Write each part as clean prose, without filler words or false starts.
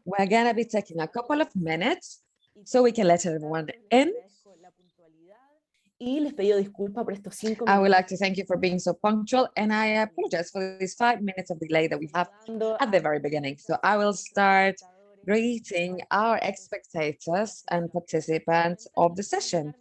We're going to be taking a couple of minutes so we can let everyone in. Y les pido disculpas por estos 5 I would minutos like to thank you for being so punctual, and I apologize for these 5 minutes of delay that we have at the very beginning. So I will start greeting our spectators and participants of the session.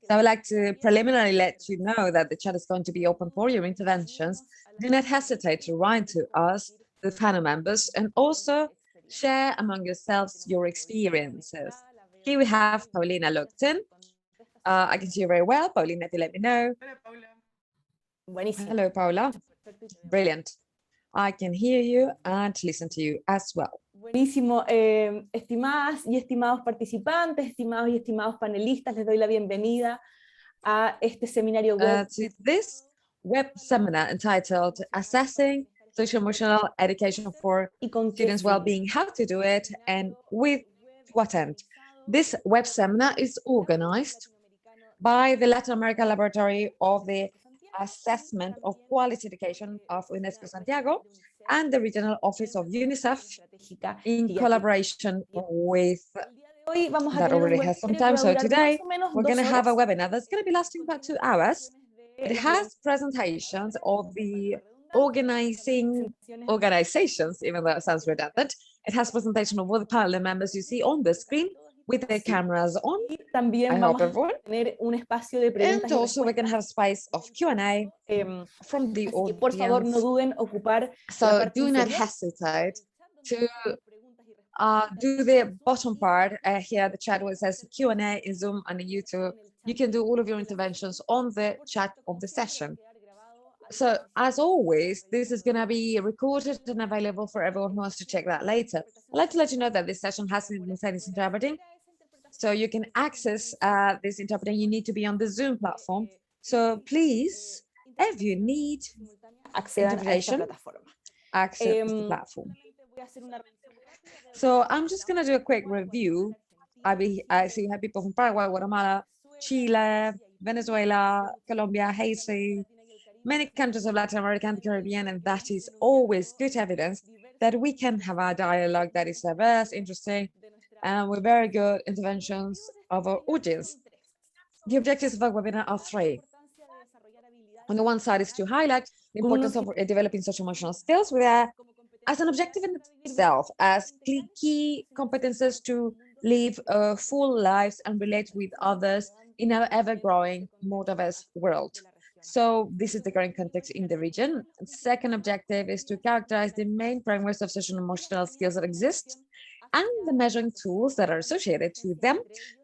So I would like to preliminarily let you know that the chat is going to be open for your interventions. Do not hesitate to write to us, the panel members, and also share among yourselves your experiences. Here we have Paulina Lugton. I can see you very well. Paulina, if you let me know. Buenísimo. Hello, Paula. Brilliant. I can hear you and listen to you as well. Buenísimo. Estimadas y estimados participantes, estimados y estimados panelistas, les doy la bienvenida a este seminario web. To this web seminar entitled Assessing Social-Emotional Education for Students' Wellbeing, How to Do It, and with what end. This web seminar is organized by the Latin American Laboratory of the Assessment of Quality Education of UNESCO Santiago and the Regional Office of UNICEF in collaboration with that already has some time. So today we're going to have a webinar that's going to be lasting about 2 hours. It has presentations of the organizations, even though it sounds redundant. It has presentation of all the panel members you see on the screen with their cameras on. I hope everyone. And also we're going to have a space of Q&A from the audience. So do not hesitate to do the bottom part here, the chat where it says Q&A in Zoom and in YouTube. You can do all of your interventions on the chat of the session. So as always, this is going to be recorded and available for everyone who wants to check that later. I'd like to let you know that this session has simultaneous interpreting. So you can access this interpreting. You need to be on the Zoom platform. So please, if you need interpretation, access the platform. So I'm just going to do a quick review. I see we have people from Paraguay, Guatemala, Chile, Venezuela, Colombia, Haiti, many countries of Latin America and the Caribbean, and that is always good evidence that we can have a dialogue that is diverse, interesting, and with very good interventions of our audience. The objectives of our webinar are 3. On the one side is to highlight the importance of developing social-emotional skills as an objective in itself, as key competences to live full lives and relate with others in our ever-growing, more diverse world. So this is the current context in the region. Second objective is to characterize the main frameworks of social and emotional skills that exist and the measuring tools that are associated to them,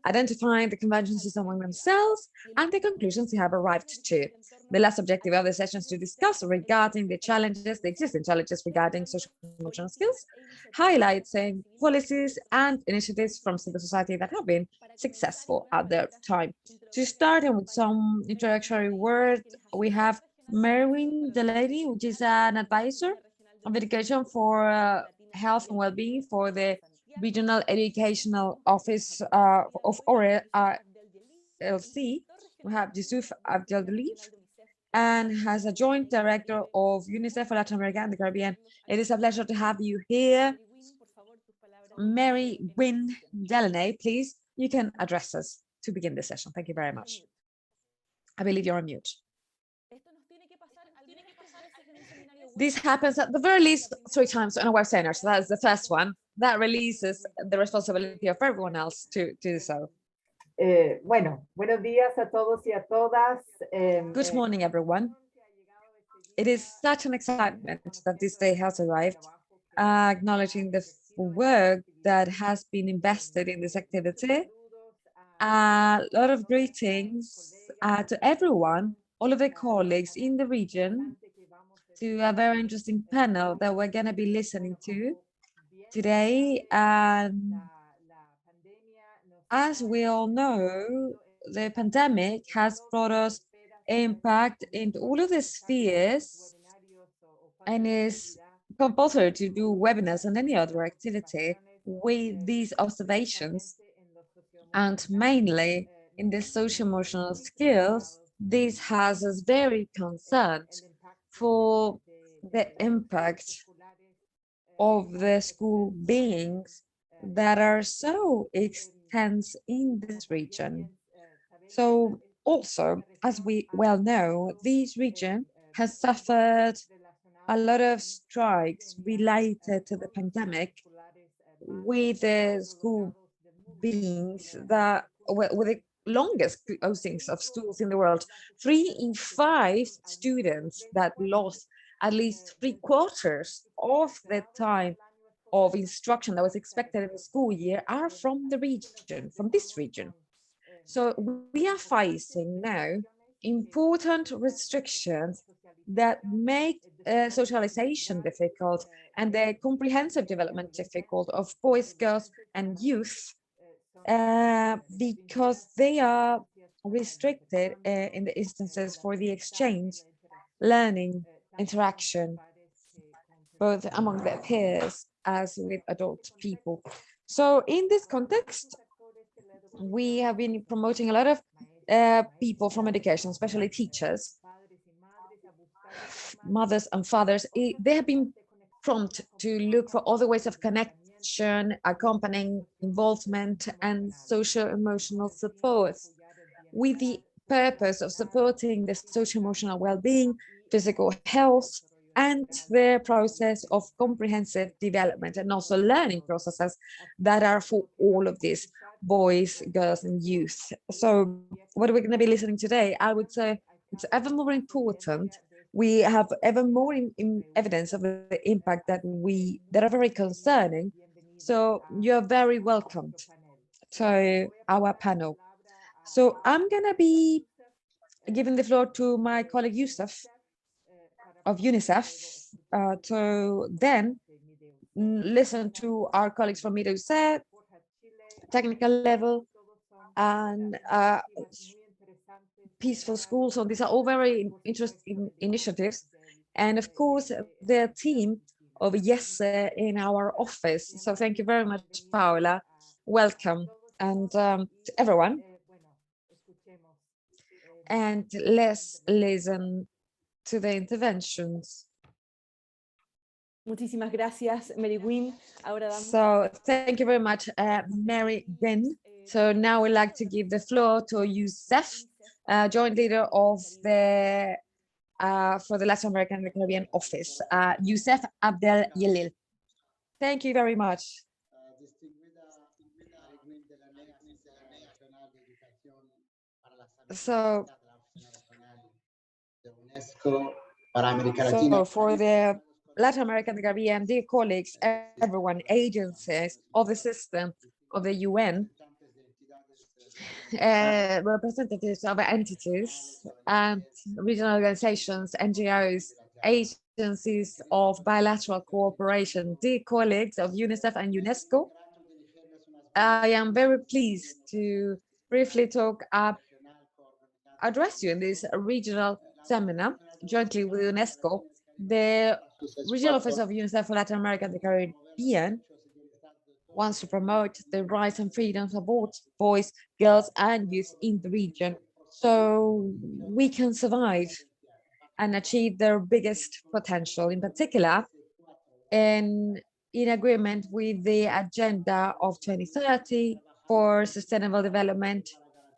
identifying the convergences among themselves and the conclusions we have arrived to. The last objective of the session is to discuss regarding the challenges, the existing challenges regarding social and emotional skills, highlighting policies and initiatives from civil society that have been successful at their time. To start and with some introductory words, we have Merwin Delaney, which is an advisor of education for health and well-being for the Regional Educational Office of ORLC. We have Yusuf Abdeldeleef, and has a joint director of UNICEF for Latin America and the Caribbean. It is a pleasure to have you here. Mary Wynne Delaney, please, you can address us to begin the session. Thank you very much. I believe you're on mute. This happens at the very least 3 times in a web seminar. So that is the first one. That releases the responsibility of everyone else to do so. Bueno, buenos días a todos y a todas. Good morning, everyone. It is such an excitement that this day has arrived, acknowledging the work that has been invested in this activity. A lot of greetings to everyone, all of the colleagues in the region, to a very interesting panel that we're going to be listening to today. And as we all know, the pandemic has brought us impact in all of the spheres, and is compulsory to do webinars and any other activity with these observations. And mainly in the social-emotional skills, this has us very concerned for the impact of the school beings that are so extensive in this region. So also, as we well know, this region has suffered a lot of strikes related to the pandemic with the school beings that with the longest closings of schools in the world. 3 in 5 students that lost at least 3/4 of the time of instruction that was expected in the school year are from the region, from this region. So we are facing now important restrictions that make socialization difficult and the comprehensive development difficult of boys, girls, and youth because they are restricted in the instances for the exchange, learning, interaction, both among their peers as with adult people. So in this context, we have been promoting a lot of people from education, especially teachers, mothers and fathers. They have been prompt to look for other ways of connection, accompanying involvement and social emotional support with the purpose of supporting the social emotional well-being, physical health, and the process of comprehensive development and also learning processes that are for all of these boys, girls, and youth. So what we're going to be listening today, I would say it's ever more important. We have ever more in evidence of the impact that are very concerning. So you're very welcomed to our panel. So I'm going to be giving the floor to my colleague Yusuf of UNICEF to then listen to our colleagues from Middlesex, technical level, and peaceful schools. So these are all very interesting initiatives. And of course, the team of YESE in our office. So thank you very much, Paola. Welcome. And to everyone. And let's listen to the interventions. Muchísimas gracias, Mary Gwyn. So thank you very much, Mary Gwyn. So now we'd like to give the floor to Yusuf, joint leader of the for the Latin American and the Caribbean office, Yusuf Abdel Yelil. Thank you very much. So for the Latin American, the Caribbean, dear colleagues, everyone, agencies of the system of the UN, representatives of entities and regional organizations, NGOs, agencies of bilateral cooperation, dear colleagues of UNICEF and UNESCO, I am very pleased to briefly address you in this regional seminar jointly with UNESCO. The regional office of UNICEF for Latin America and the Caribbean wants to promote the rights and freedoms of boys, girls, and youth in the region so we can survive and achieve their biggest potential. In particular, in agreement with the Agenda of 2030 for Sustainable Development,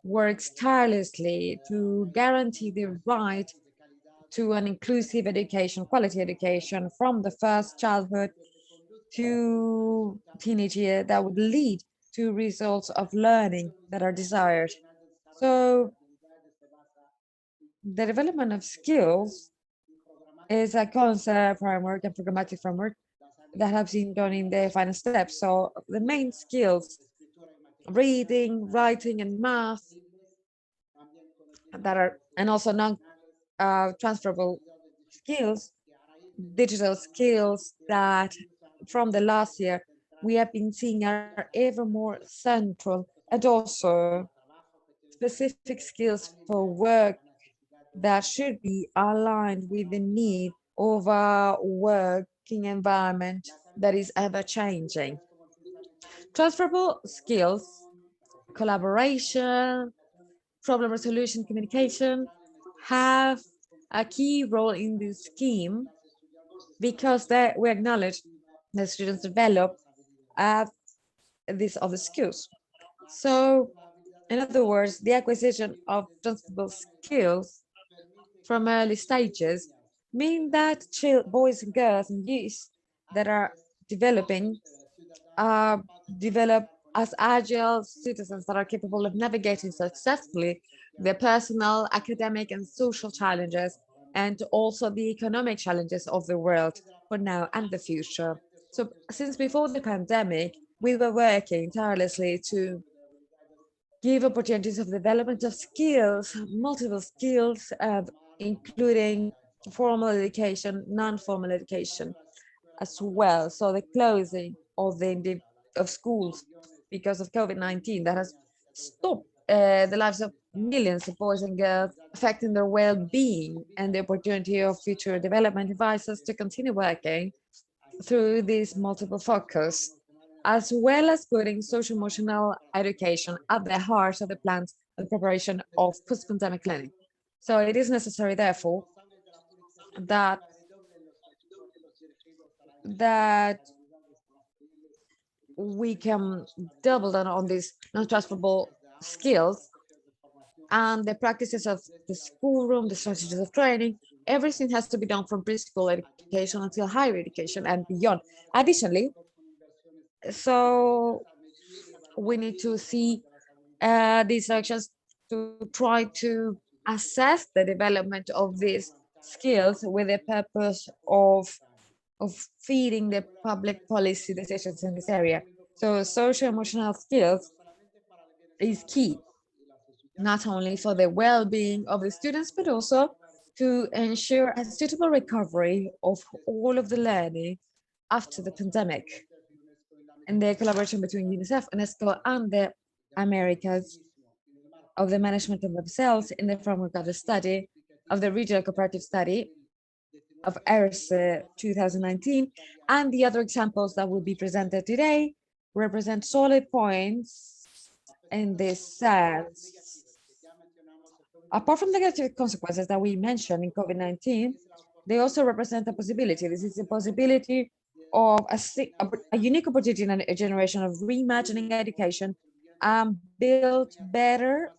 works tirelessly to guarantee the right to an inclusive education, quality education from the first childhood to teenage year that would lead to results of learning that are desired. So the development of skills is a concept framework and programmatic framework that have been done in the final steps. So the main skills, reading, writing, and math that are, and also non-transferable skills, digital skills that from the last year we have been seeing are ever more central, and also specific skills for work that should be aligned with the need of a working environment that is ever changing. Transferable skills, collaboration, problem resolution, communication have a key role in this scheme because we acknowledge the students develop these other skills. So, in other words, the acquisition of transferable skills from early stages mean that boys and girls and youth that are developing develop as agile citizens that are capable of navigating successfully their personal, academic, and social challenges, and also the economic challenges of the world for now and the future. So, since before the pandemic, we were working tirelessly to give opportunities of development of skills, multiple skills, including formal education, non-formal education as well. So the closing of of schools because of COVID-19 that has stopped the lives of millions of boys and girls, affecting their well-being and the opportunity of future development, advise us to continue working through this multiple focus, as well as putting social emotional education at the heart of the plans and preparation of post-pandemic learning. So it is necessary, therefore, that we can double down on these non-transferable skills and the practices of the schoolroom, the strategies of training. Everything has to be done from preschool education until higher education and beyond. Additionally, so we need to see these actions to try to assess the development of these skills with the purpose of feeding the public policy decisions in this area. So social emotional skills is key, not only for the well-being of the students, but also to ensure a suitable recovery of all of the learning after the pandemic. And the collaboration between UNICEF, UNESCO, and the Americas of the management of themselves in the framework of the study of the regional cooperative study of ERSE 2019, and the other examples that will be presented today represent solid points in this sense. Apart from the negative consequences that we mentioned in COVID-19, they also represent a possibility. This is a possibility of a unique opportunity in a generation of reimagining education and built better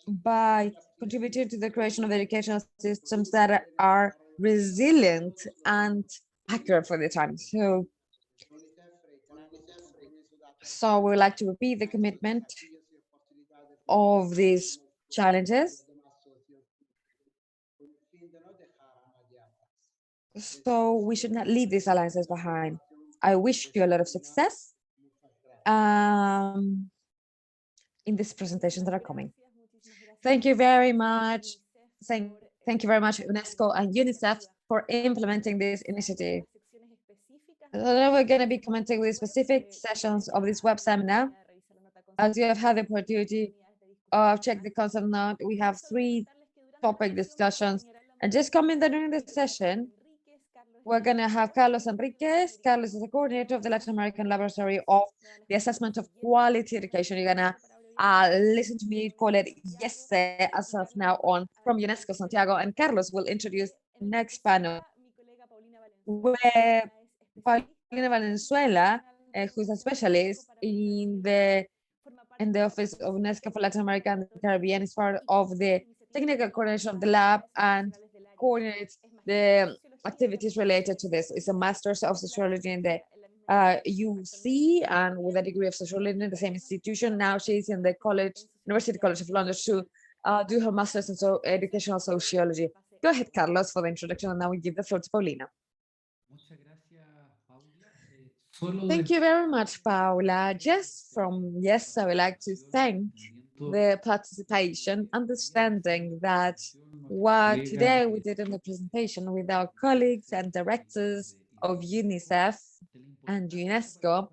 by contributing to the creation of educational systems that are resilient and accurate for the time. So we would like to repeat the commitment of these challenges. So we should not leave these alliances behind. I wish you a lot of success in these presentations that are coming. Thank you very much. Thank you very much, UNESCO and UNICEF, for implementing this initiative. Now we're going to be commenting with specific sessions of this web seminar. As you have had the opportunity of check the concept note, we have 3 topic discussions. And just comment that during the session, we're going to have Carlos Enriquez. Carlos is the coordinator of the Latin American Laboratory of the Assessment of Quality Education. You're going to listen to me call it YESE as of now on from UNESCO Santiago. And Carlos will introduce the next panel, where Paulina Valenzuela, who's a specialist in the Office of UNESCO for Latin America and the Caribbean, is part of the technical coordination of the lab and coordinates the activities related to this. It's a master's of sociology in the UC and with a degree of sociology in the same institution. Now she's in the University College of London to do her master's in educational sociology. Go ahead, Carlos, for the introduction, and now we give the floor to Paulina. Thank you very much, Paula. Just from YESE, I would like to thank the participation, understanding that what today we did in the presentation with our colleagues and directors of UNICEF and UNESCO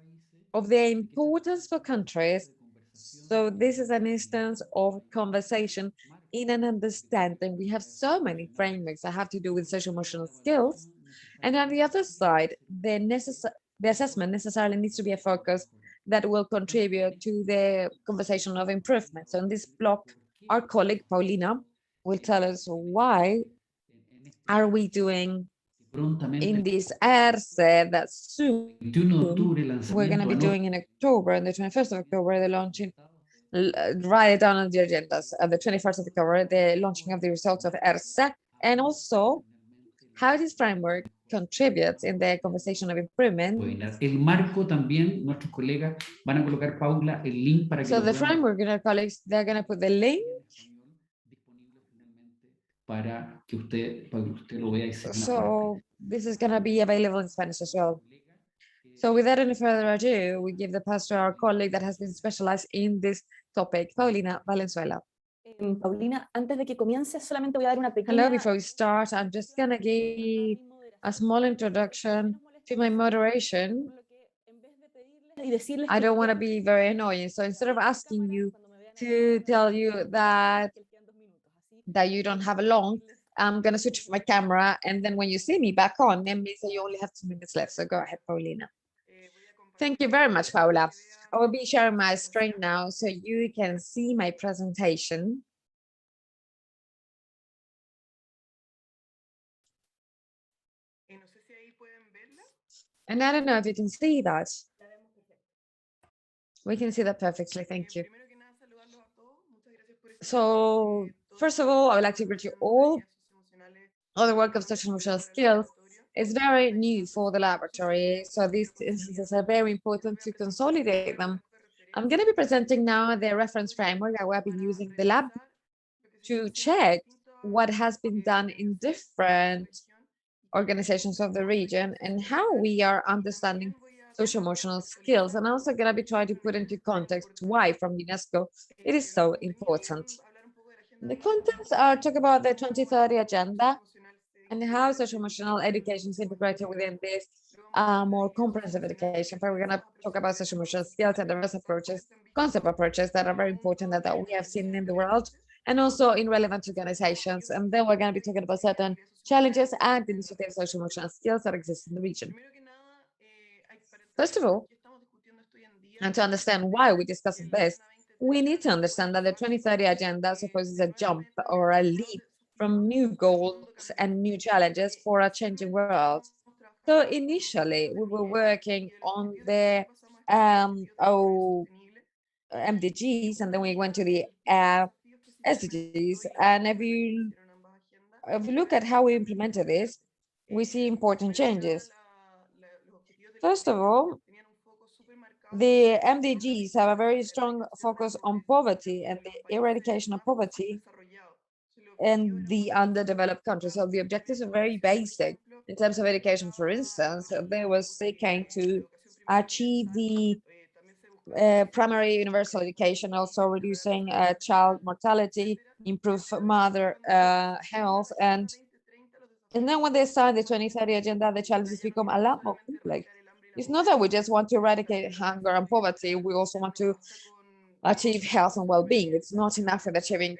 of the importance for countries. So this is an instance of conversation in an understanding. We have so many frameworks that have to do with social emotional skills. And on the other side, the assessment necessarily needs to be a focus that will contribute to the conversation of improvement. So in this block, our colleague Paulina will tell us why are we doing in this ERCE that soon 21 de octubre, we're going to lanzamiento be doing in October, on the 21st of October, the launching, write it down on the agendas, the 21st of October, the launching of the results of ERCE, and also how this framework contributes in the conversation of improvement. webinar. El marco también, nuestros colegas van a colocar, Paula, el link para que So lo the puedan framework, our colleagues, they're going to put the link. disponible finalmente para que usted lo vea y sea una So this is going to be available in Spanish as well. So without any further ado, we give the pass to our colleague that has been specialized in this topic, Paulina Valenzuela. Paulina, antes de que comience, solamente voy a dar una Hello, pequeña before we start, I'm just going to give a small introduction to my moderation. y decirles I que don't want to be very annoying. So instead of asking you to tell you that you don't have a long, I'm going to switch my camera. And then when you see me back on, that means that you only have 2 minutes left. So go ahead, Paulina. Thank you very much, Paula. I will be sharing my screen now so you can see my presentation. And I don't know if you can see that. We can see that perfectly. Thank you. So first of all, I would like to greet you all. All the work of social emotional skills is very new for the laboratory. So these instances are very important to consolidate them. I'm going to be presenting now the reference framework that we have been using in the lab to check what has been done in different organizations of the region and how we are understanding social emotional skills. And also going to be trying to put into context why from UNESCO it is so important. The contents are talk about the 2030 agenda and how social emotional education is integrated within this more comprehensive education. But we're going to talk about social emotional skills and the rest approaches, concept approaches that are very important that we have seen in the world and also in relevant organizations. And then we're going to be talking about certain challenges and initiatives, social emotional skills that exist in the region. First of all, and to understand why we're discussing this, we need to understand that the 2030 agenda supposes a jump or a leap from new goals and new challenges for a changing world. So initially, we were working on the MDGs, and then we went to the SDGs. And if you look at how we implemented this, we see important changes. First of all, the MDGs have a very strong focus on poverty and the eradication of poverty in the underdeveloped countries. So the objectives are very basic in terms of education. For instance, they were seeking to achieve the primary universal education, also reducing child mortality, improve mother health, and then when they sign the 2030 agenda, the challenges become a lot more complex. It's not that we just want to eradicate hunger and poverty, we also want to achieve health and well-being. It's not enough with achieving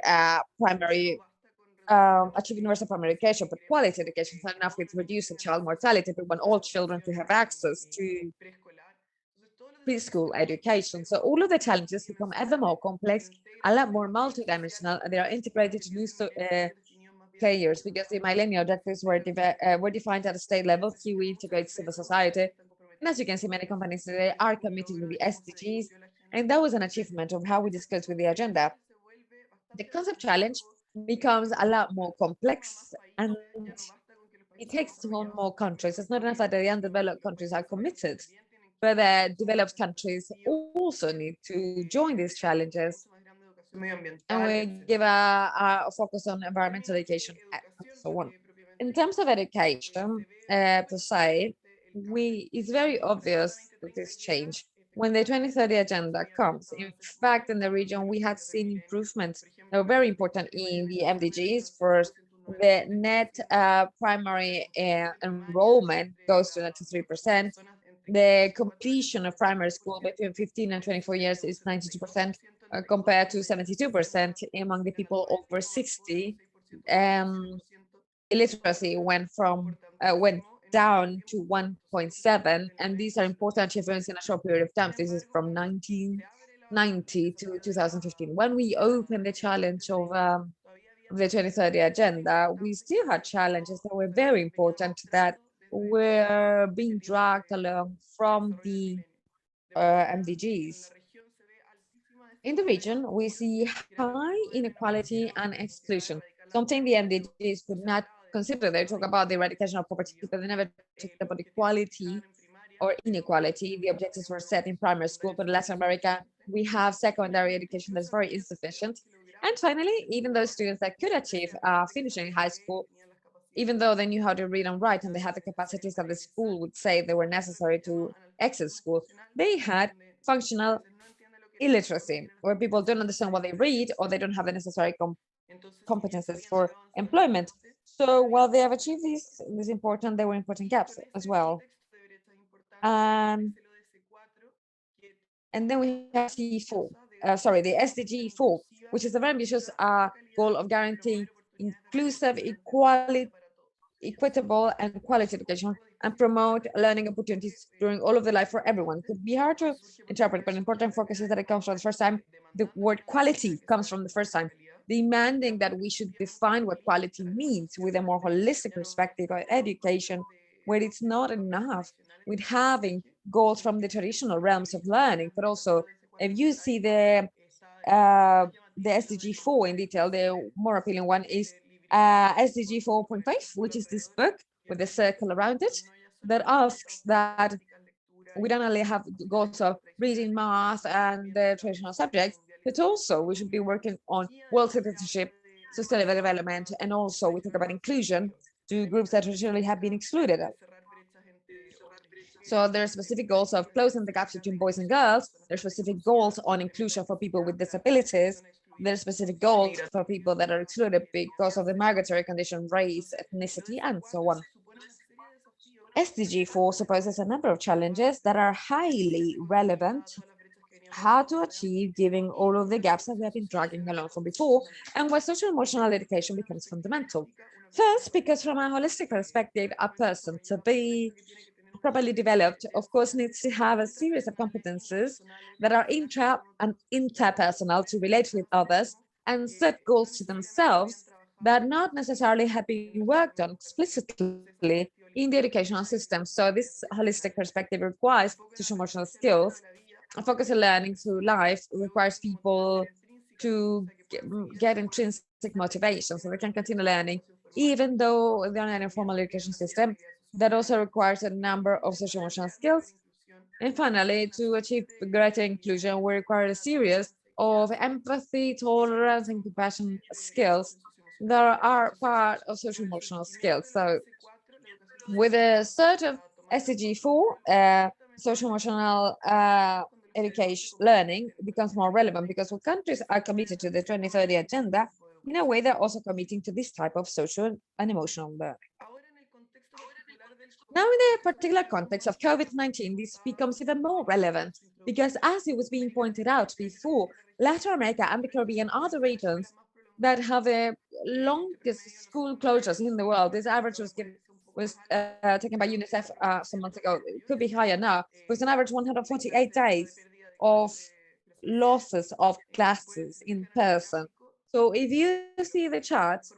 achieve universal primary education, but quality education is not enough with reducing child mortality. We want all children to have access to preschool education. So all of the challenges become ever more complex, a lot more multidimensional, and they are integrated to new players because the millennial objectives were defined at a state level. Here we integrate civil society. And as you can see, many companies today are committed with the SDGs, and that was an achievement of how we discussed with the agenda. The concept challenge becomes a lot more complex and it takes on more countries. It's not enough that the undeveloped countries are committed, but the developed countries also need to join these challenges. And we give a focus on environmental education and so on. In terms of education, per se, it's very obvious that this change. When the 2030 agenda comes, in fact, in the region, we had seen improvements that were very important in the MDGs. First, the net primary enrollment goes to 93%. The completion of primary school between 15 and 24 years is 92%, compared to 72% among the people over 60. Illiteracy went down to 1.7, and these are important achievements in a short period of time. This is from 1990 to 2015. When we opened the challenge of the 2030 agenda, we still had challenges that were very important that were being dragged along from the MDGs. In the region, we see high inequality and exclusion, something the MDGs would not consider. They talk about the eradication of poverty, but they never talked about equality or inequality. The objectives were set in primary school, but in Latin America, we have secondary education that's very insufficient. And finally, even those students that could achieve finishing high school, even though they knew how to read and write and they had the capacities that the school would say they were necessary to exit school, they had functional illiteracy, where people don't understand what they read or they don't have the necessary competences for employment. So while they have achieved this important, there were important gaps as well. And then we have C4, the SDG 4, which is a very ambitious goal of guaranteeing inclusive, equitable and quality education and promote learning opportunities during all of the life for everyone. It could be hard to interpret, but important focus is that it comes from the first time. The word quality comes from the first time, demanding that we should define what quality means with a more holistic perspective of education, where it's not enough with having goals from the traditional realms of learning, but also if you see the SDG 4 in detail, the more appealing one is SDG 4.5, which is this book with a circle around it that asks that we don't only have goals of reading, math, and the traditional subjects, but also we should be working on world citizenship, sustainable development, and also we talk about inclusion to groups that traditionally have been excluded. So there are specific goals of closing the gaps between boys and girls. There are specific goals on inclusion for people with disabilities. There are specific goals for people that are excluded because of the migratory condition, race, ethnicity, and so on. SDG 4 supposes a number of challenges that are highly relevant, how to achieve giving all of the gaps that we have been dragging along from before, and why social emotional education becomes fundamental. First, because from a holistic perspective, a person to be properly developed, of course, needs to have a series of competences that are intra and interpersonal to relate with others and set goals to themselves that not necessarily have been worked on explicitly in the educational system. So this holistic perspective requires social emotional skills. A focus on learning through life requires people to get intrinsic motivation so they can continue learning, even though they're in a formal education system. That also requires a number of social emotional skills. And finally, to achieve greater inclusion, we require a series of empathy, tolerance, and compassion skills that are part of social emotional skills. So with a sort of SDG 4, social emotional education learning becomes more relevant because when countries are committed to the 2030 agenda, in a way, they're also committing to this type of social and emotional learning. Now, in the particular context of COVID-19, this becomes even more relevant because, as it was being pointed out before, Latin America and the Caribbean are the regions that have the longest school closures in the world. This average was taken by UNICEF some months ago. It could be higher now. It was an average 148 days of losses of classes in person. So if you see the charts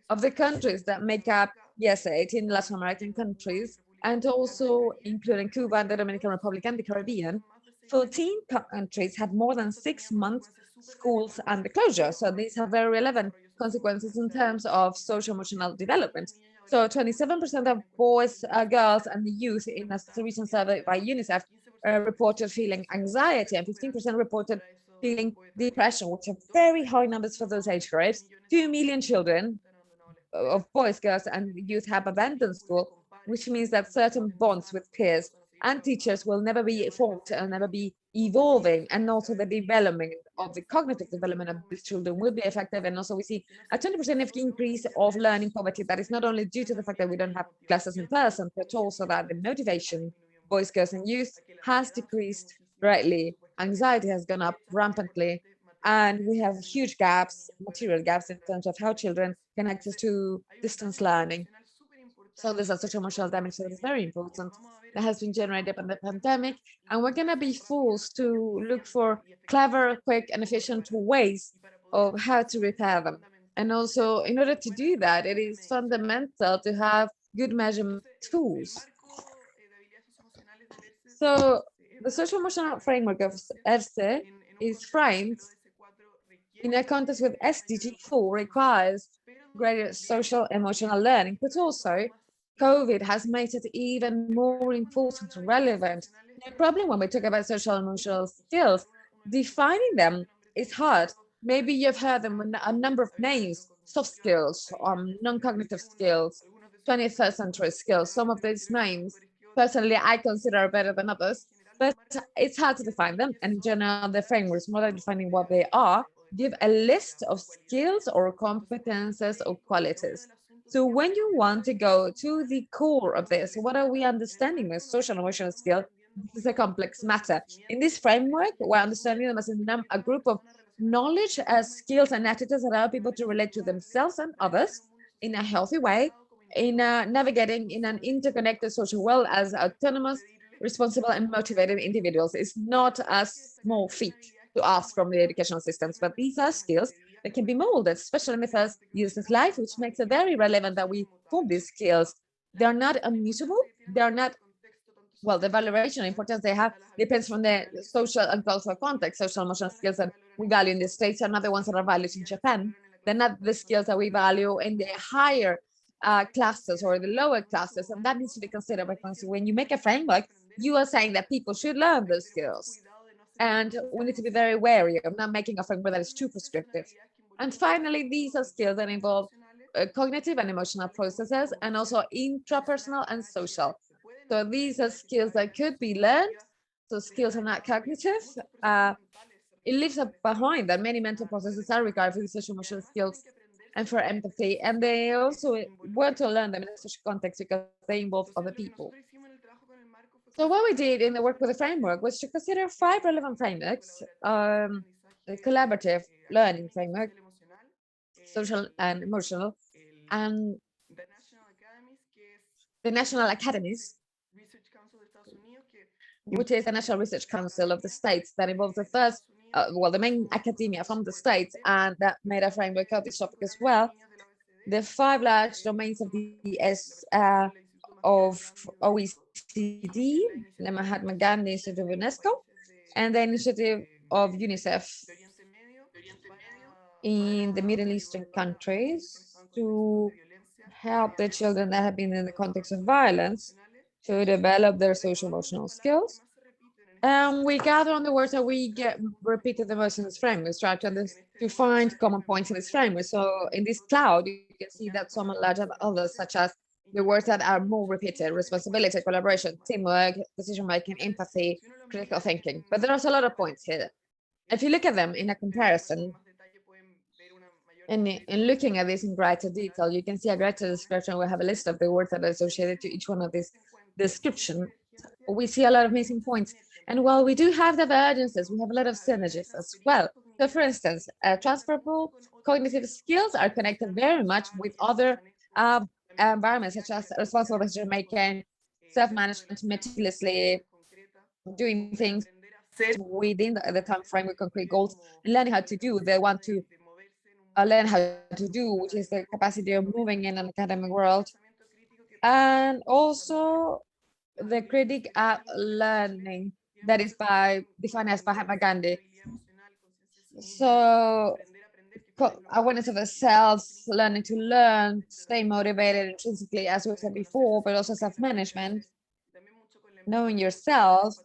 of the countries that make up, yes, 18 Latin American countries, and also including Cuba and the Dominican Republic and the Caribbean, 14 countries had more than 6 months schools under closure. So these have very relevant consequences in terms of social emotional development. So 27% of boys, girls, and the youth in a recent survey by UNICEF reported feeling anxiety, and 15% reported feeling depression, which are very high numbers for those age groups. 2 million children of boys, girls, and youth have abandoned school, which means that certain bonds with peers and teachers will never be formed and never be evolving, and also the development of the cognitive development of these children will be effective. And also we see a 20% increase of learning poverty that is not only due to the fact that we don't have classes in person, but also that the motivation, boys, girls, and youth has decreased greatly. Anxiety has gone up rampantly, and we have huge gaps, material gaps in terms of how children can access to distance learning. So there's a social emotional damage that is very important that has been generated by the pandemic, and we're going to be forced to look for clever, quick, and efficient ways of how to repair them. And also, in order to do that, it is fundamental to have good measurement tools. So the social emotional framework of ERCE is framed in a context with SDG 4 requires greater social emotional learning, but also COVID has made it even more important and relevant. The problem when we talk about social emotional skills, defining them is hard. Maybe you've heard them with a number of names, soft skills, non-cognitive skills, 21st century skills. Some of these names, personally, I consider better than others, but it's hard to define them. And in general, the frameworks, more than defining what they are, give a list of skills or competences or qualities. So when you want to go to the core of this, what are we understanding with social emotional skill? This is a complex matter. In this framework, we're understanding them as a group of knowledge, skills, and attitudes that allow people to relate to themselves and others in a healthy way, in navigating in an interconnected social world as autonomous, responsible, and motivated individuals. It's not a small feat to ask from the educational systems, but these are skills that can be molded, especially methods used in life, which makes it very relevant that we form these skills. They're not immutable. They're not, well, the valuation importance they have depends from the social and cultural context. Social emotional skills that we value in the States are not the ones that are valued in Japan. They're not the skills that we value in the higher classes or the lower classes, and that needs to be considered because when you make a framework, you are saying that people should learn those skills. And we need to be very wary of not making a framework that is too prescriptive. And finally, these are skills that involve cognitive and emotional processes, and also intrapersonal and social. So these are skills that could be learned. So skills are not cognitive. It leaves up behind that many mental processes are required for the social emotional skills and for empathy. And they also want to learn them in a social context because they involve other people. So what we did in the work with the framework was to consider 5 relevant frameworks: the collaborative learning framework, social and emotional, and the national academies, which is the National Research Council of the States, that involves the first, the main academia from the States, and that made a framework of this topic as well. The 5 large domains of the of OECD, the Mahatma Gandhi Institute of UNESCO, and the initiative of UNICEF in the Middle Eastern countries to help the children that have been in the context of violence to develop their social emotional skills. And we gather on the words that we get repeated the most in this framework, try to find common points in this framework. So in this cloud, you can see that some are larger than others, such as the words that are more repeated: responsibility, collaboration, teamwork, decision-making, empathy, critical thinking. But there's a lot of points here. If you look at them in a comparison, and in looking at this in greater detail, you can see a greater description. We have a list of the words that are associated to each one of these description. We see a lot of missing points. And while we do have divergences, we have a lot of synergies as well. So for instance, transferable cognitive skills are connected very much with other environments, such as responsible decision-making, self-management, meticulously doing things within the time frame with concrete goals, and learning how to do. They want to learn how to do, which is the capacity of moving in an academic world. And also the critic learning that is defined as by Mahatma Gandhi. So awareness of the self, learning to learn, stay motivated intrinsically, as we said before, but also self-management, knowing yourself,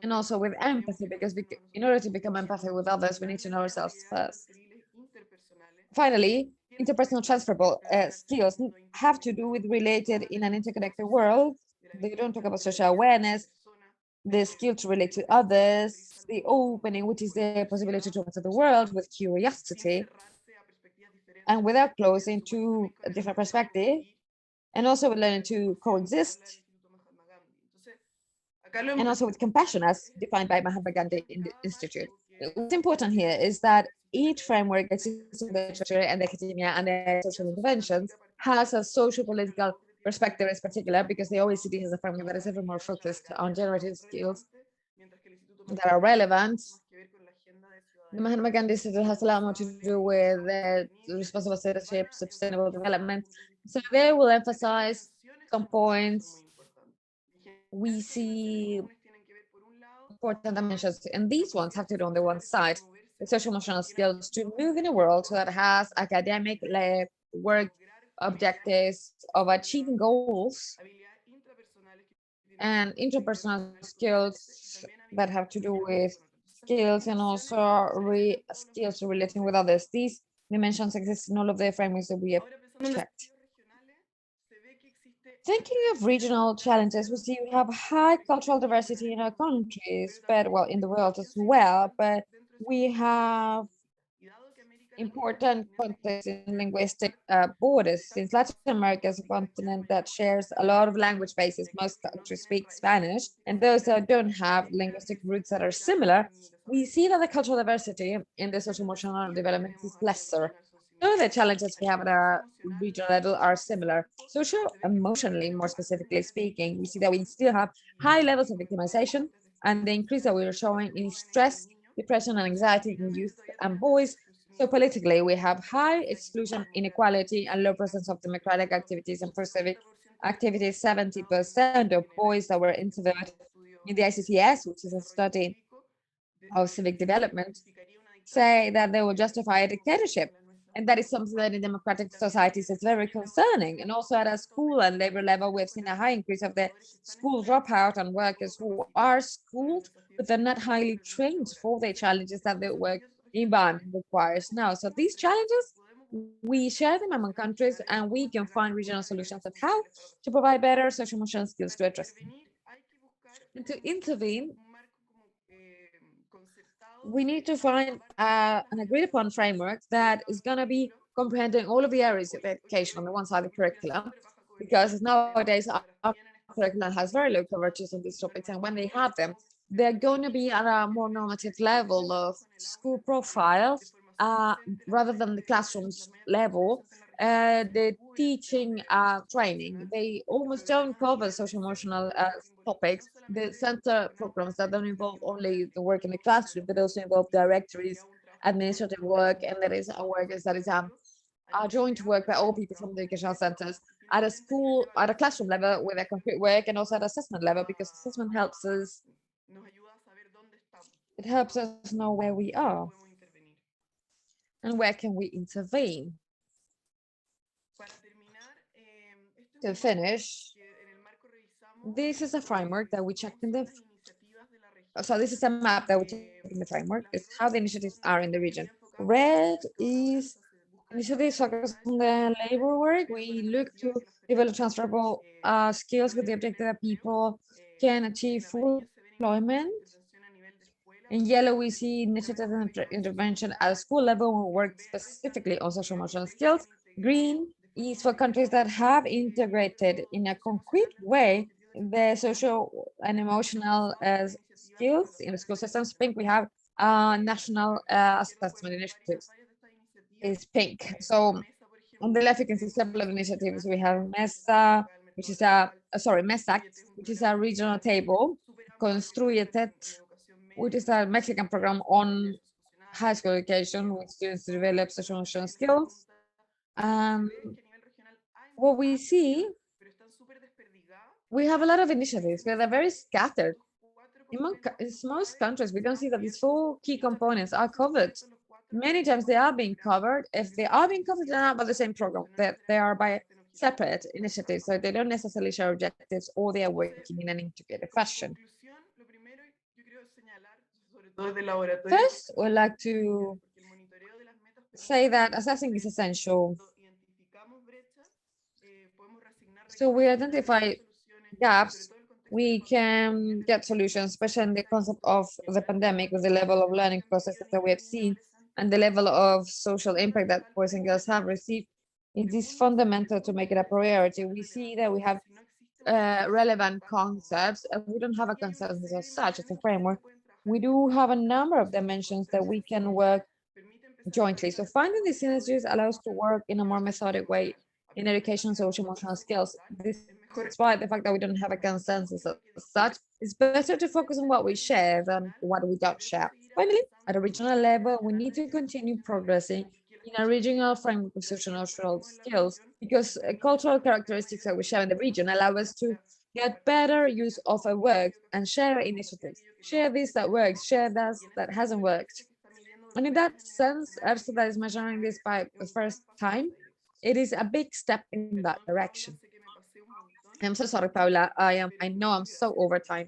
and also with empathy, because in order to become empathic with others, we need to know ourselves first. Finally, interpersonal transferable skills have to do with related in an interconnected world. They don't talk about social awareness, the skill to relate to others, the opening, which is the possibility to enter the world with curiosity and without closing to a different perspective, and also with learning to coexist, and also with compassion as defined by Mahatma Gandhi in the Institute. What's important here is that each framework exists in the literature and the academia and the social interventions has a social political perspective in particular, because the OECD has a framework that is ever more focused on generative skills that are relevant. The Mahatma Gandhi Institute has a lot more to do with responsible citizenship, sustainable development. So they will emphasize some points we see important dimensions, and these ones have to do on the one side, the social emotional skills to move in a world that has academic work objectives of achieving goals and interpersonal skills that have to do with skills and also skills relating with others. These dimensions exist in all of the frameworks that we have checked. Thinking of regional challenges, we see we have high cultural diversity in our countries, but well, in the world as well, but we have important context in linguistic borders, since Latin America is a continent that shares a lot of language bases. Most countries speak Spanish, and those that don't have linguistic roots that are similar, we see that the cultural diversity in the social emotional development is lesser. So the challenges we have at our regional level are similar. Social emotionally, more specifically speaking, we see that we still have high levels of victimization, and the increase that we are showing in stress, depression, and anxiety in youth and boys. So politically, we have high exclusion, inequality, and low presence of democratic activities and pro-civic activities. 70% of boys that were interviewed in the ICCS, which is a study of civic development, say that they will justify a dictatorship. And that is something that in democratic societies is very concerning. And also at a school and labor level, we've seen a high increase of the school dropout and workers who are schooled, but they're not highly trained for the challenges that the work environment requires now. So these challenges, we share them among countries and we can find regional solutions of how to provide better social emotional skills to address them. And to intervene, we need to find an agreed upon framework that is going to be comprehending all of the areas of education on the one side of the curriculum, because nowadays our curriculum has very low coverages on these topics, and when they have them, they're going to be at a more normative level of school profiles rather than the classrooms level. The teaching training, they almost don't cover social emotional topics. The center programs that don't involve only the work in the classroom, but also involve directories, administrative work, and that is a work that is a joint work by all people from the educational centers at a school, at a classroom level with a concrete work, and also at assessment level, because assessment helps us, it helps us know where we are and where can we intervene. To finish, this is a framework that we checked in the, so this is a map that we checked in the framework, is how the initiatives are in the region. Red is initiatives focused on the labor work. We look to develop transferable skills with the objective that people can achieve full employment. In yellow, we see initiatives and intervention at a school level who work specifically on social emotional skills. Green is for countries that have integrated in a concrete way the social and emotional skills in the school systems. Pink, we have national assessment initiatives, is pink. So on the left, you can see several of initiatives. We have MESA, which is MESAC, which is a regional table, Construyete, which is a Mexican program on high school education with students to develop social emotional skills. What we see, we have a lot of initiatives, but they're very scattered. In most countries, we don't see that these four key components are covered. Many times they are being covered. If they are being covered, they're not by the same program, that they are by separate initiatives, so they don't necessarily share objectives or they are working in an integrated fashion. First, we'd like to say that assessing is essential. So we identify gaps, we can get solutions, especially in the concept of the pandemic, with the level of learning processes that we have seen and the level of social impact that boys and girls have received. It is fundamental to make it a priority. We see that we have relevant concepts, and we don't have a consensus as such as a framework. We do have a number of dimensions that we can work jointly. So finding these synergies allows to work in a more methodic way in education, social emotional skills. Despite the fact that we don't have a consensus as such, it's better to focus on what we share than what we don't share. Finally, at a regional level, we need to continue progressing in a regional framework of social skills, because cultural characteristics that we share in the region allow us to get better use of our work and share initiatives. Share this that works, share that hasn't worked. And in that sense, ERSA that is measuring this by the first time, it is a big step in that direction. I'm so sorry, Paula. I know I'm so over time,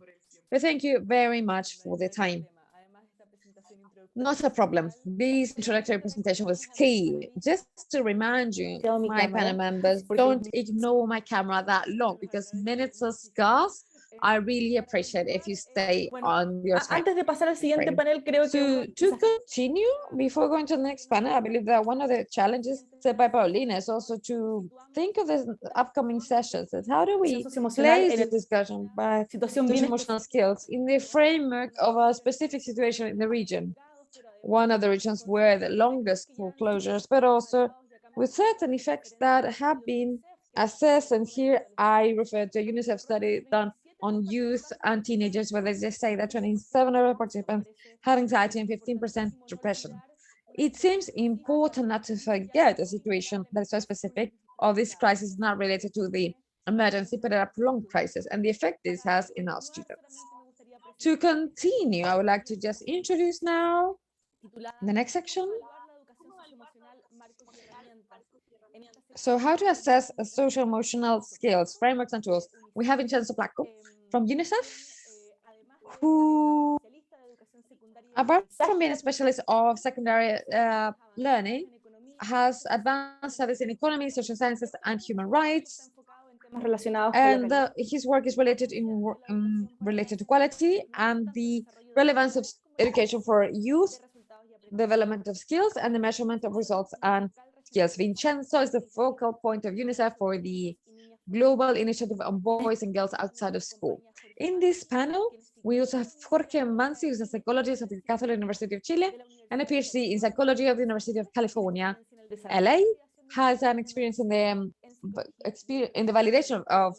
but thank you very much for the time. Not a problem. This introductory presentation was key. Just to remind you, Tell me, my panel cámara, members, porque don't ignore my camera that long because minutes are scarce. I really appreciate if you stay Bueno, on your time. Antes de pasar al siguiente frame. panel, creo que To continue, before going to the next panel, I believe that one of the challenges set by Paulina is also to think of the upcoming sessions. As how do we socioemocional place en this el discussion by situación bien social emotional skills in the framework of a specific situation in the region? One of the regions where the longest school closures, but also with certain effects that have been assessed. And here I refer to a UNICEF study done on youth and teenagers, where they just say that 27% of participants had anxiety and 15% depression. It seems important not to forget a situation that is so specific, or this crisis is not related to the emergency, but a prolonged crisis, and the effect this has in our students. To continue, I would like to just introduce now the next section. So how to assess social emotional skills, frameworks and tools. We have Vincenzo Placco from UNICEF, who, apart from being a specialist of secondary learning, has advanced studies in economy, social sciences, and human rights. And his work is related related to quality and the relevance of education for youth, development of skills, and the measurement of results and skills. Vincenzo is the focal point of UNICEF for the global initiative on boys and girls outside of school. In this panel, we also have Jorge Manzi, who's a psychologist at the Catholic University of Chile and a PhD in psychology of the University of California, LA, has an experience in the validation of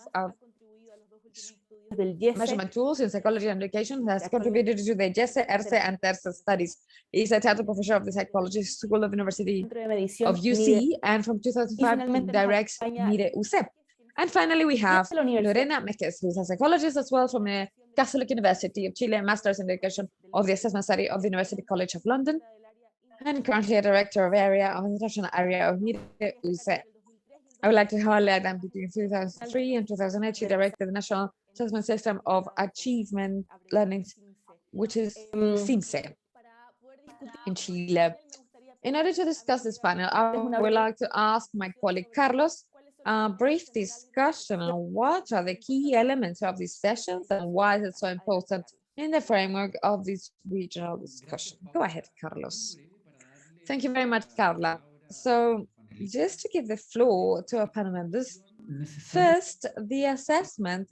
measurement tools in psychology and education, has contributed to the JESE, ERSE, and TERSE studies. He's a title professor of the Psychology School of University of UC, and from 2005 he directs MIRE UC. And finally, we have Lorena Meques, who's a psychologist as well from the Catholic University of Chile, Masters in Education of the Assessment Study of the University College of London, and currently a director of international area of MIRE UC. I would like to highlight that between 2003 and 2008, she directed the National Assessment System of Achievement Learning, which is CIMSE in Chile. In order to discuss this panel, I would like to ask my colleague Carlos a brief discussion on what are the key elements of these sessions and why is it so important in the framework of this regional discussion. Go ahead, Carlos. Thank you very much, Carla. So just to give the floor to our panel members, first, the assessment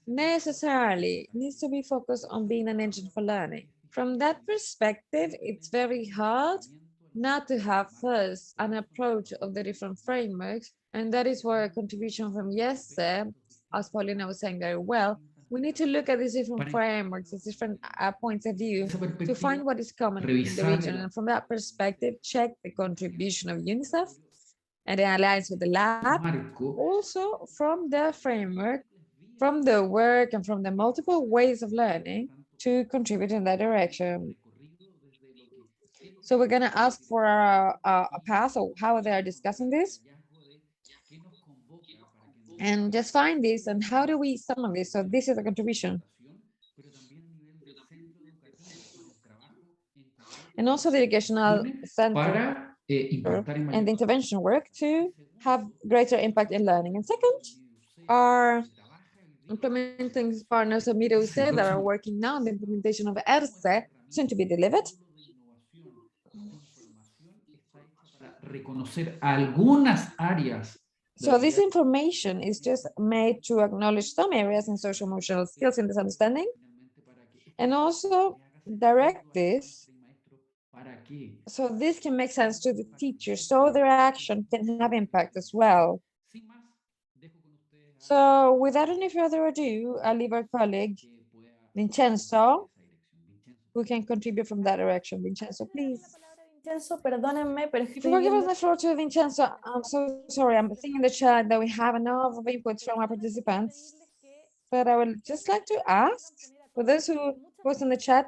necessarily needs to be focused on being an engine for learning. From that perspective, it's very hard not to have first an approach of the different frameworks, and that is where a contribution from Jesse, as Paulina was saying very well, we need to look at these different frameworks, these different points of view to find what is common in the region, and from that perspective, check the contribution of UNICEF and the alliance with the lab, also from the framework, from the work and from the multiple ways of learning to contribute in that direction. So we're going to ask for a path of how they are discussing this. And just find this and how do we summon this? So this is a contribution. And also the educational center and the intervention work to have greater impact in learning. And second, our implementing partners of MIRE UC that are working now on the implementation of ERSE, soon to be delivered. So this information is just made to acknowledge some areas in social emotional skills in this understanding, and also direct this so this can make sense to the teachers, so their action can have impact as well. So without any further ado, I'll leave our colleague Vincenzo, who can contribute from that direction. Vincenzo, please. Vincenzo, perdónenme, pero es que Before estoy giving viendo the floor to Vincenzo, I'm so sorry. I'm seeing in the chat that we have enough of inputs from our participants, but I would just like to ask for those who post in the chat,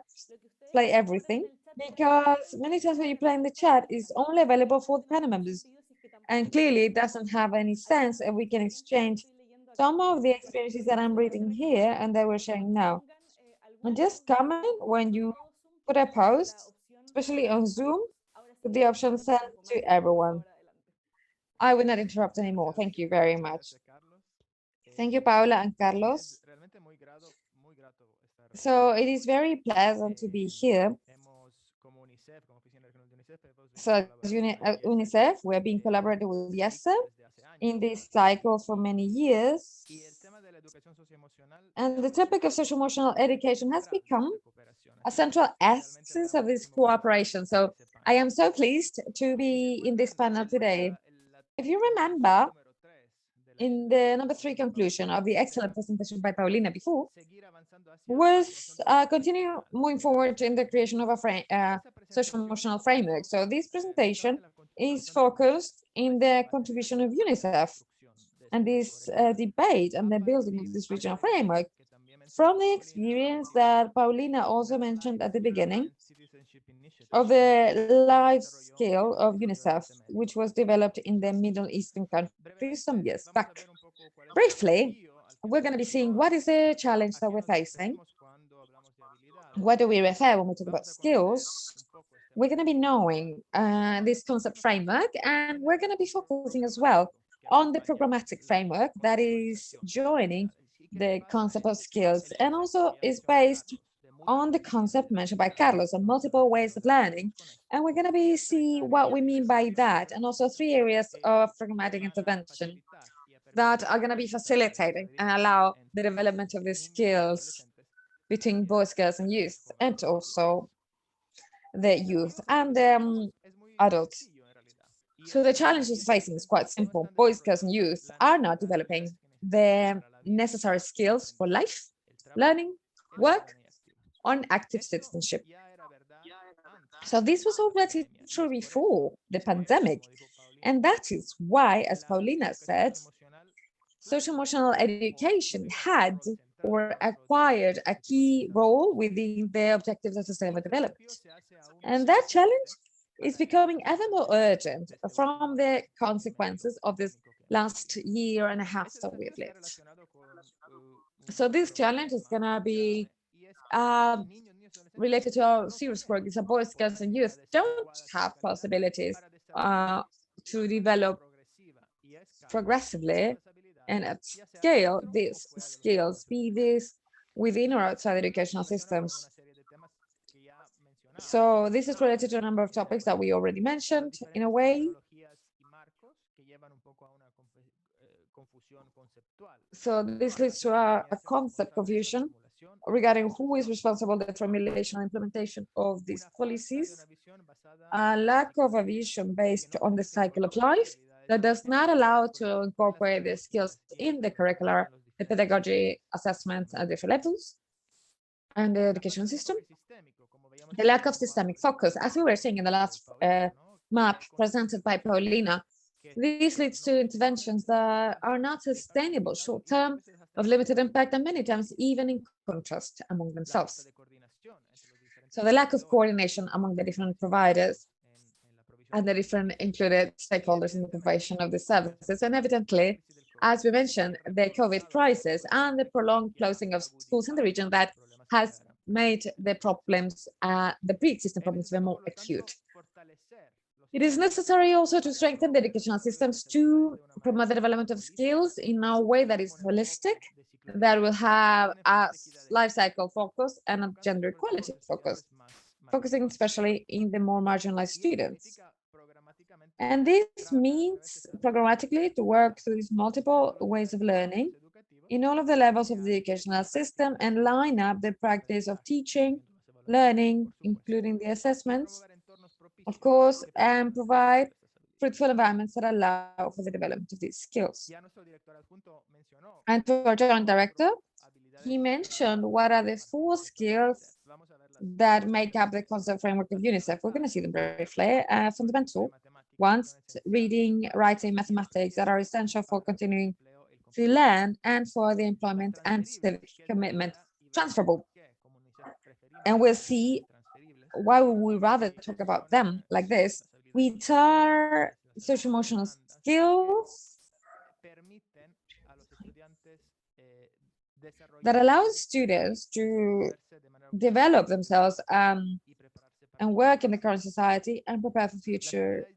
play everything, because many times when you play in the chat is only available for the panel members. And clearly it doesn't have any sense if we can exchange some of the experiences that I'm reading here and that we're sharing now. And just comment when you put a post, especially on Zoom, with the option sent to everyone. I will not interrupt anymore. Thank you very much. Thank you, Paula and Carlos. So it is very pleasant to be here. So as UNICEF, we have been collaborating with YESA in this cycle for many years. And the topic of social emotional education has become a central essence of this cooperation. So I am so pleased to be in this panel today. If you remember, in the number 3 conclusion of the excellent presentation by Paulina before, was continue moving forward in the creation of a social emotional framework. So this presentation is focused in the contribution of UNICEF and this debate and the building of this regional framework from the experience that Paulina also mentioned at the beginning of the life scale of UNICEF, which was developed in the Middle Eastern countries some years back. Briefly, we're going to be seeing what is the challenge that we're facing. What do we refer when we talk about skills? We're going to be knowing this concept framework, and we're going to be focusing as well on the programmatic framework that is joining the concept of skills and also is based on the concept mentioned by Carlos of multiple ways of learning. And we're going to be see what we mean by that, and also 3 areas of programmatic intervention that are going to be facilitating and allow the development of the skills between boys, girls, and youth, and also the youth and the adults. So the challenges facing is quite simple. Boys, girls, and youth are not developing the necessary skills for life, learning, work, on active citizenship. So this was already true before the pandemic. And that is why, as Paulina said, social emotional education had or acquired a key role within the objectives of sustainable development. And that challenge is becoming ever more urgent from the consequences of this last year and a half that we've lived. So this challenge is going to be related to our serious work. Is that boys, girls, and youth don't have possibilities to develop progressively and at scale these skills, be this within or outside educational systems. So this is related to a number of topics that we already mentioned in a way. So this leads to a concept confusion regarding who is responsible for the formulation and implementation of these policies, a lack of a vision based on the cycle of life that does not allow to incorporate the skills in the curricular, the pedagogy assessments at different levels, and the education system. The lack of systemic focus, as we were seeing in the last map presented by Paulina, this leads to interventions that are not sustainable short-term, of limited impact, and many times even in contrast among themselves. So the lack of coordination among the different providers and the different included stakeholders in the provision of the services. And evidently, as we mentioned, the COVID crisis and the prolonged closing of schools in the region that has made the problems, the pre-existing problems, even more acute. It is necessary also to strengthen the educational systems to promote the development of skills in a way that is holistic, that will have a life cycle focus and a gender equality focus, focusing especially in the more marginalized students. And this means programmatically to work through these multiple ways of learning in all of the levels of the educational system and line up the practice of teaching, learning, including the assessments, of course, and provide fruitful environments that allow for the development of these skills. And to our joint director, he mentioned what are the 4 skills that make up the concept framework of UNICEF. We're going to see them briefly. Fundamental ones, reading, writing, mathematics, that are essential for continuing to learn and for the employment and civic commitment. Transferable. And we'll see why would we rather talk about them like this, which are social emotional skills that allow students to develop themselves and work in the current society and prepare for future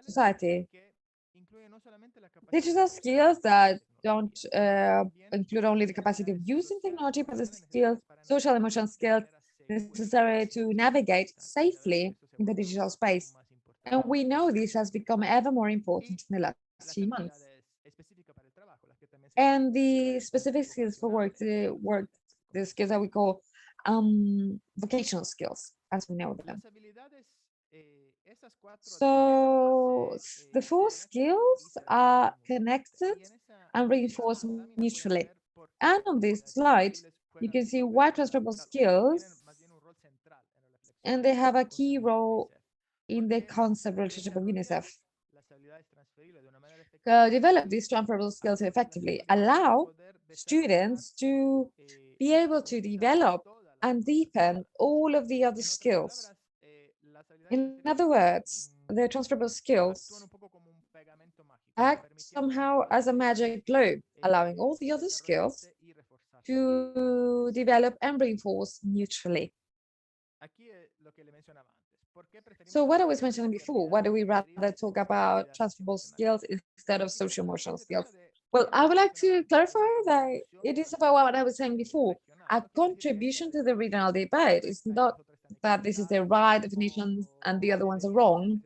society. Digital skills that don't include only the capacity of using technology, but the skills, social emotional skills necessary to navigate safely in the digital space. And we know this has become ever more important in the last few months. And the specific skills for work, the skills that we call vocational skills, as we know them. So the four skills are connected and reinforced mutually. And on this slide, you can see why transferable skills, and they have a key role in the concept relationship of UNICEF. Develop these transferable skills effectively, allow students to be able to develop and deepen all of the other skills. In other words, the transferable skills act somehow as a magic glue, allowing all the other skills to develop and reinforce mutually. So what I was mentioning before, why do we rather talk about transferable skills instead of social emotional skills? Well, I would like to clarify that it is about what I was saying before. A contribution to the regional debate is not that this is the right definition and the other ones are wrong,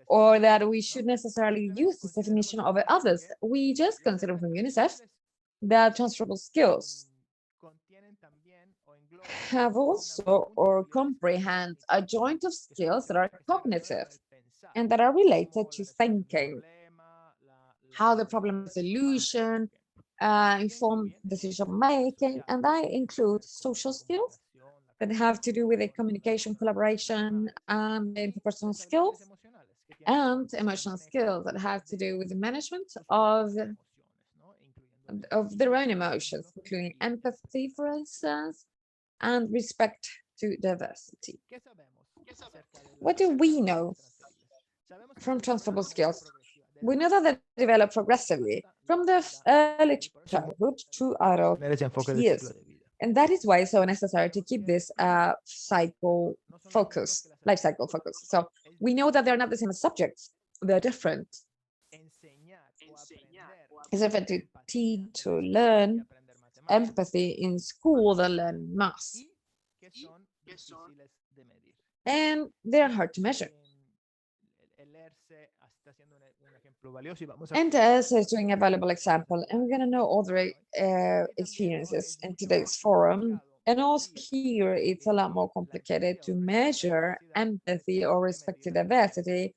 or that we should necessarily use this definition over others. We just consider from UNICEF that transferable skills have also or comprehend a joint of skills that are cognitive and that are related to thinking, how the problem solution, informed decision making, and that include social skills that have to do with the communication, collaboration, and interpersonal skills, and emotional skills that have to do with the management of their own emotions, including empathy, for instance, and respect to diversity. What do we know from transferable skills? We know that they develop progressively from the early childhood to adult years. And that is why it's so necessary to keep this life cycle focus. So we know that they're not the same as subjects, they're different. It's different to teach, to learn empathy in school than learn math. And they're hard to measure. And ELSE is doing a valuable example, and we're going to know other experiences in today's forum. And also here, it's a lot more complicated to measure empathy or respect to diversity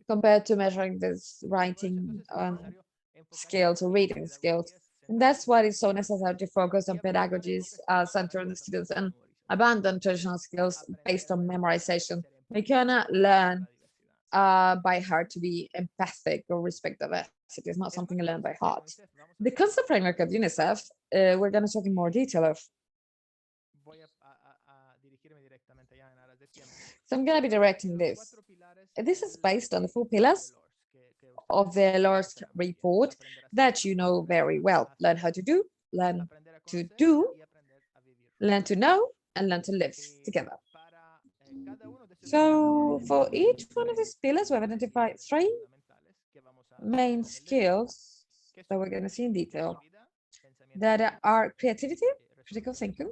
compared to measuring this writing skills or reading skills. And that's why it's so necessary to focus on pedagogies centered on the students and abandon traditional skills based on memorization. We cannot learn by heart to be empathic or respect diversity. It's not something you learn by heart. The concept framework of UNICEF, we're going to talk in more detail of. So I'm going to be directing this. This is based on the 4 pillars of the LORSC report that you know very well. Learn how to do, learn to know, and learn to live together. So for each one of these pillars, we've identified 3 main skills that we're going to see in detail that are creativity, critical thinking,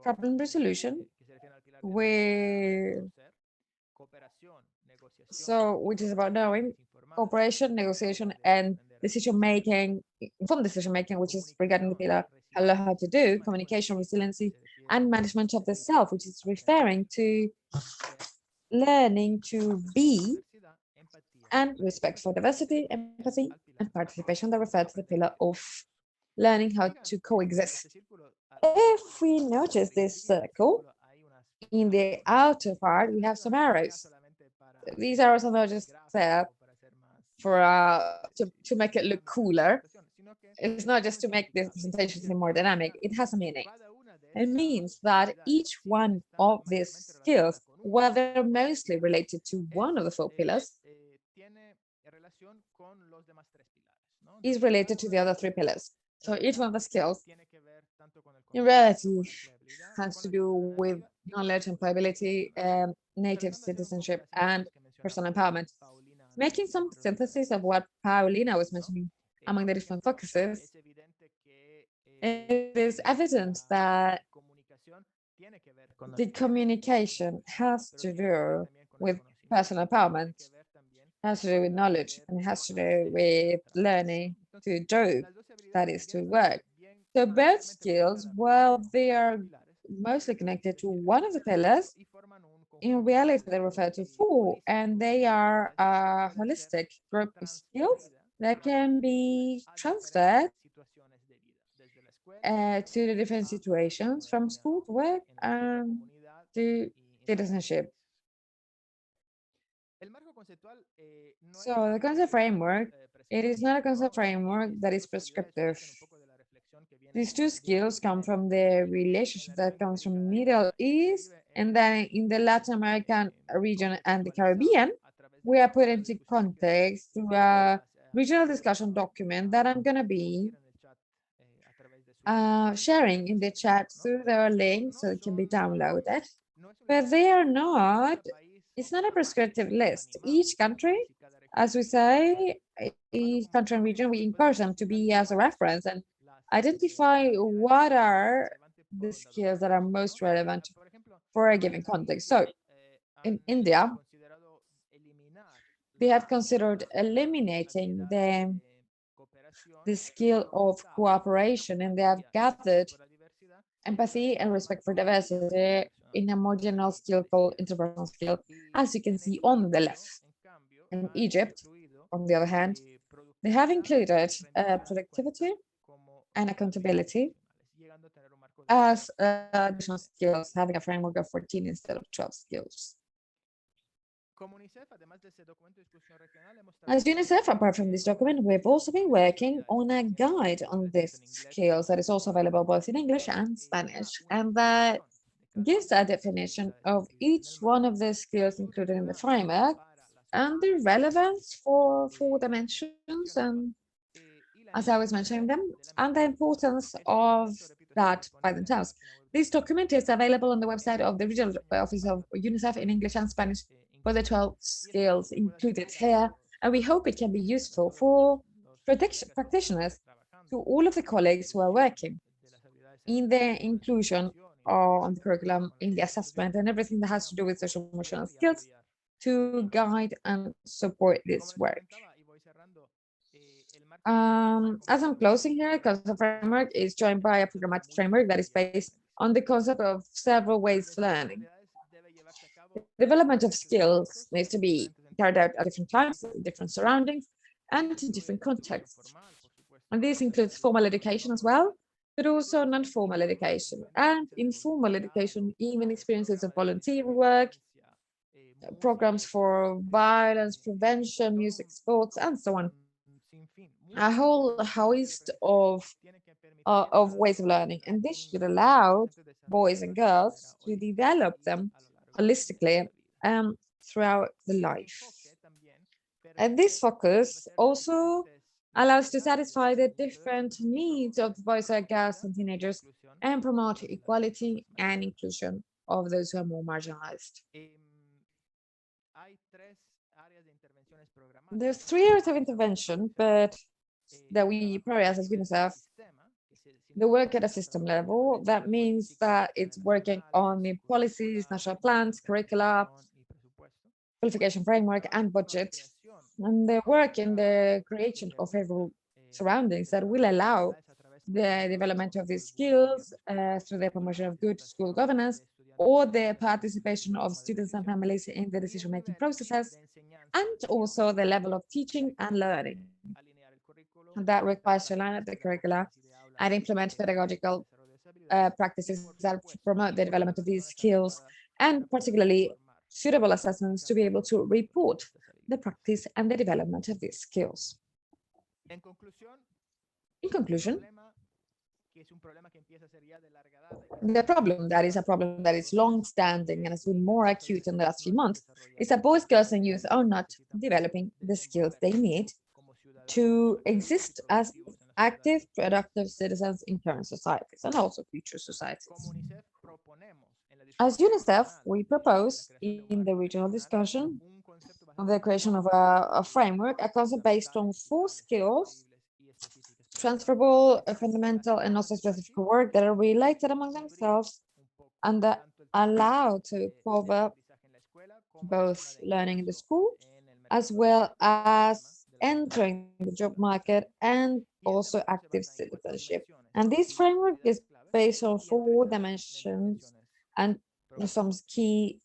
problem resolution, which is about knowing, cooperation, negotiation, and decision making, informed decision making, which is regarding the pillar how to do, communication, resiliency, and management of the self, which is referring to learning to be, and respect for diversity, empathy, and participation that refer to the pillar of learning how to coexist. If we notice this circle, In the outer part, we have some arrows. These arrows are not just there for to make it look cooler. It's not just to make the presentation seem more dynamic. It has a meaning. It means that each one of these skills, whether mostly related to one of the 4 pillars, is related to the other 3 pillars. So each one of the skills in reality has to do with knowledge, employability, native citizenship, and personal empowerment. Making some synthesis of what Paulina was mentioning among the different focuses, it is evident that the communication has to do with personal empowerment, has to do with knowledge, and has to do with learning to do, that is to work. So both skills, while they are mostly connected to one of the pillars, in reality they refer to 4, and they are a holistic group of skills that can be transferred to the different situations from school to work and to citizenship. So the concept framework, it is not a concept framework that is prescriptive. These 2 skills come from the relationship that comes from Middle East, and then in the Latin American region and the Caribbean, we are put into context through a regional discussion document that I'm gonna be sharing in the chat through their link so it can be downloaded. But they are not, it's not a prescriptive list. Each country, as we say, each country and region, we encourage them to be as a reference and identify what are the skills that are most relevant for a given context. So in India, they have considered eliminating the skill of cooperation, and they have gathered empathy and respect for diversity in a more general skill called interpersonal skill, as you can see on the left. In Egypt, on the other hand, they have included productivity and accountability as additional skills, having a framework of 14 instead of 12 skills. As UNICEF, apart from this document, we've also been working on a guide on these skills that is also available both in English and Spanish, and that gives a definition of each one of the skills included in the framework and the relevance for 4 dimensions, and as I was mentioning them, and the importance of that by themselves. This document is available on the website of the regional office of UNICEF in English and Spanish for the 12 skills included here, and we hope it can be useful for practitioners, to all of the colleagues who are working in the inclusion on the curriculum, in the assessment, and everything that has to do with social emotional skills to guide and support this work. As I'm closing here, because the framework is joined by a programmatic framework that is based on the concept of several ways of learning. The development of skills needs to be carried out at different times, different surroundings, and in different contexts. And this includes formal education as well, but also non-formal education and informal education, even experiences of volunteer work, programs for violence prevention, music, sports, and so on. A whole host of ways of learning, and this should allow boys and girls to develop them holistically throughout the life. And this focus also allows to satisfy the different needs of boys and girls and teenagers and promote equality and inclusion of those who are more marginalized. There's 3 areas of intervention, but that we prioritize as UNICEF. The work at a system level, that means that it's working on the policies, national plans, curricula, qualification framework, and budget. And the work in the creation of favorable surroundings that will allow the development of these skills through the promotion of good school governance, or the participation of students and families in the decision-making processes, and also the level of teaching and learning. That requires to align up the curricula and implement pedagogical practices that promote the development of these skills and particularly suitable assessments to be able to report the practice and the development of these skills. In conclusion, the problem that is a problem that is long-standing and has been more acute in the last few months is that both girls and youth are not developing the skills they need to exist as active, productive citizens in current societies and also future societies. As UNICEF, we propose in the regional discussion of the creation of a framework, a concept based on 4 skills, transferable, fundamental, and also specific work that are related among themselves and that allow to cover both learning in the school as well as entering the job market and also active citizenship. And this framework is based on 4 dimensions and some key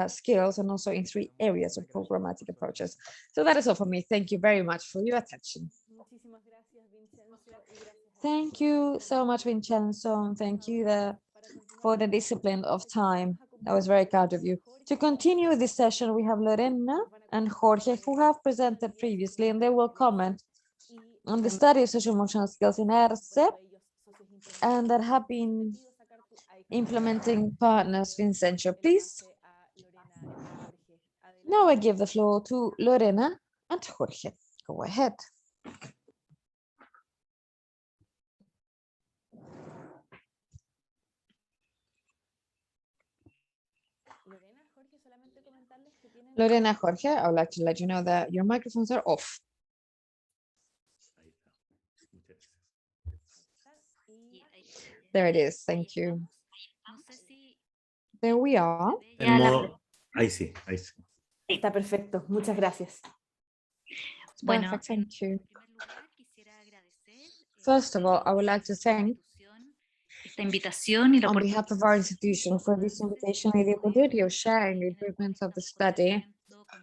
skills and also in 3 areas of programmatic approaches. So that is all for me. Thank you very much for your attention. Thank you so much, Vincenzo, and thank you for the discipline of time. That was very kind of you. To continue this session, we have Lorena and Jorge, who have presented previously, and they will comment on the study of social emotional skills in ERCE, and that have been implementing partners. Vincenzo, please. Now I give the floor to Lorena and Jorge. Go ahead. Lorena, Jorge, I would like to let you know that your microphones are off. There it is. Thank you. There we are. Ahí sí, ahí sí. Está perfecto. Muchas gracias. Bueno, Perfect. Thank you. First of all, I would like to thank esta invitación y la on behalf of our institution for this invitation and the opportunity of sharing the improvements of the study,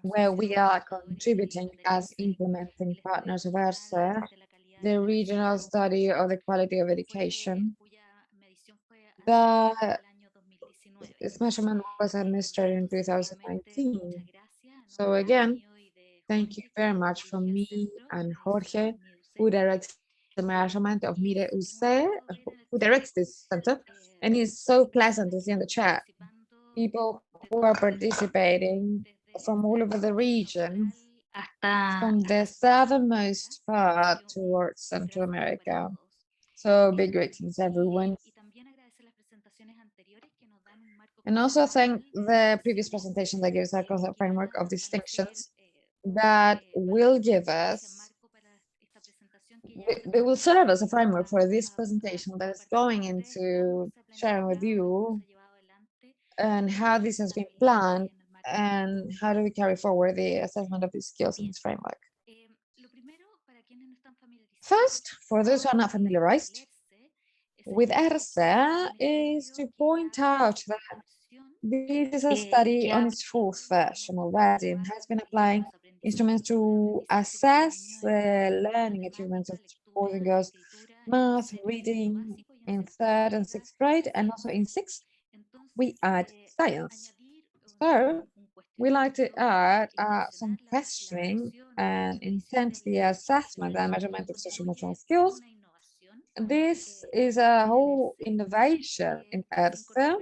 where we are contributing as implementing partners of ERCE, the regional study of the quality of education. This measurement was administered in 2019. So again, thank you very much from me and Jorge, who directs the measurement of MIRE UC, who directs this center, and it's so pleasant to see in the chat people who are participating from all over the region, from the southernmost part towards Central America. So big greetings, everyone. And also thank the previous presentation that gives us a framework of distinctions that will give us, they will serve as a framework for this presentation that is going into sharing with you and how this has been planned and how do we carry forward the assessment of these skills in this framework. First, for those who are not familiarized with ERCE, is to point out that this is a study on its 4th version already and has been applying instruments to assess the learning achievements of boys and girls, math, reading in 3rd and 6th grade, and also in 6th, we add science. So we like to add some questioning and intent the assessment and measurement of social emotional skills. This is a whole innovation in ERCE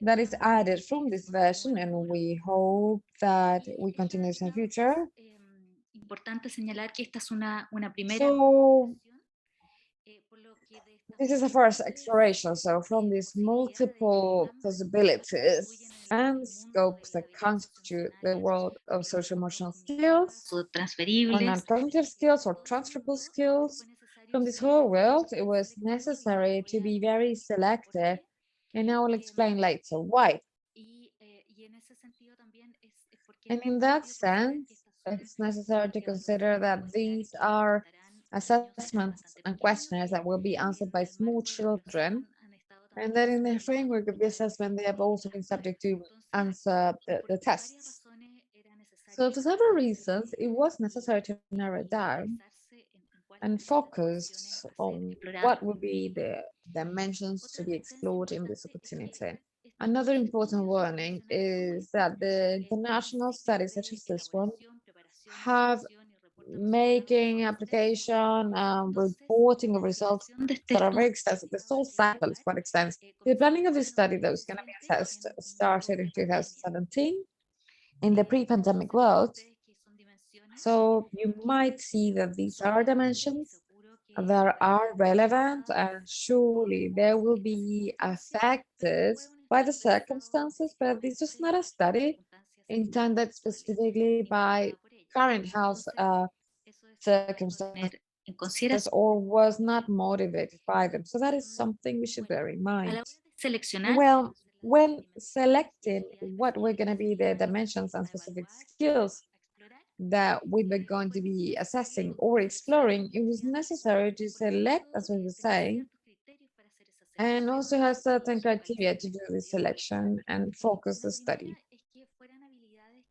that is added from this version, and we hope that we continue this in the future. So this is the first exploration. So from these multiple possibilities and scopes that constitute the world of social emotional skills, or non-cognitive skills or transferable skills, from this whole world, it was necessary to be very selective. And I will explain later why. And in that sense, it's necessary to consider that these are assessments and questionnaires that will be answered by small children, and that in the framework of the assessment, they have also been subject to answer the tests. So for several reasons, it was necessary to narrow it down and focus on what would be the dimensions to be explored in this opportunity. Another important warning is that the international studies such as this one have making application, reporting of results that are very extensive. The whole cycle is quite extensive. The planning of this study, though, is going to be assessed, started in 2017 in the pre-pandemic world. So you might see that these are dimensions that are relevant, and surely they will be affected by the circumstances, but this is not a study intended specifically by current health circumstances En consideración or was not motivated by them. So that is something we should bear in a la mind. hora de seleccionar Well, when selecting what were going to be the dimensions and specific skills that we were going to be assessing or exploring, it was necessary to select, as we were saying, and also have certain criteria to do the selection and focus the study.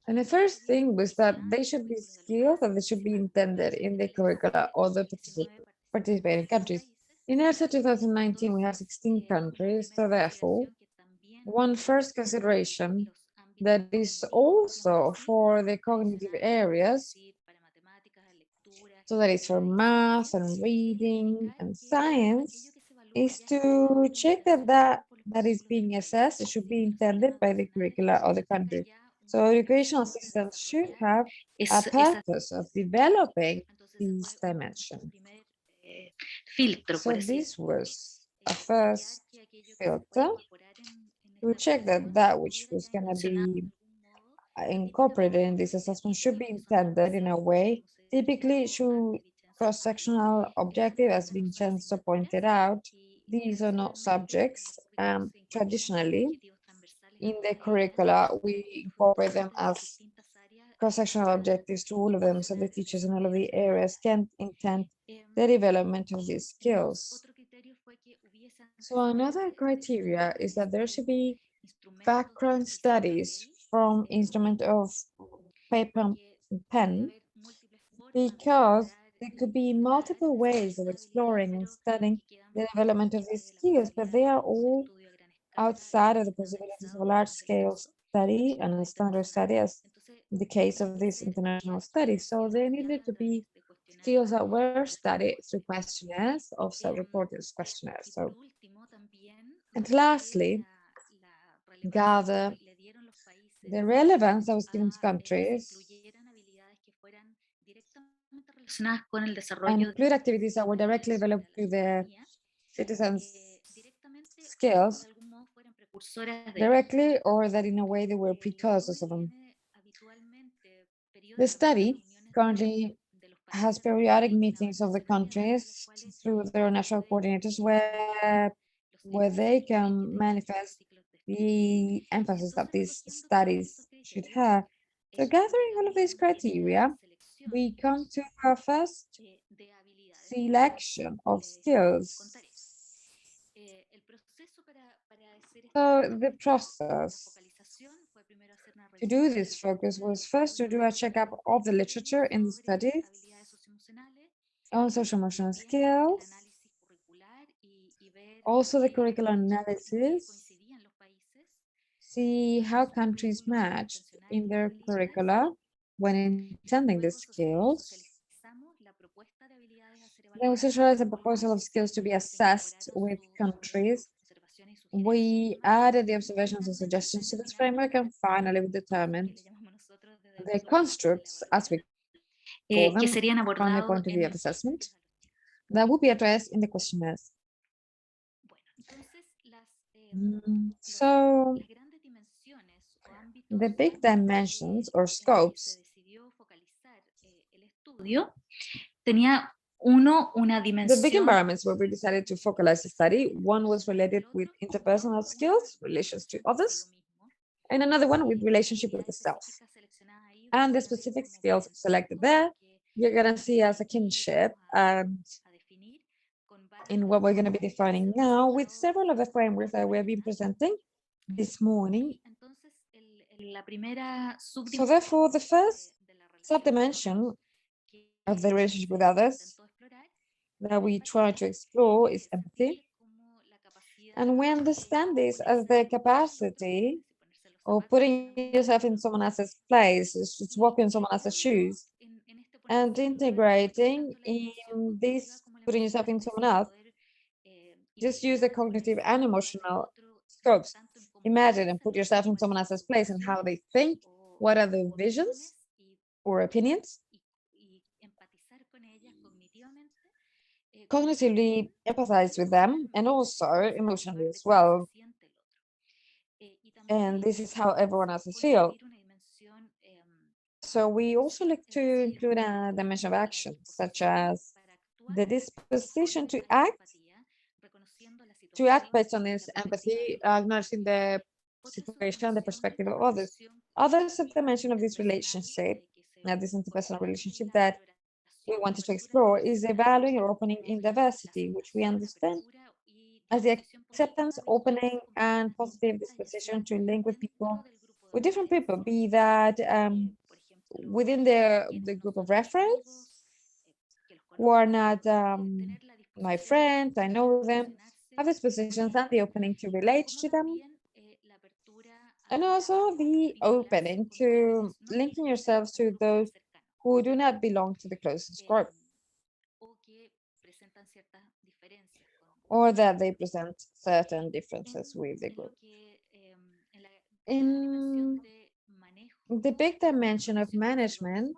And the first thing was that they should be skills that they should be intended in the curricula of the participating countries. In ERSA 2019, we have 16 countries, so therefore, one first consideration that is also for the cognitive areas, so that is for math and reading and science, is to check that that is being assessed, it should be intended by the curricula of the country. So educational systems should have a purpose of developing these dimensions. Filtro, So this was a first filter to check that that which was going to be incorporated in this assessment should be intended in a way, typically should cross-sectional objective, as Vincenzo pointed out. These are not subjects. Traditionally, in the curricula, we incorporate them as cross-sectional objectives to all of them, so the teachers in all of the areas can intend the development of these skills. So another criteria is that there should be background studies from instrument of paper and pen, because there could be multiple ways of exploring and studying the development of these skills, but they are all outside of the possibilities of a large-scale study and a standard study, as in the case of this international study. So they needed to be skills that were studied through questionnaires, of self-reported questionnaires. So, and lastly, gather the relevance that was given to countries and include activities that were directly developed to the citizens' skills, directly, or that in a way they were precursors of them. The study currently has periodic meetings of the countries through their national coordinators where they can manifest the emphasis that these studies should have. So gathering all of these criteria, we come to our first selection of skills. So the process to do this focus was first to do a checkup of the literature in the study on social emotional skills, also the curricular analysis, see how countries matched in their curricula when intending the skills. Then we socialized a proposal of skills to be assessed with countries. We added the observations and suggestions to this framework, and finally we determined the constructs, as we call them, from the point of view of assessment, that would be addressed in the questionnaires. So the big dimensions or scopes the big environments where we decided to focalize the study. One was related with interpersonal skills, relations to others, and another one with relationship with the self. And the specific skills selected there, you're going to see as a kinship, and in what we're going to be defining now with several of the frameworks that we have been presenting this morning. So therefore, the first subdimension of the relationship with others that we try to explore is empathy. And we understand this as the capacity of putting yourself in someone else's place, it's walking in someone else's shoes, and integrating in this, putting yourself in someone else. Just use the cognitive and emotional scopes. Imagine and put yourself in someone else's place and how they think, what are their visions or opinions. Cognitively empathize with them and also emotionally as well. And this is how everyone else feel. So we also like to include a dimension of action, such as the disposition to act based on this empathy, acknowledging the situation, the perspective of others. Others of the dimension of this relationship, this interpersonal relationship that we wanted to explore, is the valuing or opening in diversity, which we understand as the acceptance, opening, and positive disposition to link with people, with different people, be that within the group of reference, who are not my friends, I know them, have dispositions and the opening to relate to them, and also the opening to linking yourselves to those who do not belong to the closest group, or that they present certain differences with the group. In the big dimension of management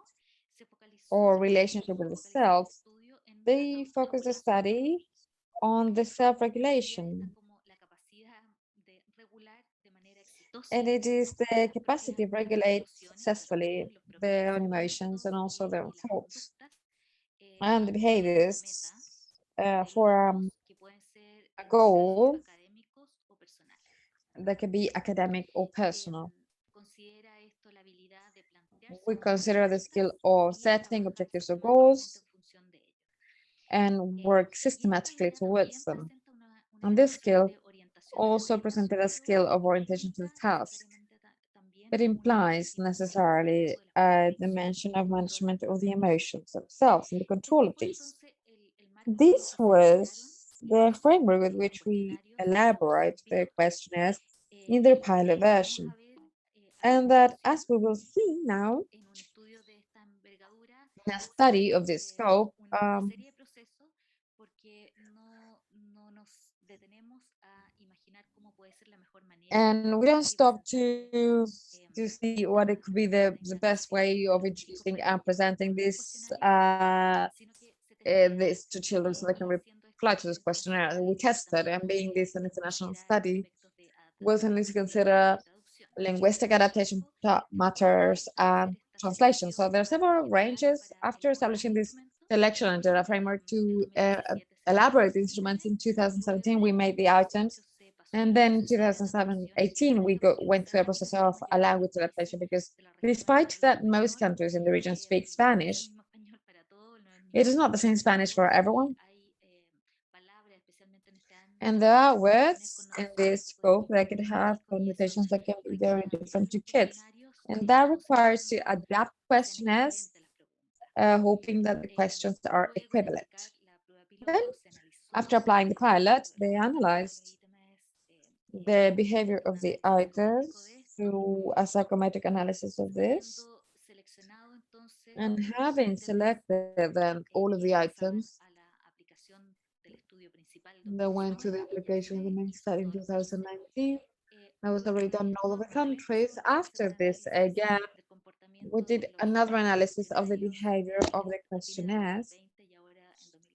or relationship with the self, they focus the study on the self-regulation. And it is the capacity to regulate successfully their own emotions and also their own thoughts and the behaviors for a goal that can be academic or personal. We consider the skill of setting objectives or goals and work systematically towards them. And this skill also presented a skill of orientation to the task, but implies necessarily a dimension of management of the emotions themselves and the control of these. This was the framework with which we elaborate the questionnaires in their pilot version. And that, as we will see now, in a study of this scope, and we don't stop to see what it could be the best way of introducing and presenting this this to children so they can reply to this questionnaire. We tested, and being this an international study, we also need to consider linguistic adaptation matters and translation. So there are several ranges. After establishing this selection and data framework to elaborate the instruments in 2017, we made the items. And then in 2018, we went through a process of a language adaptation, because despite that most countries in the region speak Spanish, it is not the same Spanish for everyone. And there are words in this scope that can have connotations that can be very different to kids. And that requires to adapt questionnaires, hoping that the questions are equivalent. Then, after applying the pilot, they analyzed the behavior of the items through a psychometric analysis of this. And having selected then all of the items that went to the application of the main study in 2019, that was already done in all of the countries. After this, again, we did another analysis of the behavior of the questionnaires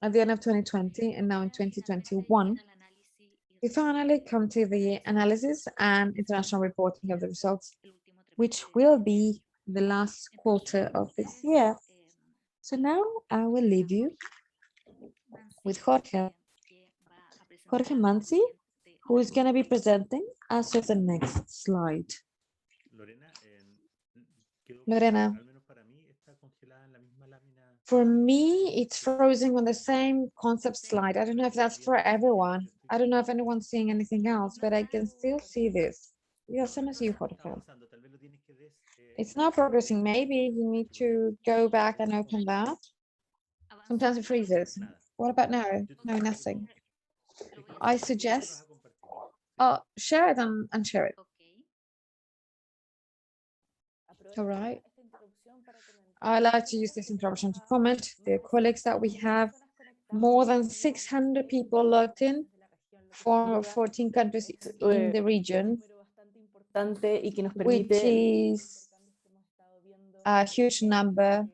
at the end of 2020 and now in 2021. We finally come to the analysis and international reporting of the results, which will be the last quarter of this year. So now I will leave you with Jorge Manzi, who is going to be presenting as of the next slide. Lorena, for me, it's frozen on the same concept slide. I don't know if that's for everyone. I don't know if anyone's seeing anything else, but I can still see this. Yeah, same as you, Jorge. It's not progressing. Maybe you need to go back and open that. Sometimes it freezes. What about now? No, nothing. I suggest share it and share it. Ok. All right. I like to use this interruption to comment. The colleagues that we have, more than 600 people logged in from 14 countries in the region, Y que nos which permite is a huge number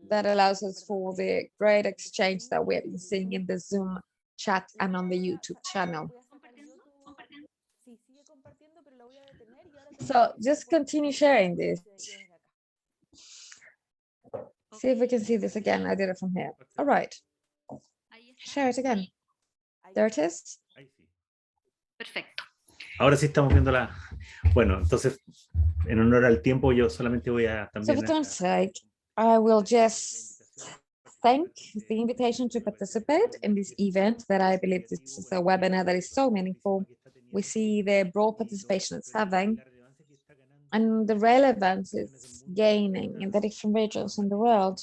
that allows us for the great exchange that we have been seeing in the Zoom chat and on the YouTube channel. Compartiendo. So just continue sharing this. See if we can see this again. I did it from here. All right, Ahí está. share it again. There it is. Ahí sí. Perfecto. Ahora sí estamos viendo la. Bueno, entonces, en honor al tiempo, yo solamente voy a So también. for time's sake, I will just thank the invitation to participate in this event that I believe this is a webinar that is so meaningful. We see the broad participation it's having and the relevance it's gaining in the different regions in the world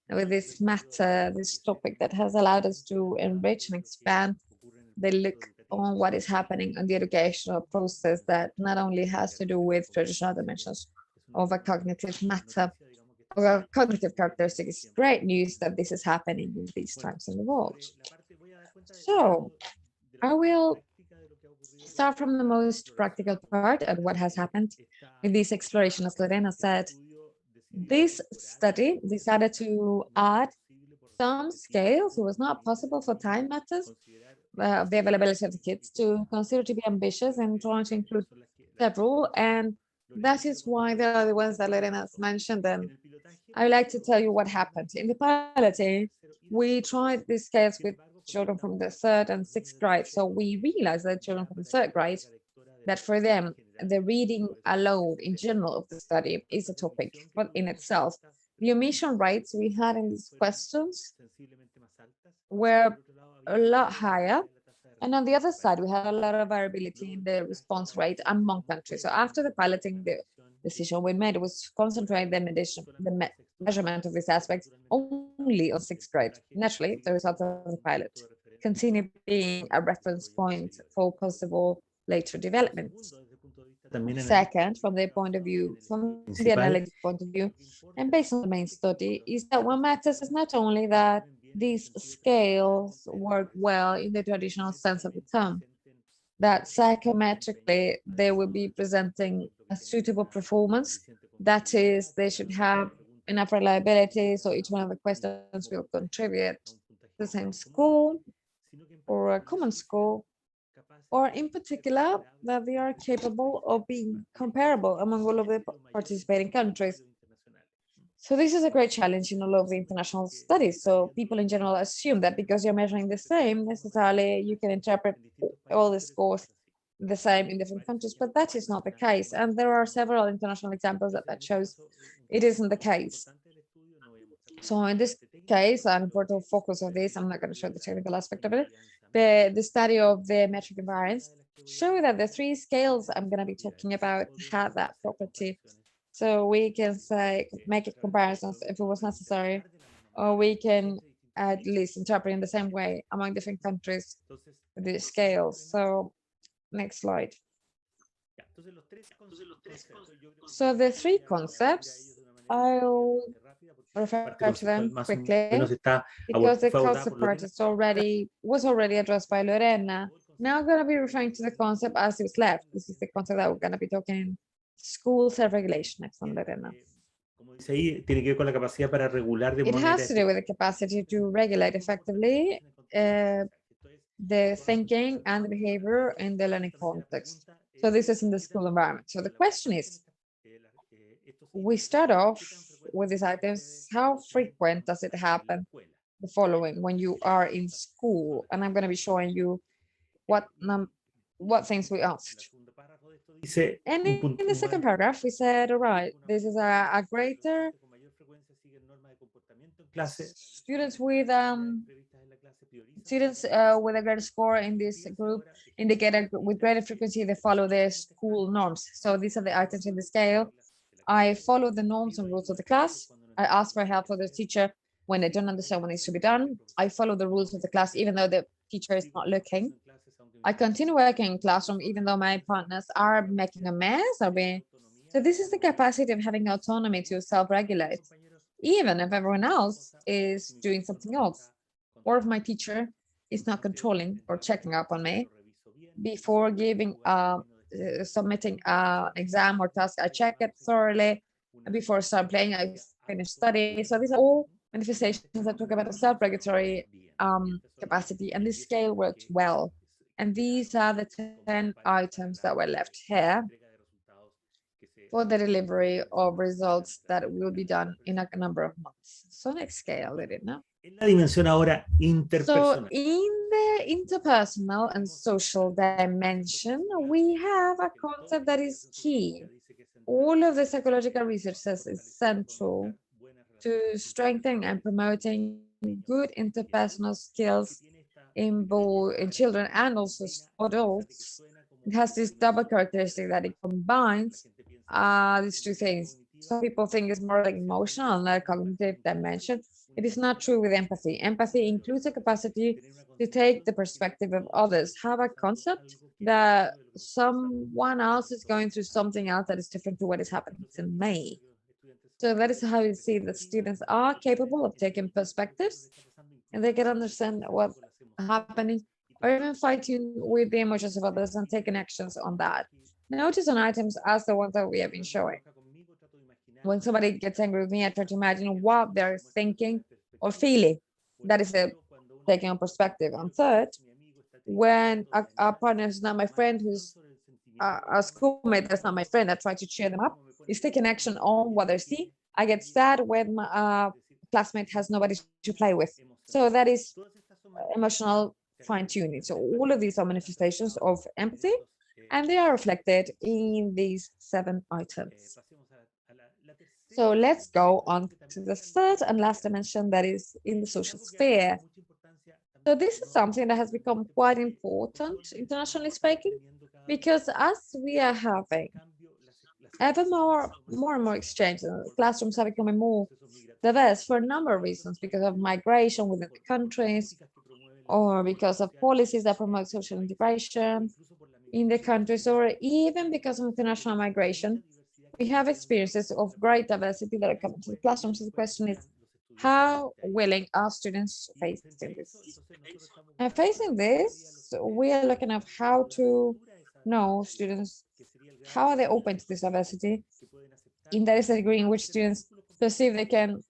with this matter, this topic that has allowed us to enrich and expand the look on what is happening on the educational process that not only has to do with traditional dimensions of a cognitive matter or a cognitive characteristic. It's great news that this is happening in these times in the world. So I will start from the most practical part of what has happened with this exploration. As Lorena said, this study decided to add some scales. It was not possible for time matters, the availability of the kids to consider to be ambitious and trying to include several. And that is why they are the ones that Lorena has mentioned. And I would like to tell you what happened. In the piloting, we tried these scales with children from the 3rd and 6th grade. So we realized that children from the 3rd grade, that for them, the reading alone in general of the study is a topic but in itself. The omission rates we had in these questions were a lot higher. And on the other side, we had a lot of variability in the response rate among countries. So after the piloting, the decision we made was to concentrate the measurement of these aspects only on 6th grade. Naturally, the results of the pilot continue being a reference point for possible later developments. Second, from the point of view, from the analytic point of view, and based on the main study, is that what matters is not only that these scales work well in the traditional sense of the term, that psychometrically they will be presenting a suitable performance. That is, they should have enough reliability, so each one of the questions will contribute to the same score or a common score, or in particular, that they are capable of being comparable among all of the participating countries. So this is a great challenge in all of the international studies. So people in general assume that because you're measuring the same, necessarily you can interpret all the scores the same in different countries, but that is not the case. And there are several international examples that shows it isn't the case. So in this case, an important focus of this, I'm not going to show the technical aspect of it, but the study of the metric invariance show that the 3 scales I'm going to be talking about have that property. So we can say, make it comparisons if it was necessary, or we can at least interpret in the same way among different countries with the scales. So next slide. So the 3 concepts, I'll refer to them quickly because the concept part was already addressed by Lorena. Now I'm going to be referring to the concept as it's left. This is the concept that we're going to be talking school self-regulation next on Lorena. It has to do with the capacity to regulate effectively the thinking and the behavior in the learning context. So this is in the school environment. So the question is, we start off with these items. How frequent does it happen? The following, when you are in school, and I'm going to be showing you what things we asked. And in the second paragraph, we said, all right, this is a greater students with a greater score in this group indicate with greater frequency they follow the school norms. So these are the items in the scale. I follow the norms and rules of the class. I ask for help for the teacher when I don't understand what needs to be done. I follow the rules of the class even though the teacher is not looking. I continue working in classroom even though my partners are making a mess or being. So this is the capacity of having autonomy to self-regulate, even if everyone else is doing something else, or if my teacher is not controlling or checking up on me before submitting an exam or task. I check it thoroughly before start playing. I finish studying. So these are all manifestations that talk about a self-regulatory capacity, and this scale worked well. And these are the 10 items that were left here for the delivery of results that will be done in a number of months. So next scale, Lorena. En la dimensión ahora So interpersonal. in the interpersonal and social dimension, we have a concept that is key. All of the psychological research says is central to strengthening and promoting good interpersonal skills in both in children and also adults. It has this double characteristic that it combines these two things. Some people think it's more like emotional and like cognitive dimension. It is not true with empathy. Empathy includes the capacity to take the perspective of others, have a concept that someone else is going through something else that is different to what is happening to me. So that is how you see that students are capable of taking perspectives and they can understand what's happening or even fighting with the emotions of others and taking actions on that. Notice on items as the ones that we have been showing. When somebody gets angry with me, I try to imagine what they're thinking or feeling. That is taking on perspective. And third, when a partner is not my friend, who's a schoolmate that's not my friend, I try to cheer them up, is taking action on what they see. I get sad when my classmate has nobody to play with. So that is emotional fine-tuning. So all of these are manifestations of empathy, and they are reflected in these 7 items. So let's go on to the third and last dimension, that is in the social sphere. So this is something that has become quite important, internationally speaking, because as we are having ever more and more exchange, classrooms are becoming more diverse for a number of reasons, because of migration within the countries, or because of policies that promote social integration in the countries, or even because of international migration. We have experiences of great diversity that are coming to the classrooms. So the question is, how willing are students facing this? And facing this, we are looking at how to know students, how are they open to this diversity? In that is the degree in which students perceive they can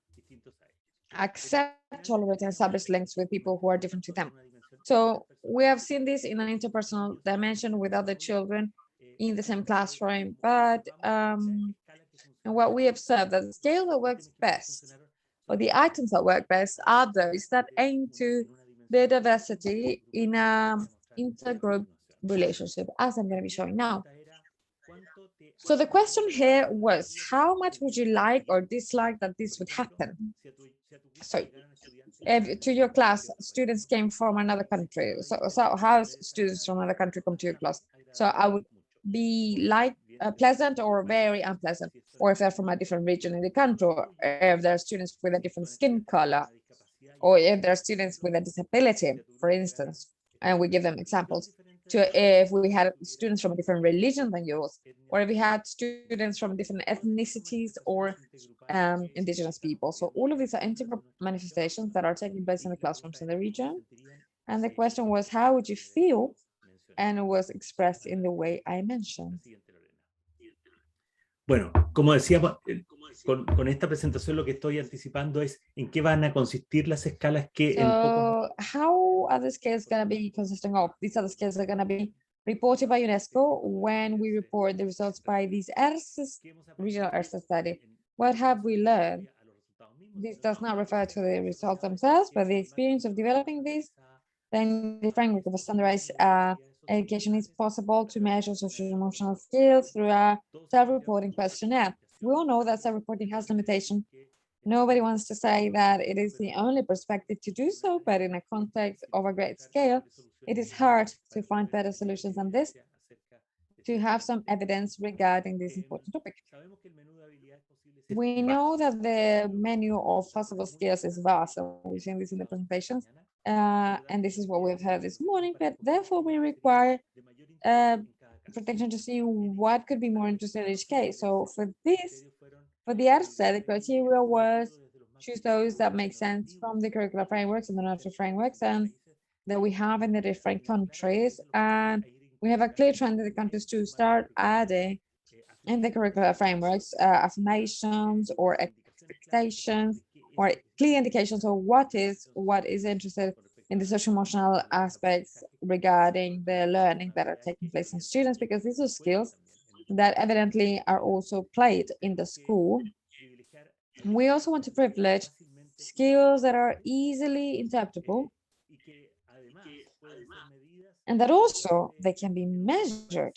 accept, tolerate, and establish links with people who are different to them. So we have seen this in an interpersonal dimension with other children in the same classroom, but and what we observe that the scale that works best, or the items that work best, are those that aim to the diversity in an intergroup relationship, as I'm going to be showing now. So the question here was, how much would you like or dislike that this would happen? So if to your class, students came from another country. So how students from another country come to your class? So I would be like pleasant or very unpleasant, or if they're from a different region in the country, or if there are students with a different skin color, or if there are students with a disability, for instance, and we give them examples. To if we had students from a different religion than yours, or if we had students from different ethnicities or indigenous people. So all of these are integral manifestations that are taking place in the classrooms in the region. And the question was, how would you feel? And it was expressed in the way I mentioned. Bueno, como decíamos, con esta presentación lo que estoy anticipando es en qué van a consistir las escalas que en poco... How are the scales going to be consisting of? These are the scales that are going to be reported by UNESCO when we report the results by these regional ERSA study. What have we learned? This does not refer to the results themselves, but the experience of developing these. Then the framework of a standardized education is possible to measure social emotional skills through a self-reporting questionnaire. We all know that self-reporting has limitations. Nobody wants to say that it is the only perspective to do so, but in a context of a great scale, it is hard to find better solutions than this. to have some evidence regarding this important topic. Sabemos que el menú de habilidades posibles es We vasto. know that the menu of possible skills is vast, so we've seen this in the presentations, and this is what we've heard this morning, but therefore we require De mayor interés en cada caso. protection to see what could be more interesting in each case. So for this, Criterios fueron for the ERSA, the criteria was desde los más choose those that make sense from the curricular frameworks and the national frameworks and that we have in the different countries. And we have a clear trend in the countries to start adding in the curricular frameworks affirmations or expectations or clear indications of what is interested in the social emotional aspects regarding the learning that are taking place in students, because these are skills that evidently are also played in the school. We also want to privilege skills that are easily interpretable and that also they can be measured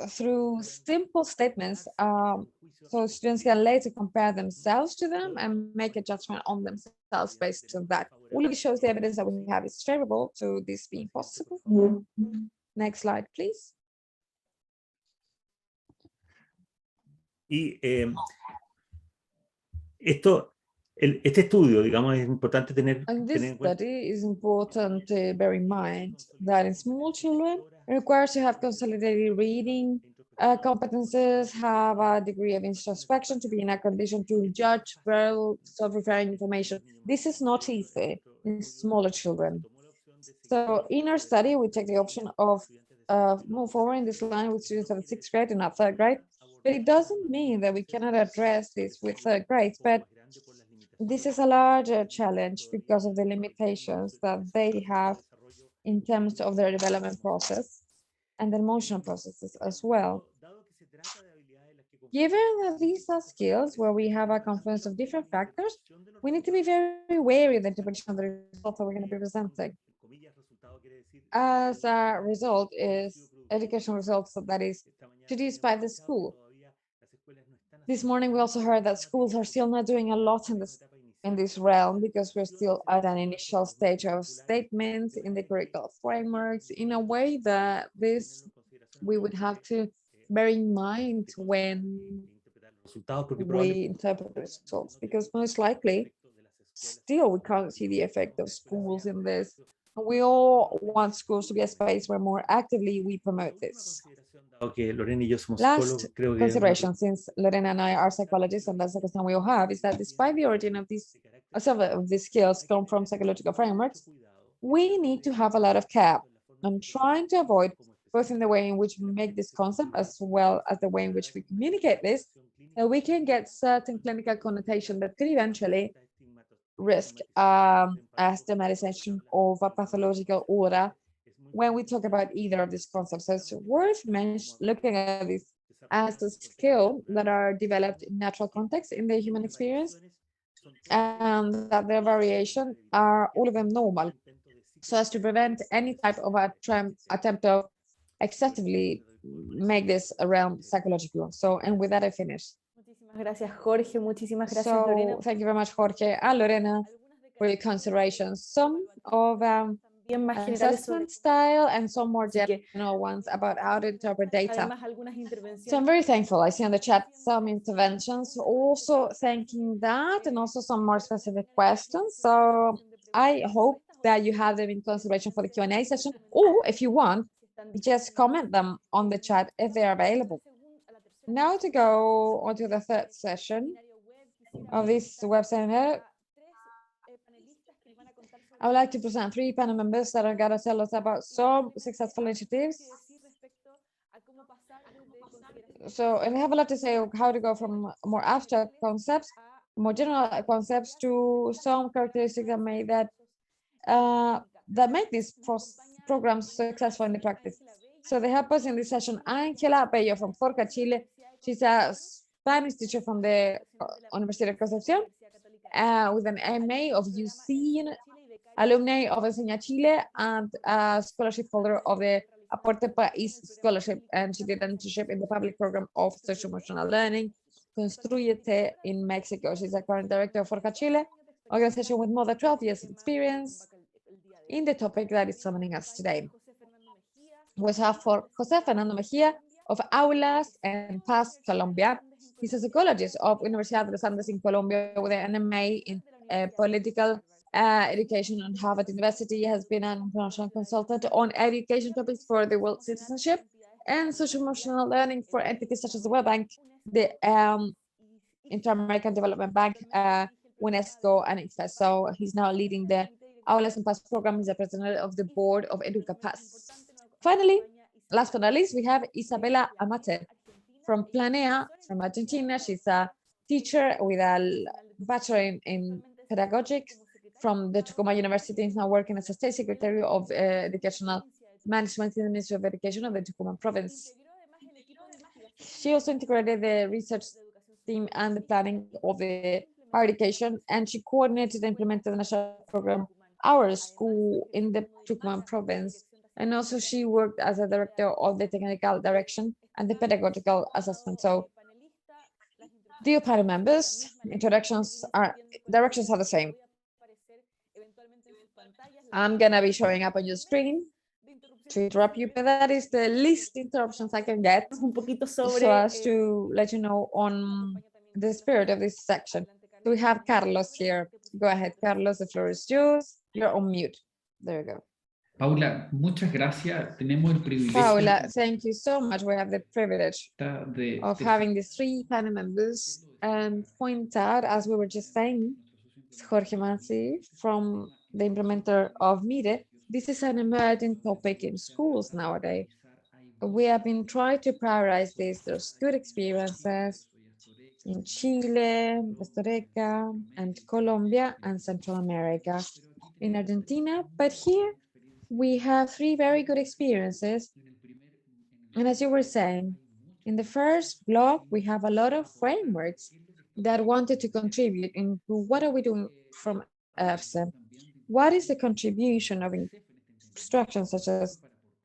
through simple statements, so students can later compare themselves to them and make a judgment on themselves based on that. All of it shows the evidence that we have is favorable to this being possible. Next slide, please. Y este estudio, digamos, es importante tener And this en cuenta. study is important to bear in mind that in small children, it requires to have consolidated reading competences, have a degree of introspection, to be in a condition to judge well self-referring information. This is not easy in smaller children. So in our study, we take the option of move forward in this line with students of sixth grade and not third grade. But it doesn't mean that we cannot address this with third grades, but this is a larger challenge because of the limitations that they have in terms of their development process and the emotional processes as well. Given that these are skills where we have a confluence of different factors, we need to be very wary of the interpretation of the results that we're going to be presenting. As a result is educational results that is produced by the school. This morning, we also heard that schools are still not doing a lot in this realm because we're still at an initial stage of statements in the curricular frameworks in a way that we would have to bear in mind when we interpret the results, because most likely still we can't see the effect of schools in this. We all want schools to be a space where more actively we promote this. Okay, Lorena y yo somos Last psicólogos, creo que consideration, since Lorena and I are psychologists, and that's the question we all have, is that despite the origin of some of these skills come from psychological frameworks, we need to have a lot of care and trying to avoid, both in the way in which we make this concept as well as the way in which we communicate this, that we can get certain clinical connotation that could eventually risk stigmatization of a pathological order when we talk about either of these concepts. So it's worth looking at this as a skill that are developed in natural context in the human experience, and that their variation are all of them normal, so as to prevent any type of attempt of excessively make this around psychological. So, and with that, I finish. Muchísimas gracias, Jorge. Muchísimas gracias, Lorena. So, thank you very much, Jorge and Lorena, for your considerations. Some of Bien más generales sobre assessment style and some more Así que, general ones about how to interpret data. además algunas So I'm intervenciones. very thankful. I see on the chat some interventions, also thanking that, and also some more specific questions. So I hope that you have them in consideration for the Q&A session, or if you want, just comment them on the chat if they're available. Now to go on to the third session of this web seminar, I would like to present 3 panel members that are going to tell us about some successful initiatives. So, and they have a lot to say of how to go from more abstract concepts, more general concepts, to some characteristics that make these programs successful in the practice. So they help us in this session. Angela Bello from Forca, Chile. She's a Spanish teacher from the University of Concepción with an MA of UC, alumni of Enseña Chile, and a scholarship holder of the Aporte País Scholarship, and she did an internship in the public program of social emotional learning, Construyete in Mexico. She's a current director of Forca Chile, organization with more than 12 years of experience in the topic that is summoning us today. was for Jose Fernando Mejia of Aulas en Paz, Colombia. He's a psychologist of Universidad de los Andes in Colombia with an MA in political education on Harvard University. He has been an international consultant on education topics for the world citizenship and social emotional learning for entities such as the World Bank, the Inter-American Development Bank, UNESCO, and ICFA. So he's now leading the Aulas en Paz program. He's the president of the board of EducaPaz. Finally, last but not least, we have Isabela Amate from Planea, from Argentina. She's a teacher with a bachelor in pedagogics from the Tucumán University. Is now working as a state secretary of educational management in the Ministry of Education of the Tucumán province. She also integrated the research team and the planning of the higher education, and she coordinated and implemented the national program Our School in the Tucumán province. And also she worked as a director of the technical direction and the pedagogical assessment. So dear panel members, directions are the same. I'm gonna be showing up on your screen to interrupt you, but that is the least interruptions I can get, Un poquito so sobre as to let you know on the spirit of this section. So we have Carlos here. Go ahead, Carlos, the floor is yours. You're on mute. There you go. Paula, muchas gracias. Tenemos el privilegio Paula, thank you so much. We have the privilege de of having these three panel members and point out, as we were just saying, Jorge Manzi from the implementer of MIDE. This is an emerging topic in schools nowadays. We have been trying to prioritize this. There's good experiences in Chile, Costa Rica, and Colombia, and Central America, in Argentina. But here we have three very good experiences. And as you were saying, in the first block, we have a lot of frameworks that wanted to contribute into what are we doing from EFSA? What is the contribution of instructions such as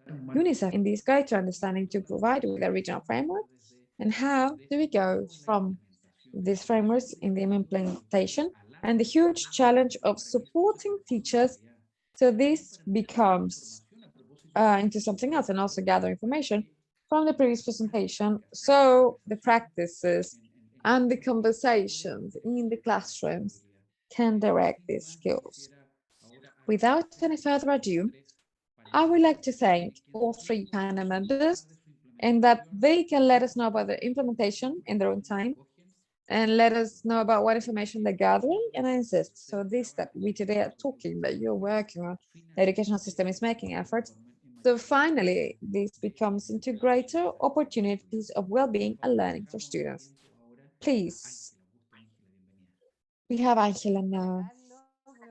UNICEF in this guide to understanding to provide with a regional framework? And how do we go from these frameworks in the implementation and the huge challenge of supporting teachers so this becomes into something else, and also gather information from the previous presentation, so the practices and the conversations in the classrooms can direct these skills. Without any further ado, I would like to thank all three panel members, and that they can let us know about the implementation in their own time and let us know about what information they're gathering. And I insist, so this that we today are talking, that you're working on, the educational system is making efforts. So finally, this becomes into greater opportunities of well-being and learning for students. Please, we have Angela now.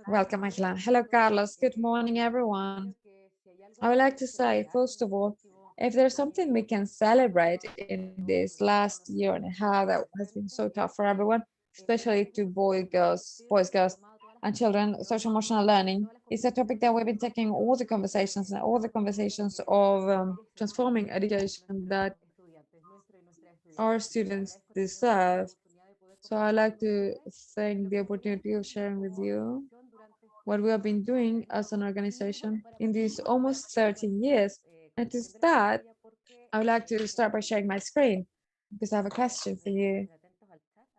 Welcome, Angela. Hello, Carlos. Good morning, everyone. I would like to say, first of all, if there's something we can celebrate in this last year and a half that has been so tough for everyone, especially to boys, girls, and children, social emotional learning is a topic that we've been taking all the conversations of transforming education that our students deserve. So I'd like to thank the opportunity of sharing with you what we have been doing as an organization in these almost 13 years. And to start, I would like to start by sharing my screen because I have a question for you.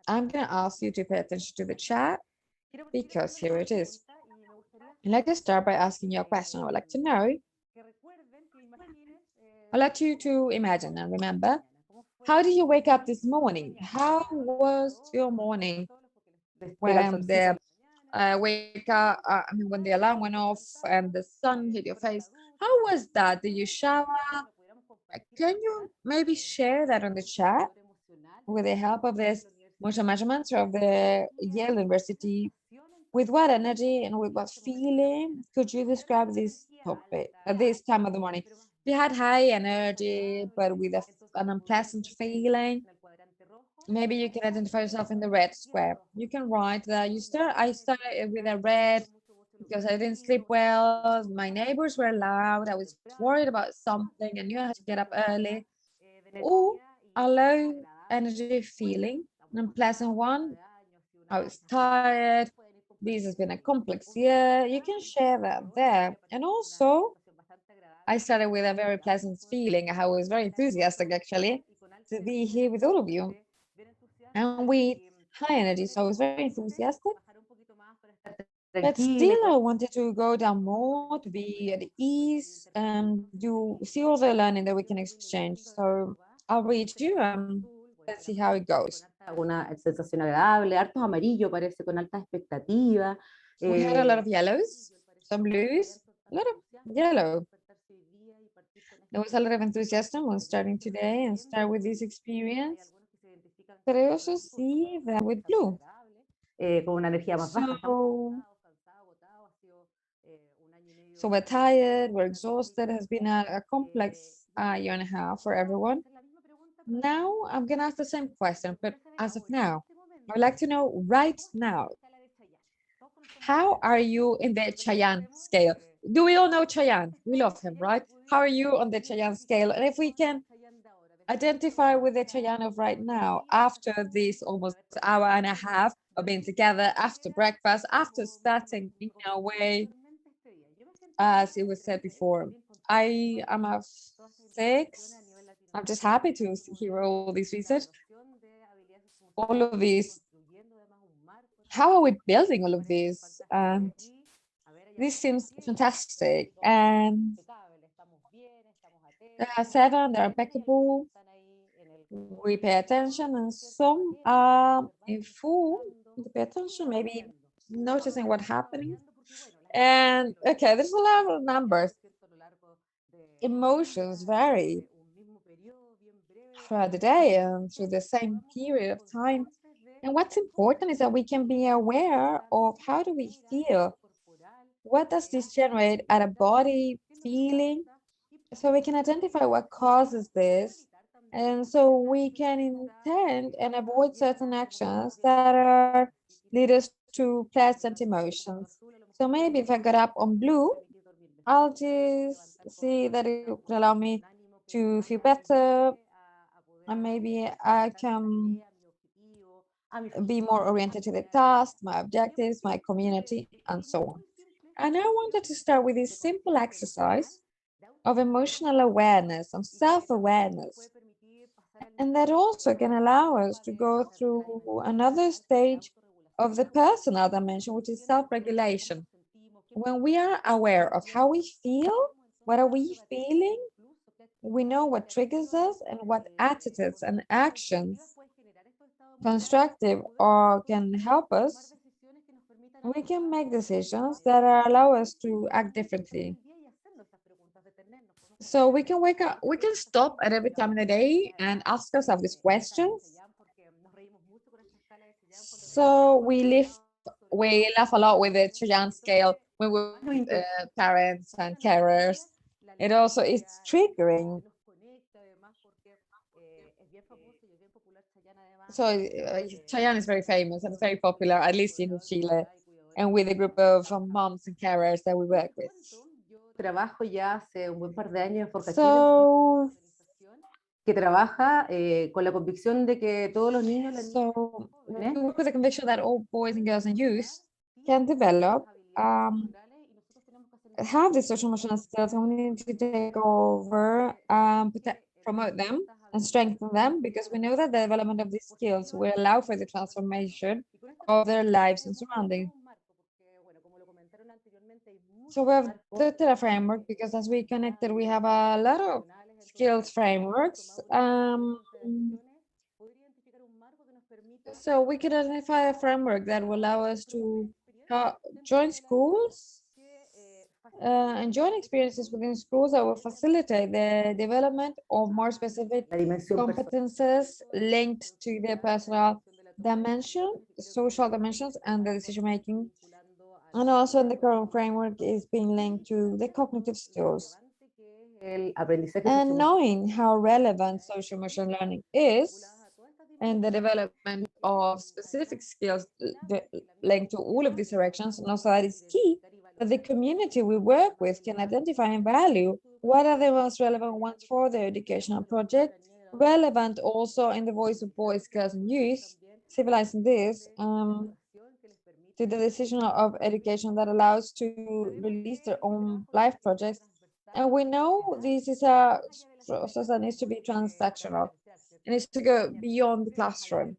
I'm going to ask you to pay attention to the chat because here it is. I'd like to start by asking you a question. I would like to know, I'd like you to imagine and remember, how did you wake up this morning? How was your morning when the when the alarm went off and the sun hit your face? How was that? Did you shower? Can you maybe share that on the chat with the help of this motion measurements of the Yale University? With what energy and with what feeling could you describe this topic at this time of the morning? You had high energy, but with an unpleasant feeling. Maybe you can identify yourself in the red square. You can write that I started with a red because I didn't sleep well. My neighbors were loud. I was worried about something and you had to get up early. Or a low energy feeling, an unpleasant one. I was tired. This has been a complex year. You can share that there. And also, I started with a very pleasant feeling. I was very enthusiastic actually to be here with all of you and with high energy. So I was very enthusiastic, but still I wanted to go down more, to be at ease and you see all the learning that we can exchange. So I'll read you and let's see how it goes. Una sensación agradable, hartos amarillo parece, con alta expectativa. We had a lot of yellows, some blues, a lot of yellow. There was a lot of enthusiasm when starting today and start with this experience. But I also see that with blue. Con una energía más baja. So we're tired, we're exhausted. It has been a complex year and a half for everyone. Now I'm gonna ask the same question, but as of now, I would like to know right now, how are you in the Chayanne scale? Do we all know Chayanne? We love him, right? How are you on the Chayanne scale? And if we can identify with the Chayanne of right now, after this almost hour and a half of being together, after breakfast, after starting in a way, as it was said before, I am a 6. I'm just happy to hear all this research, all of this. How are we building all of this? And this seems fantastic. And there are 7, they're impeccable. We pay attention, and some are in full. We pay attention, maybe noticing what's happening. And okay, there's a lot of numbers. Emotions vary throughout the day and through the same period of time. And what's important is that we can be aware of how do we feel? What does this generate at a body feeling? So we can identify what causes this. And so we can intend and avoid certain actions that are lead us to pleasant emotions. So maybe if I got up on blue, I'll just see that it will allow me to feel better, and maybe I can be more oriented to the task, my objectives, my community, and so on. And I wanted to start with this simple exercise of emotional awareness and self-awareness. And that also can allow us to go through another stage of the personal dimension, which is self-regulation. When we are aware of how we feel, what are we feeling, we know what triggers us and what attitudes and actions, constructive or can help us, we can make decisions that allow us to act differently. So we can wake up, we can stop at every time of the day and ask ourselves these questions. So we laugh a lot with the Chayanne scale when we're with parents and carers. It also is triggering. So Chayanne is very famous and very popular, at least in Chile, and with a group of moms and carers that we work with. Trabajo ya hace un buen par de años en Forca Chile, So, que trabaja con la convicción de que todos los niños, we work with the conviction that all boys and girls and youth can develop, have the social emotional skills, and we need to take over, promote them and strengthen them, because we know that the development of these skills will allow for the transformation of their lives and surroundings. So we have the Tera framework, because as we connected, we have a lot of skills frameworks. So we could identify a framework that will allow us to join schools and join experiences within schools that will facilitate the development of more specific competences linked to the personal dimension, social dimensions, and the decision-making. And also in the current framework is being linked to the cognitive skills. And knowing how relevant social emotional learning is and the development of specific skills linked to all of these directions, and also that is key that the community we work with can identify and value what are the most relevant ones for their educational project, relevant also in the voice of boys, girls, and youth, civilizing this to the decision of education that allows to release their own life projects And we know this is a process that needs to be transactional. It needs to go beyond the classroom.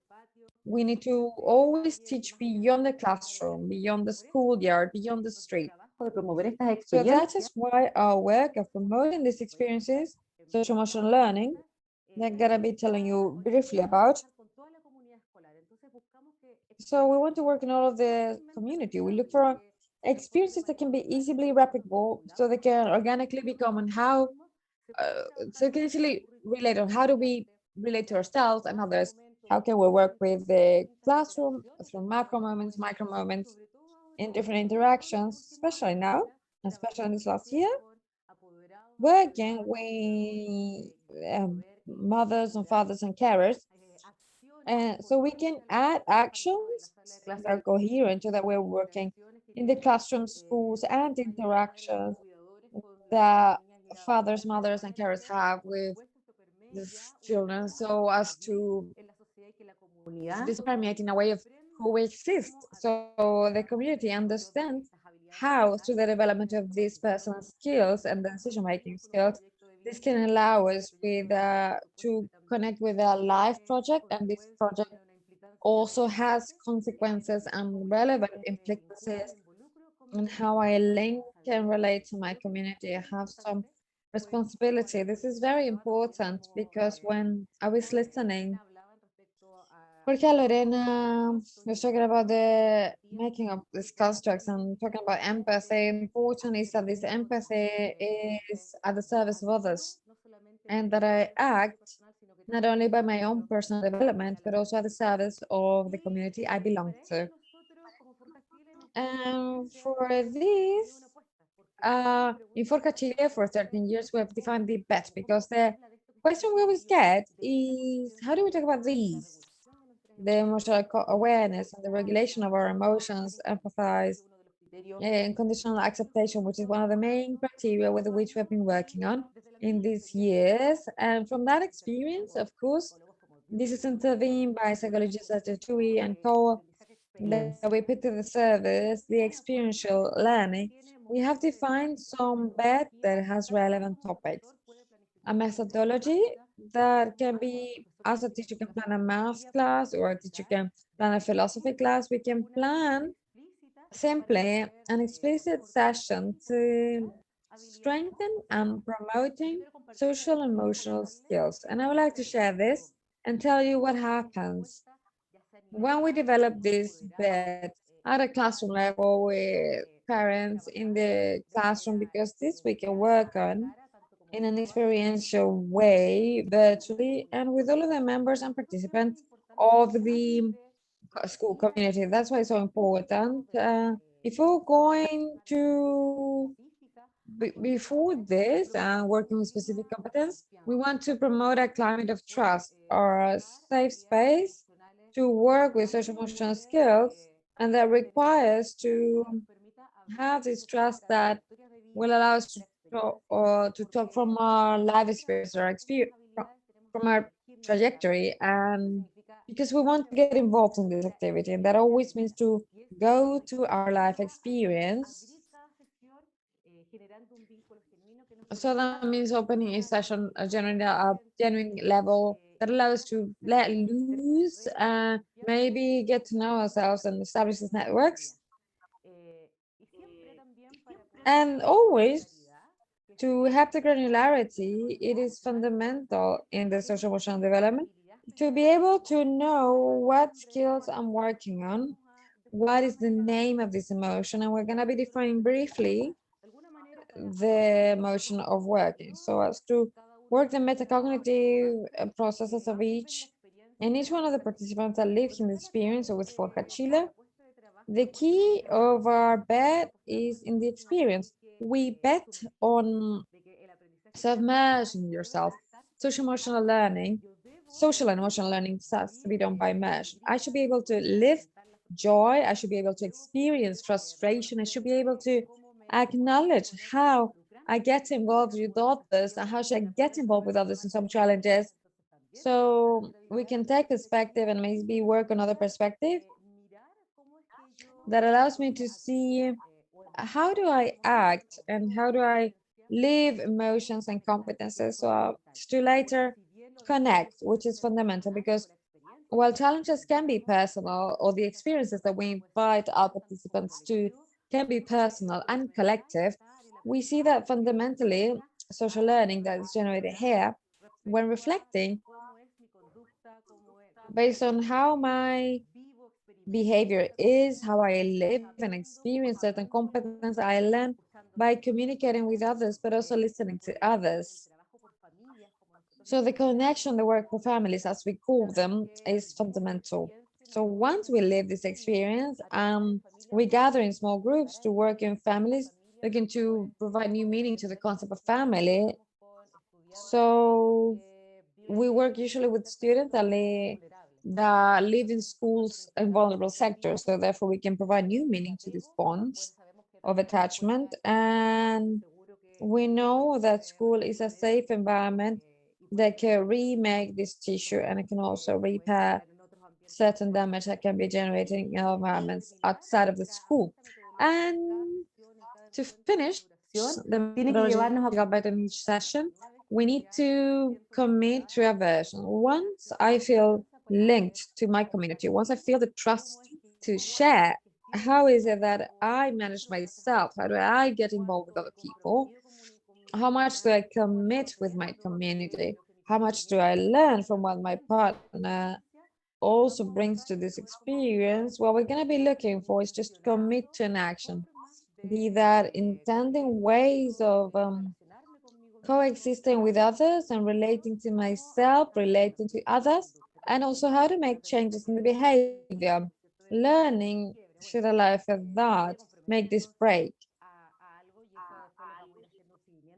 We need to always teach beyond the classroom, beyond the schoolyard, beyond the street. De promover estas So that experiencias is why our work of promoting these experiences, social emotional learning, that I'm gonna be telling you briefly about. So we want to work in all of the community. We look for experiences that can be easily replicable so they can organically become and how so can easily relate on how do we relate to ourselves and others. How can we work with the classroom through macro moments, micro moments in different interactions, especially now, especially in this last year, working with mothers and fathers and carers. And so we can add actions that are coherent so that we're working in the classroom, schools, and interactions that fathers, mothers, and carers have with these children, so as to this permeate in a way of coexist. So the community understands how, through the development of these personal skills and the decision-making skills, this can allow us with to connect with a live project, and this project also has consequences and relevant implications on how I link and relate to my community. I have some responsibility. This is very important because when I was listening, Jorge Lorena was talking about the making of these constructs and talking about empathy. Important is that this empathy is at the service of others, and that I act not only by my own personal development, but also at the service of the community I belong to. And for this, in Forca Chile, for 13 years, we have defined the bet, because the question we always get is, how do we talk about these? The emotional awareness and the regulation of our emotions, empathize, and conditional acceptation, which is one of the main criteria with which we have been working on in these years. And from that experience, of course, this is intervened by psychologists such as Tui and Cole, that we put to the service the experiential learning. We have defined some bed that has relevant topics. A methodology that can be, as a teacher can plan a math class or a teacher can plan a philosophy class, we can plan simply an explicit session to strengthen and promoting social and emotional skills. And I would like to share this and tell you what happens when we develop this bed at a classroom level with parents in the classroom, because this we can work on in an experiential way virtually and with all of the members and participants of the school community. That's why it's so important. If we're going to before this, working with specific competence, we want to promote a climate of trust or a safe space to work with social emotional skills, and that requires to have this trust that will allow us to talk, or to talk from our life experience or experience from our trajectory, and because we want to get involved in this activity, and that always means to go to our life experience. So that means opening a session, generating a genuine level that allows us to let loose and maybe get to know ourselves and establish these networks. And always, to have the granularity, it is fundamental in the social emotional development to be able to know what skills I'm working on, what is the name of this emotion, and we're going to be defining briefly the emotion of working, so as to work the metacognitive processes of each and each one of the participants that live in the experience. So with Forja Chile, the key of our bet is in the experience. We bet on submerging yourself. Social emotional learning, social and emotional learning has to be done by immersion. I should be able to live joy. I should be able to experience frustration. I should be able to acknowledge how I get involved with others and how should I get involved with others in some challenges. So we can take perspective and maybe work on other perspective that allows me to see how do I act and how do I live emotions and competences so as to later connect, which is fundamental because while challenges can be personal, or the experiences that we invite our participants to can be personal and collective, we see that fundamentally social learning that is generated here, when reflecting based on how my behavior is, how I live and experience certain competence I learn by communicating with others, but also listening to others. So the connection, the work for families, as we call them, is fundamental. So once we live this experience, we gather in small groups to work in families, looking to provide new meaning to the concept of family. So we work usually with students that live in schools in vulnerable sectors. So therefore, we can provide new meaning to these bonds of attachment. And we know that school is a safe environment that can remake this tissue, and it can also repair certain damage that can be generated in environments outside of the school. And to finish the Tiene que llevarnos a methodological in each session, we need to commit to a version. Once I feel linked to my community, once I feel the trust to share, how is it that I manage myself? How do I get involved with other people? How much do I commit with my community? How much do I learn from what my partner also brings to this experience? What we're going to be looking for is just commit to an action, be that intending ways of coexisting with others and relating to myself, relating to others, and also how to make changes in the behavior. Learning should allow for that, make this break.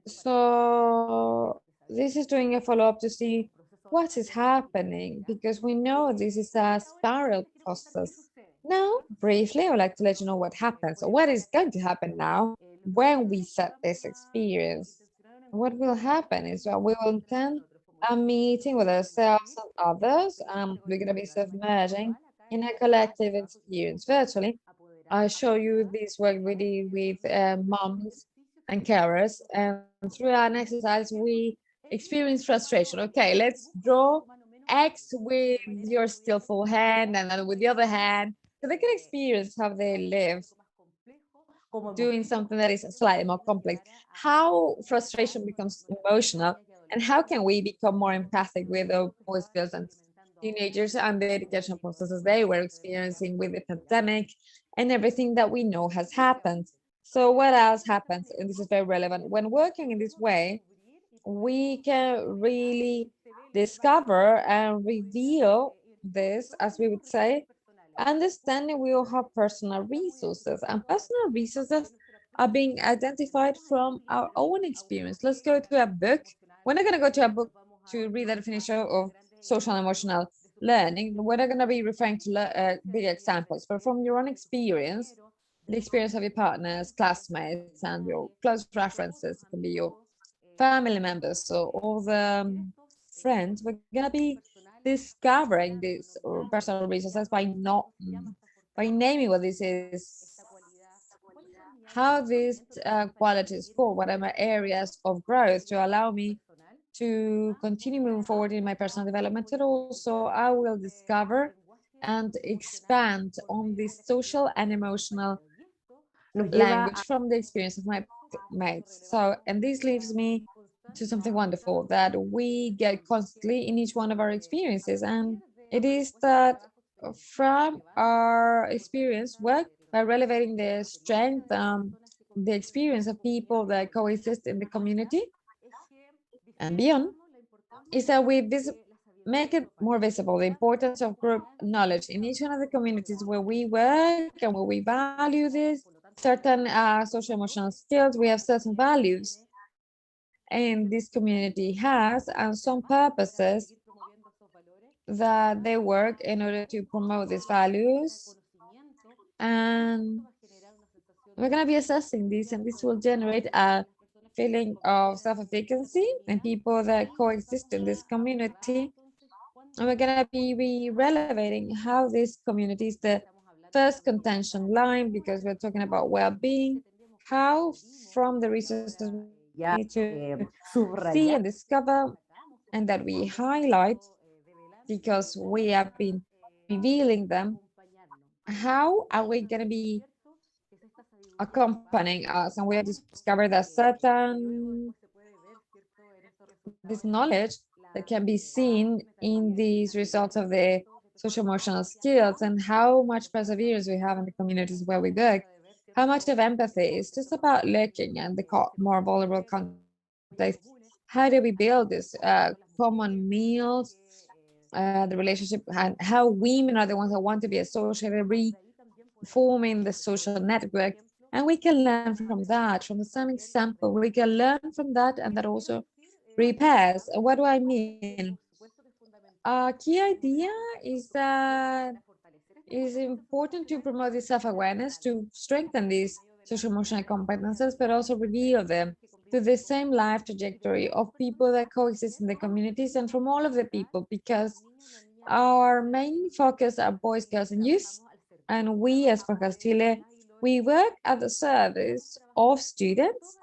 So this is doing a follow-up to see what is happening, because we know this is a spiral process. Now, briefly, I would like to let you know what happens, or what is going to happen now when we set this experience. What will happen is that we will attend a meeting with ourselves and others. We're going to be submerging in a collective experience virtually. I show you this work we did with moms and carers, and through an exercise we experience frustration. Okay, let's draw X with your skillful hand and then with the other hand, so they can experience how they live doing something that is slightly more complex, how frustration becomes emotional, and how can we become more empathic with the boys, girls, and teenagers and the educational processes they were experiencing with the pandemic and everything that we know has happened. So what else happens? And this is very relevant. When working in this way, we can really discover and reveal this, as we would say, understanding we all have personal resources, and personal resources are being identified from our own experience. Let's go to a book. We're not going to go to a book to read the definition of social and emotional learning. We're not going to be referring to big examples, but from your own experience, the experience of your partners, classmates, and your close references. It can be your family members, so all the friends. We're going to be discovering these personal resources by naming what this is, how these qualities for whatever areas of growth to allow me to continue moving forward in my personal development. And also I will discover and expand on this social and emotional language from the experience of my mates. So, and this leaves me to something wonderful that we get constantly in each one of our experiences, and it is that from our experience work by relevating the strength, the experience of people that coexist in the community and beyond, is that we make it more visible the importance of group knowledge in each one of the communities where we work and where we value this certain social emotional skills. We have certain values, and this community has and some purposes that they work in order to promote these values, and we're going to be assessing this, and this will generate a feeling of self-efficacy in people that coexist in this community. And we're going to be relevating how this community is the first contention line, because we're talking about well-being, how from the resources ya need to see subrayar and discover, and that we highlight, because we have been revealing them, how are we going to be accompanying us, and we have discovered that certain this knowledge that can be seen in these results of the social emotional skills, and how much perseverance we have in the communities where we work, how much of empathy is just about looking at the more vulnerable context. How do we build this common meals, the relationship, and how women are the ones that want to be associated, reforming the social network. And we can learn from that, from the same example. We can learn from that, and that also repairs. What do I mean? A key idea is that it's important to promote this self-awareness, to strengthen these social emotional competences, but also reveal them to the same life trajectory of people that coexist in the communities and from all of the people, because our main focus are boys, girls, and youth. And we, as FORCAS Chile, we work at the service of students,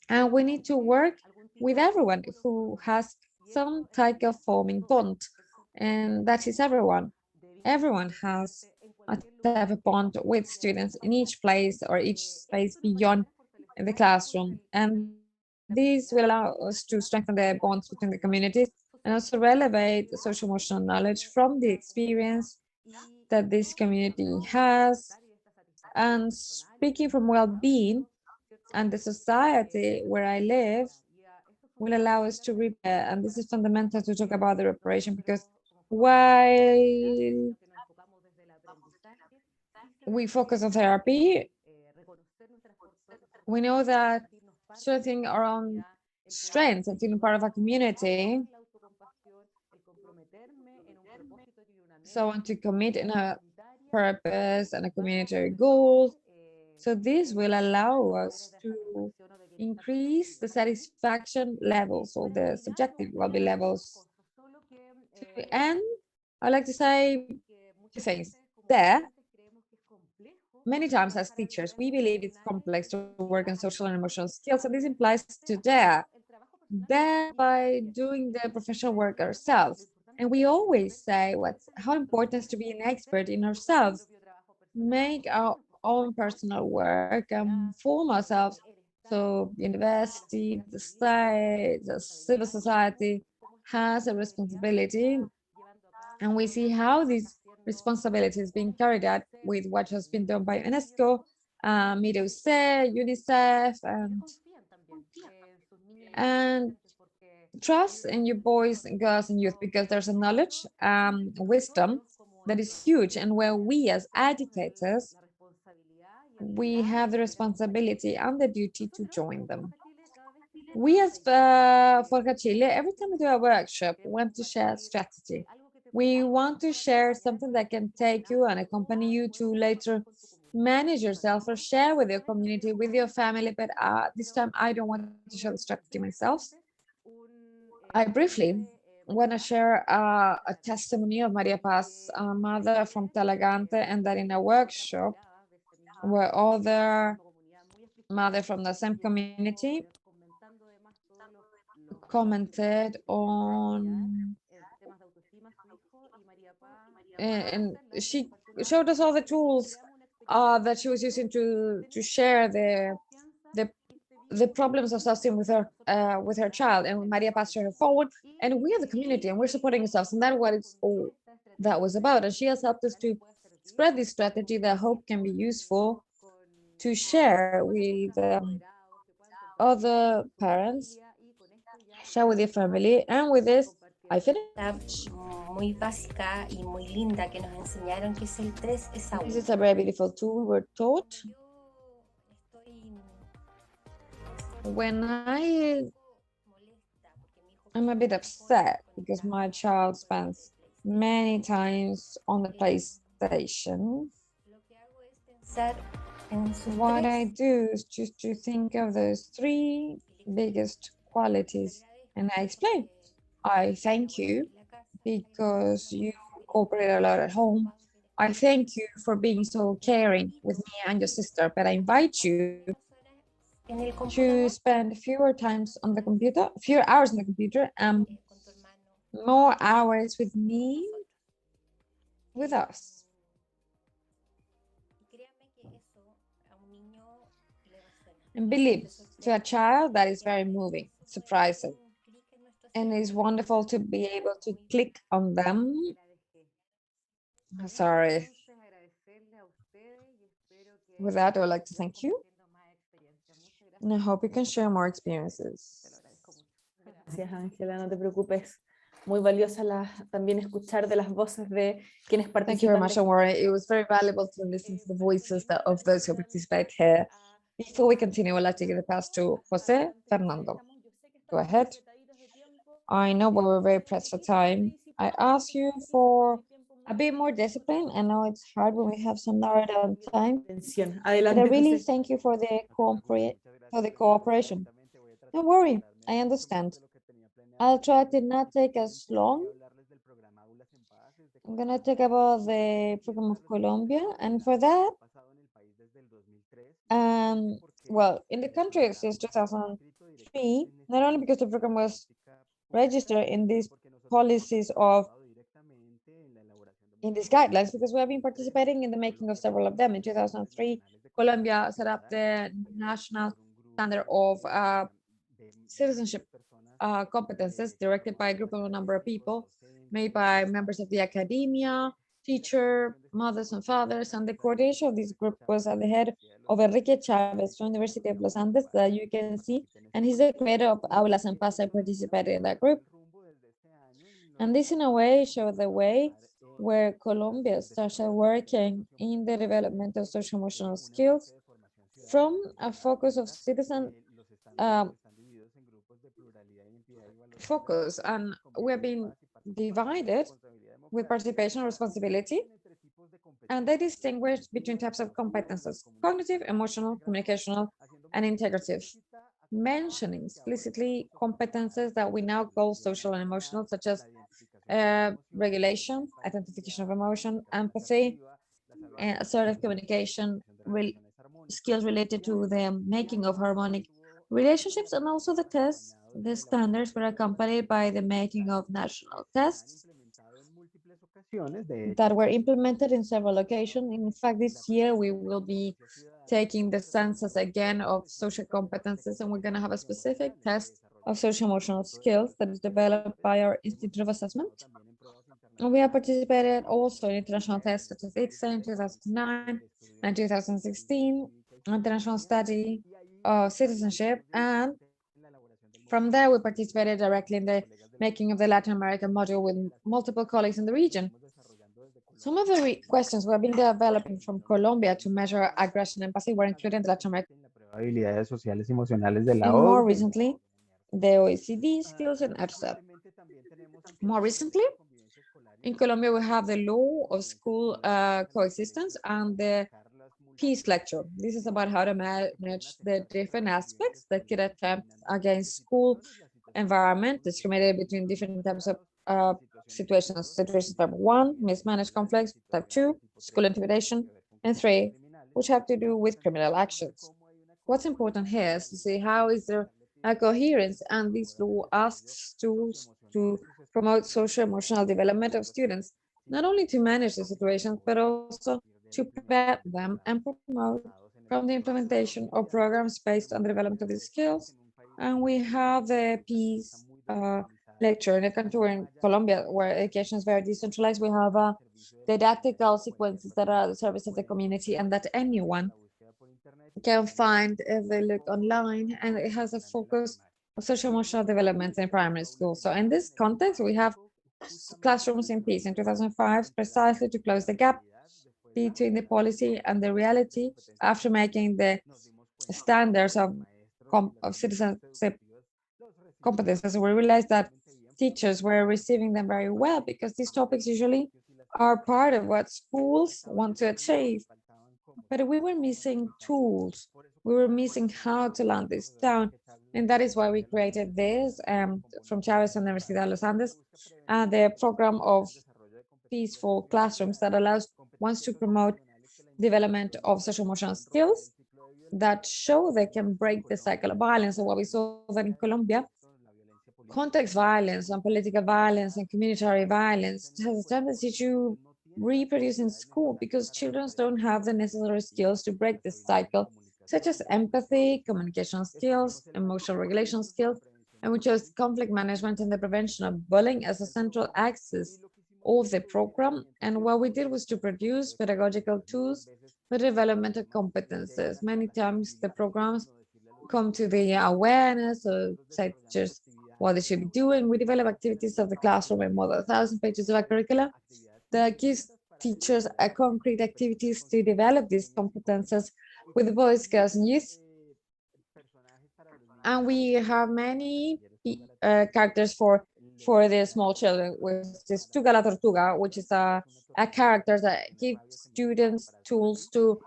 and we need to work with everyone who has some type of forming bond, and that is everyone. Everyone has a type of bond with students in each place or each space beyond the classroom, and these will allow us to strengthen the bonds between the communities and also relevate the social emotional knowledge from the experience that this community has. And speaking from well-being, and the society where I live will allow us to repair. And this is fundamental to talk about the reparation, because while we focus on therapy, we know that strengthening our own strengths and feeling part of a community, so I want to commit in a purpose and a community goal. So this will allow us to increase the satisfaction levels, or the subjective well-being levels. And I'd like to say two things. There, many times as teachers, we believe it's complex to work on social and emotional skills, and this implies to there by doing the professional work ourselves. And we always say how important it is to be an expert in ourselves, make our own personal work, and form ourselves. So university, the state, the civil society has a responsibility, and we see how this responsibility is being carried out with what has been done by UNESCO, MIDOC, UNICEF, and trust in your boys and girls and youth, because there's a knowledge, wisdom that is huge, and where we as educators, we have the responsibility and the duty to join them. We as FORCAS Chile, every time we do a workshop, want to share strategy. We want to share something that can take you and accompany you to later manage yourself or share with your community, with your family. But this time I don't want to share the strategy myself. I briefly want to share a testimony of Maria Paz, a mother from Talagante, and that in a workshop where other mother from the same community commented on, and she showed us all the tools that she was using to share the problems of self-esteem with her child. And Maria passed her forward, and we are the community, and we're supporting ourselves, and that's what it's all that was about. And she has helped us to spread this strategy that I hope can be useful to share with other parents, share with your family. And with this, I finish. Muy básica y muy linda que nos enseñaron, que es el 3 es agua. This is a very beautiful tool we're taught. When I'm a bit upset because my child spends many times on the PlayStation, what I do is just to think of those 3 biggest qualities, and I explain. I thank you because you cooperate a lot at home. I thank you for being so caring with me and your sister, but I invite you en el to computador, spend fewer times on the computer, fewer hours on the computer, and con tu hermano, more hours with me, with us. y créanme que eso a un niño le resuena. And believe, Eso to a extremo. child, that is very moving, surprising, Un clic en nuestro and it's cerebro, wonderful to be able to click on them. Sorry. With that, I would like to thank you, and I hope you can share more experiences. Gracias, Ángela, no te preocupes. Muy valiosa también escuchar de las voces de quienes Thank you very participan. much. Don't worry, it was very valuable to listen to the voices of those who participate here. Before we continue, I'd like to give the pass to Jose Fernando. Go ahead. I know we were very pressed for time. I asked you for a bit more discipline. I know it's hard when we have some narrowed down time, Atención. but I Adelante, really José. thank you for the cooperation. Don't worry, I understand. I'll try to not take as long. I'm gonna talk about the program of Colombia, and for that, well, in the country since 2003, not only because the program was registered in these policies in these guidelines, because we have been participating in the making of several of them. In 2003, Colombia set up the national standard of citizenship competences directed by a group of a number of people, made by members of the academia, teacher, mothers and fathers, and the coordination of this group was at the head of Enrique Chavez from the University of Los Andes, that you can see, and he's the creator of Aulas en Paz. I participated in that group. And this, in a way, showed the way where Colombia started working in the development of social emotional skills from a focus of citizen focus, and we've been divided with participation and responsibility, and they distinguish between types of competences: cognitive, emotional, communicational, and integrative, mentioning explicitly competences that we now call social and emotional, such as regulation, identification of emotion, empathy, and assertive communication, skills related to the making of harmonic relationships, and also the tests. The standards were accompanied by the making of national tests that were implemented in several locations. In fact, this year we will be taking the census again of social competences, and we're going to have a specific test of social emotional skills that is developed by our Institute of Assessment. And we have participated also in international tests such as ITSA in 2009 and 2016, international study of citizenship, and from there we participated directly in the making of the Latin American module with multiple colleagues in the region. Some of the questions we have been developing from Colombia to measure aggression and empathy were included in the Latin American. And more recently, the OECD skills and ERSA. More recently, in Colombia, we have the law of school coexistence and the peace lecture. This is about how to manage the different aspects that could attempt against school environment, discriminated between different types of situations. Situations type 1, mismanaged conflicts; type 2, school intimidation; and 3, which have to do with criminal actions. What's important here is to see how is there a coherence, and this law asks tools to promote social emotional development of students, not only to manage the situations, but also to prevent them and promote from the implementation of programs based on the development of these skills. And we have the peace lecture in a country in Colombia, where education is very decentralized. We have didactical sequences that are at the service of the community and that anyone can find if they look online, and it has a focus of social emotional development in primary school. So in this context, we have classrooms in peace in 2005, precisely to close the gap between the policy and the reality after making the standards of citizenship competences. We realized that teachers were receiving them very well, because these topics usually are part of what schools want to achieve. But we were missing tools. We were missing how to land this down. And that is why we created this from Chavez Universidad de Los Andes, the program of peaceful classrooms that wants to promote development of social emotional skills. that show they can break the cycle of violence. And what we saw that in Colombia, context violence and political violence and communitary violence has a tendency to reproduce in school because children don't have the necessary skills to break this cycle, such as empathy, communication skills, emotional regulation skills, and we chose conflict management and the prevention of bullying as a central axis of the program. And what we did was to produce pedagogical tools for development of competences. Many times the programs come to the awareness of teachers what they should be doing. We develop activities of the classroom in more than 1,000 pages of our curricula that gives teachers a concrete activities to develop these competences with boys, girls, and youth. And we have many characters for the small children, which is Tuga la Tortuga, which is a character that gives students tools to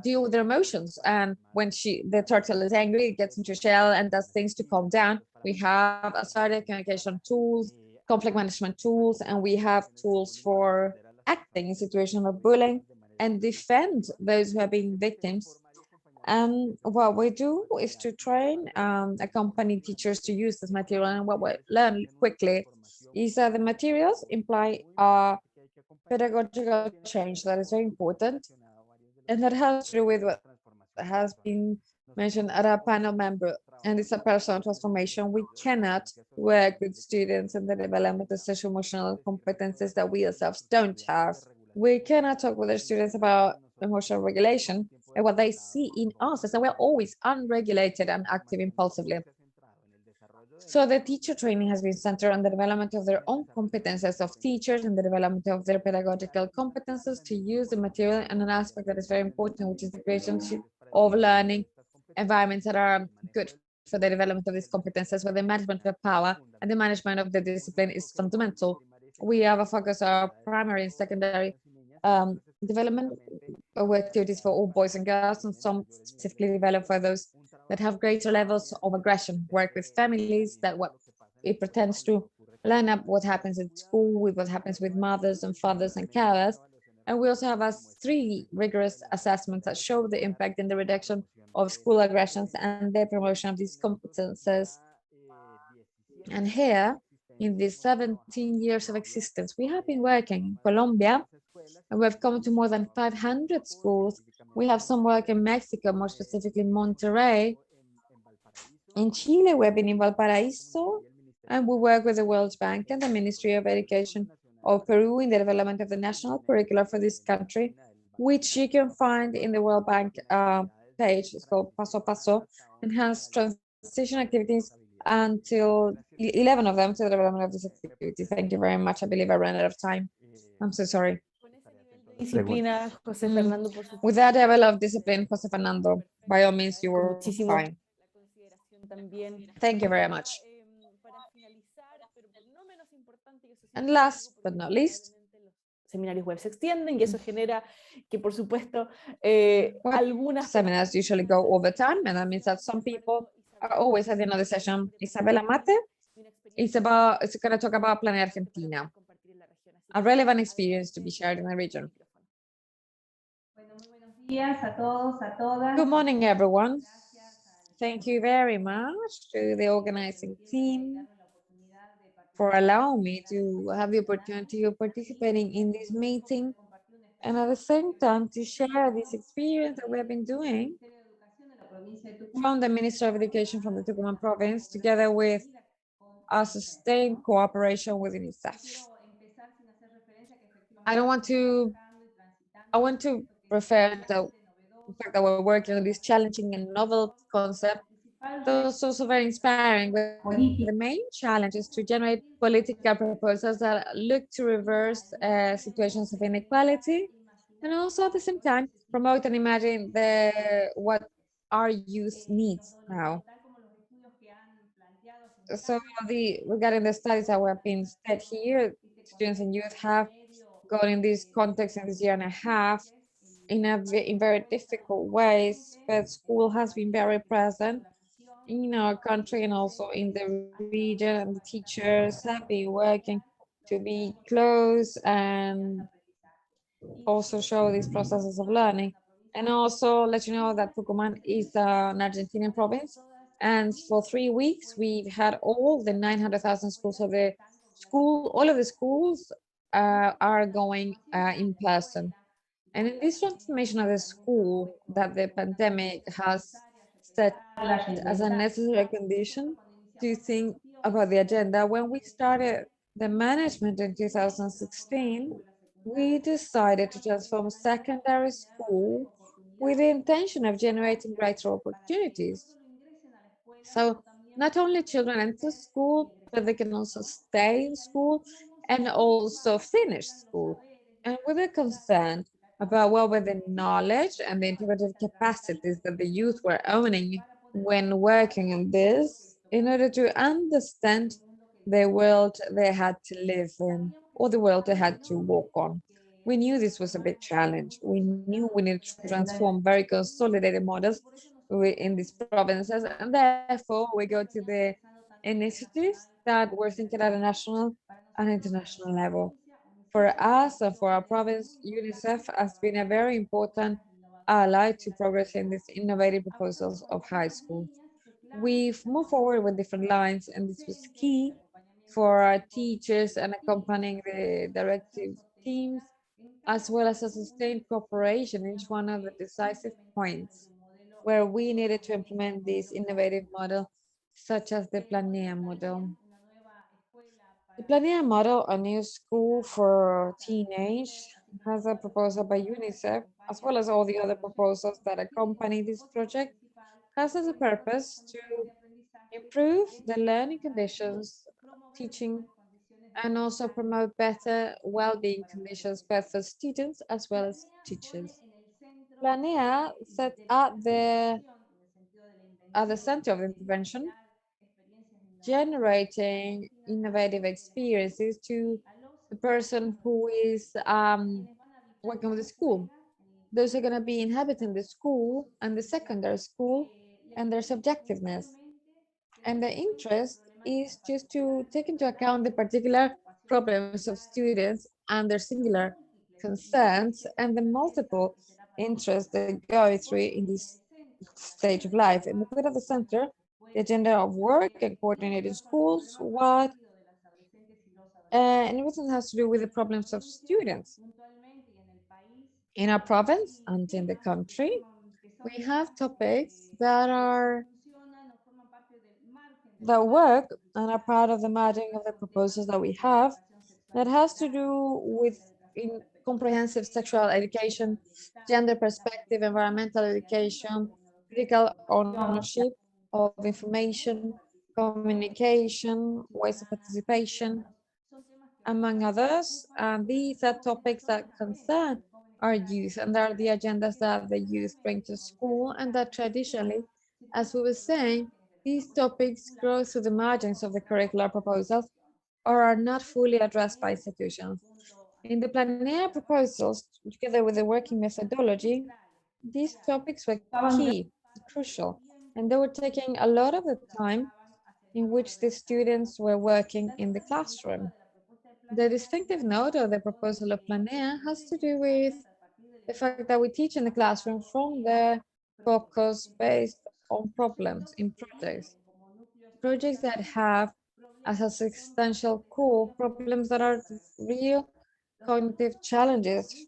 deal with their emotions. And when the turtle is angry, it gets into a shell and does things to calm down. We have assertive communication tools, conflict management tools, and we have tools for acting in situations of bullying and defend those who have been victims. And what we do is to train accompany teachers to use this material. And what we learn quickly is that the materials imply a pedagogical change that is very important. And that has to do with what has been mentioned at our panel member, and it's a personal transformation. We cannot work with students in the development of social emotional competences that we ourselves don't have. We cannot talk with our students about emotional regulation, and what they see in us is that we're always unregulated and active impulsively. So the teacher training has been centered on the development of their own competences of teachers and the development of their pedagogical competences to use the material, and an aspect that is very important, which is the creation of learning environments that are good for the development of these competences, where the management of power and the management of the discipline is fundamental. We have a focus on primary and secondary development activities for all boys and girls, and some specifically developed for those that have greater levels of aggression. Work with families that what it pretends to line up what happens in school with what happens with mothers and fathers and carers. And we also have 3 rigorous assessments that show the impact in the reduction of school aggressions and the promotion of these competences. And here, in these 17 years of existence, we have been working in Colombia, and we have come to more than 500 schools. We have some work in Mexico, more specifically Monterrey. In Chile, we've been in Valparaiso, and we work with the World Bank and the Ministry of Education of Peru in the development of the national curricula for this country, which you can find in the World Bank page. It's called Paso a Paso, and has transition activities until 11 of them to the development of this activity. Thank you very much. I believe I ran out of time. I'm so sorry. Disciplina, José Fernando, por supuesto. With that level of discipline, José Fernando, by all means, you were Muchísimo fine. también. Thank you very much. Para finalizar, pero no menos importante, y eso And siempre last pasa but porque not least, los seminarios web se extienden y eso genera que, por supuesto, Well, algunas seminars usually go over time, and that means that some people are always at the end of the session. Isabela Mate it's going to talk about Planet Argentina, a relevant experience to be shared in the region. Good morning, everyone. Thank you very much to the organizing team for allowing me to have the opportunity of participating in this meeting, and at the same time to share this experience that we have been doing from the Minister of Education from the Tucumán province, together with a sustained cooperation with UNICEF. I want to refer to the fact that we're working on this challenging and novel concept. That's also very inspiring. The main challenge is to generate political proposals that look to reverse situations of inequality, and also at the same time promote and imagine what our youth needs now. So regarding the studies that have been said here, students and youth have gone in this context in this year and a half in very difficult ways, but school has been very present in our country and also in the region, and the teachers have been working to be close and also show these processes of learning. And also let you know that Tucumán is an Argentinian province. And for 3 weeks, we've had all the 900,000 schools of the school, all of the schools are going in person. And in this transformation of the school that the pandemic has set as a necessary condition to think about the agenda, when we started the management in 2016, we decided to transform secondary school with the intention of generating greater opportunities. So not only children enter school, but they can also stay in school and also finish school. And with a concern about what were the knowledge and the interpretive capacities that the youth were owning when working in this, in order to understand the world they had to live in, or the world they had to walk on. We knew this was a big challenge. We knew we needed to transform very consolidated models in these provinces, and therefore we go to the initiatives that we're thinking at a national and international level. For us and for our province, UNICEF has been a very important ally to progress in these innovative proposals of high school. We've moved forward with different lines, and this was key for our teachers and accompanying the directive teams, as well as a sustained cooperation in each one of the decisive points where we needed to implement this innovative model, such as the Planea model. The Planea model, a new school for teenage, has a proposal by UNICEF, as well as all the other proposals that accompany this project, has as a purpose to improve the learning conditions, teaching, and also promote better well-being conditions both for students as well as teachers. Planea set at the center of intervention, generating innovative experiences to the person who is working with the school. Those are going to be inhabiting the school and the secondary school and their subjectiveness. And the interest is just to take into account the particular problems of students and their singular concerns and the multiple interests they go through in this stage of life. And we put at the center the agenda of work and coordinating schools, and everything has to do with the problems of students. In our province and in the country, we have topics that work and are part of the margin of the proposals that we have, that has to do with comprehensive sexual education, gender perspective, environmental education, critical ownership of information, communication, ways of participation, among others. And these are topics that concern our youth, and are the agendas that the youth bring to school, and that traditionally, as we were saying, these topics grow through the margins of the curricular proposals or are not fully addressed by institutions. In the Planea proposals, together with the working methodology, these topics were key, crucial, and they were taking a lot of the time in which the students were working in the classroom. The distinctive note of the proposal of Planea has to do with the fact that we teach in the classroom from the focus based on problems in projects that have as a substantial core problems that are real cognitive challenges.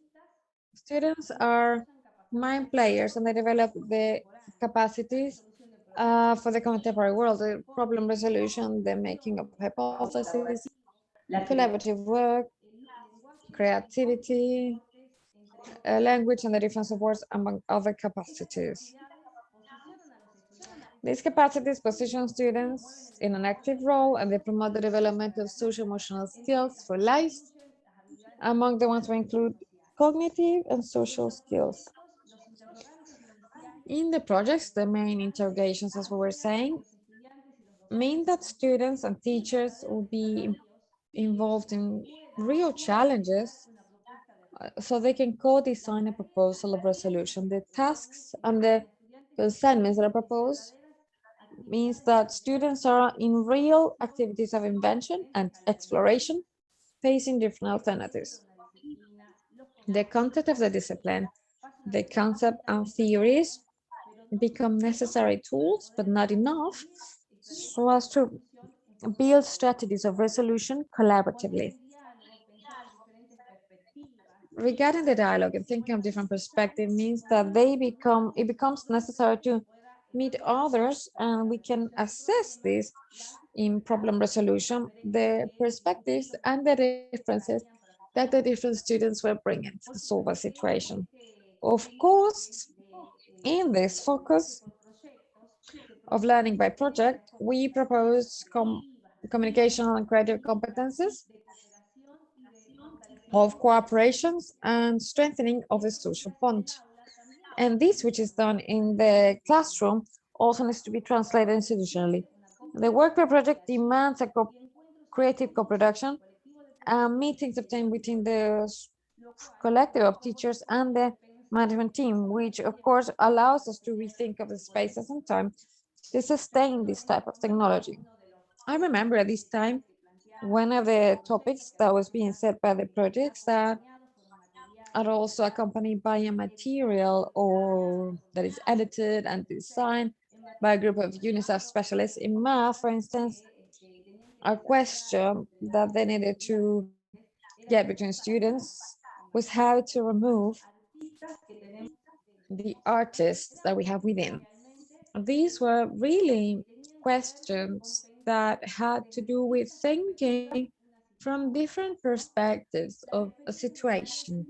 Students are mind players, and they develop the capacities for the contemporary world, the problem resolution, the making of hypotheses, collaborative work, creativity, language, and the difference of words, among other capacities. These capacities position students in an active role, and they promote the development of social emotional skills for life. Among the ones we include cognitive and social skills. In the projects, the main interrogations, as we were saying, mean that students and teachers will be involved in real challenges so they can co-design a proposal of resolution. The tasks and the assignments that are proposed means that students are in real activities of invention and exploration, facing different alternatives. The content of the discipline The concept and theories become necessary tools, but not enough, so as to build strategies of resolution collaboratively. Regarding the dialogue and thinking of different perspectives means that it becomes necessary to meet others, and we can assess this in problem resolution, the perspectives and the differences that the different students will bring in to solve a situation. Of course, in this focus of learning by project, we propose communication and creative competences, of cooperations and strengthening of the social bond. And this, which is done in the classroom, also needs to be translated institutionally. The work by project demands a creative co-production and meetings obtained within the collective of teachers and the management team, which of course allows us to rethink of the spaces and time to sustain this type of technology. I remember at this time, one of the topics that was being said by the projects that are also accompanied by a material or that is edited and designed by a group of UNICEF specialists in math, for instance, a question that they needed to get between students was how to remove the artists that we have within. These were really questions that had to do with thinking from different perspectives of a situation.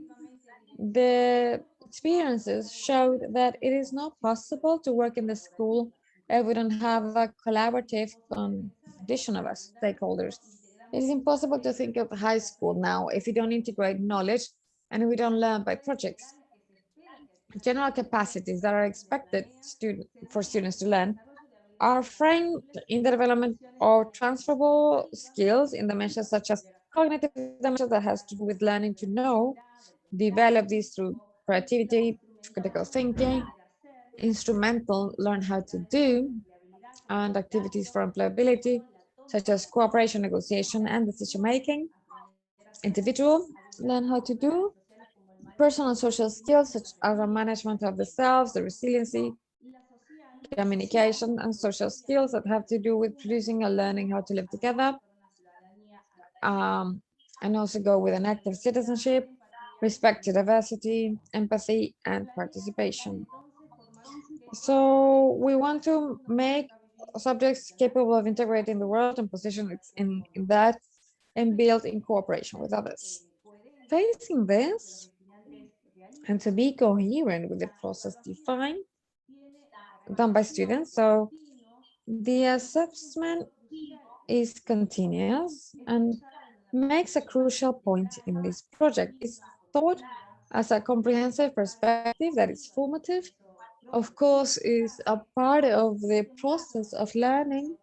The experiences showed that it is not possible to work in the school if we don't have a collaborative condition of us stakeholders. It is impossible to think of high school now if we don't integrate knowledge and we don't learn by projects. General capacities that are expected for students to learn are framed in the development of transferable skills in dimensions such as cognitive dimensions that has to do with learning to know, develop these through creativity, critical thinking, instrumental, learn how to do, and activities for employability, such as cooperation, negotiation, and decision making. Individual, learn how to do, personal and social skills, such as the management of the selves, the resiliency, communication, and social skills that have to do with producing and learning how to live together. And also go with an active citizenship, respect to diversity, empathy, and participation. So we want to make subjects capable of integrating the world and position it in that and build in cooperation with others. Facing this, and to be coherent with the process defined, done by students, so the assessment is continuous and makes a crucial point in this project. It's thought as a comprehensive perspective that is formative, of course, is a part of the process of learning,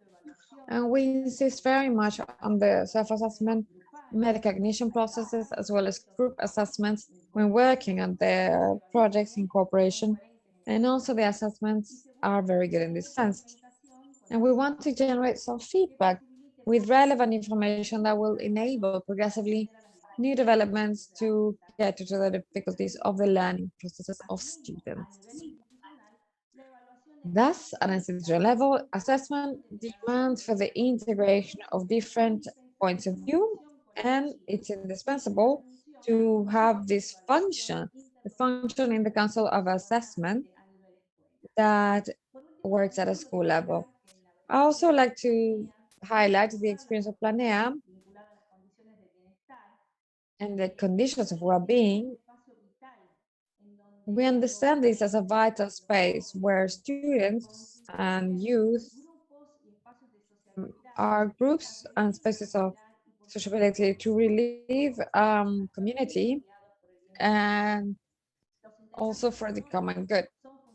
and we insist very much on the self-assessment, metacognition processes, as well as group assessments when working on the projects in cooperation. And also the assessments are very good in this sense. And we want to generate some feedback with relevant information that will enable progressively new developments to get to the difficulties of the learning processes of students. Thus, at an institutional level, assessment demands for the integration of different points of view, and it's indispensable to have this function, the function in the Council of Assessment that works at a school level. I also like to highlight the experience of Planea and the conditions of well-being. We understand this as a vital space where students and youth are groups and spaces of sociability to relieve community and also for the common good.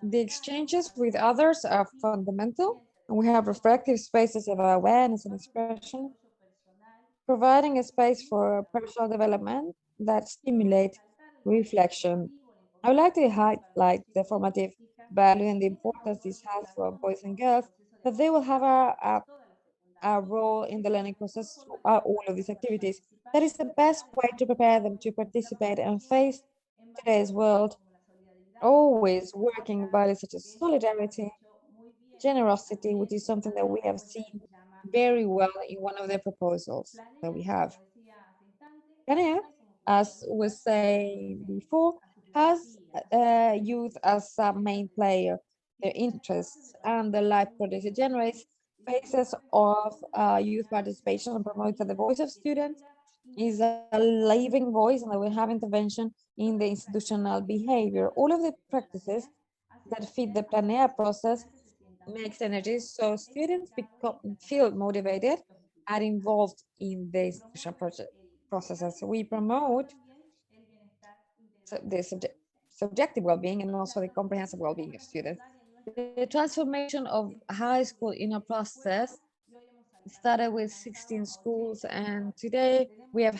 The exchanges with others are fundamental, and we have reflective spaces of awareness and expression, providing a space for personal development that stimulate reflection. I would like to highlight the formative value and the importance this has for boys and girls, that they will have a role in the learning process throughout all of these activities. That is the best way to prepare them to participate and face today's world always working values such as solidarity, generosity, which is something that we have seen very well in one of the proposals that we have. Planea, as was saying before, has youth as a main player. Their interests and the life project generates phases of youth participation and promotes the voice of students, is a living voice, and that we have intervention in the institutional behavior. All of the practices that fit the Planea process makes energy so students feel motivated and involved in the institutional processes. We promote the subjective well-being and also the comprehensive well-being of students. The transformation of high school in a process started with 16 schools, and today we've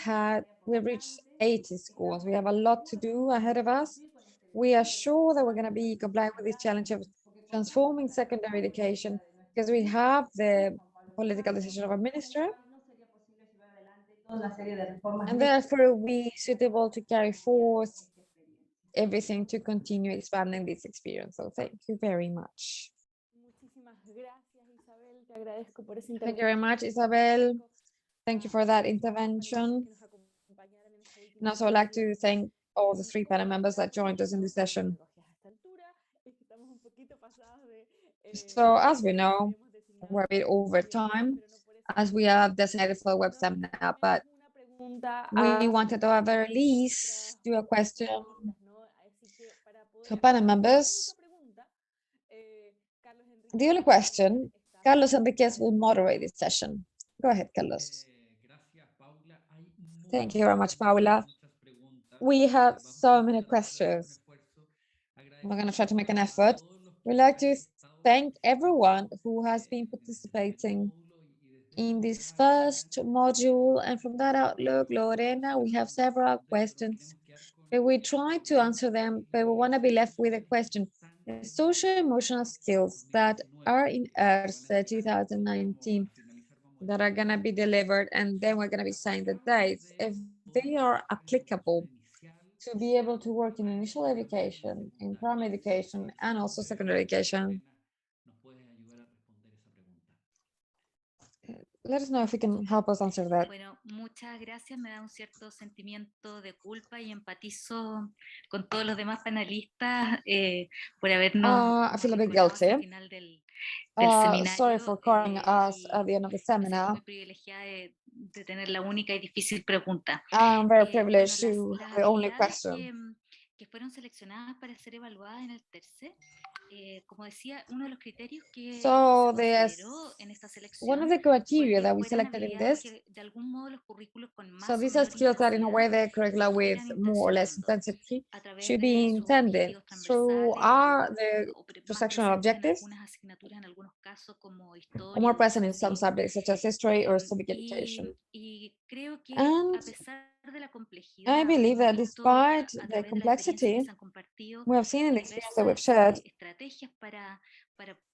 reached 80 schools. We have a lot to do ahead of us. We are sure that we're going to be complying with this challenge of transforming secondary education because we have the political decision of a minister, and therefore it will be suitable to carry forth everything to continue expanding this experience. So thank you very much. Muchísimas gracias, Isabel. Te agradezco por esa Thank you very much, Isabel. Thank you for that intervention. And also I'd like to thank all the 3 panel members that joined us in this session. So as we know, we're a bit over time as we have designated for the web seminar, but we wanted to at the very least do a question to panel members. The only question, Carlos Enriquez will moderate this session. Go ahead, Carlos. Thank you very much, Paula. We have so many questions. We're going to try to make an effort. We'd like to thank everyone who has been participating in this first module. And from that outlook, Lorena, we have several questions. We try to answer them, but we want to be left with a question. The social emotional skills that are in ERSE 2019 that are going to be delivered, and then we're going to be saying the dates, if they are applicable to be able to work in initial education, in primary education, and also secondary education. Let us know if you can help us answer that. Bueno, muchas gracias. Me da un cierto sentimiento de culpa y empatizo con todos los demás panelistas por habernos I feel a bit colgado al guilty. final del Sorry seminario. for calling us at the end of the Me siento seminar. muy privilegiada de tener la única y difícil pregunta. I'm very Bueno, privileged las to have the only habilidades question. que fueron seleccionadas para ser evaluadas en el tercer, como decía, uno de los criterios que So se there's consideró en esta one selección of the fue criteria que that we fueran selected in habilidades this. que de algún modo los currículos con más So o these are menor skills that in a way intensidad the curricula with estuvieran more or less intencionando intensity a través should de be sus intended objetivos through transversales the o más intersectional presentes en objectives algunas asignaturas, en algunos casos como or historia, more present in some educación civil. subjects such as history or civic education. Y creo que And a pesar de la I complejidad, believe that hemos visto despite a the través de la experiencia complexity, que se han compartido we have seen in the experience that we've diversas shared estrategias para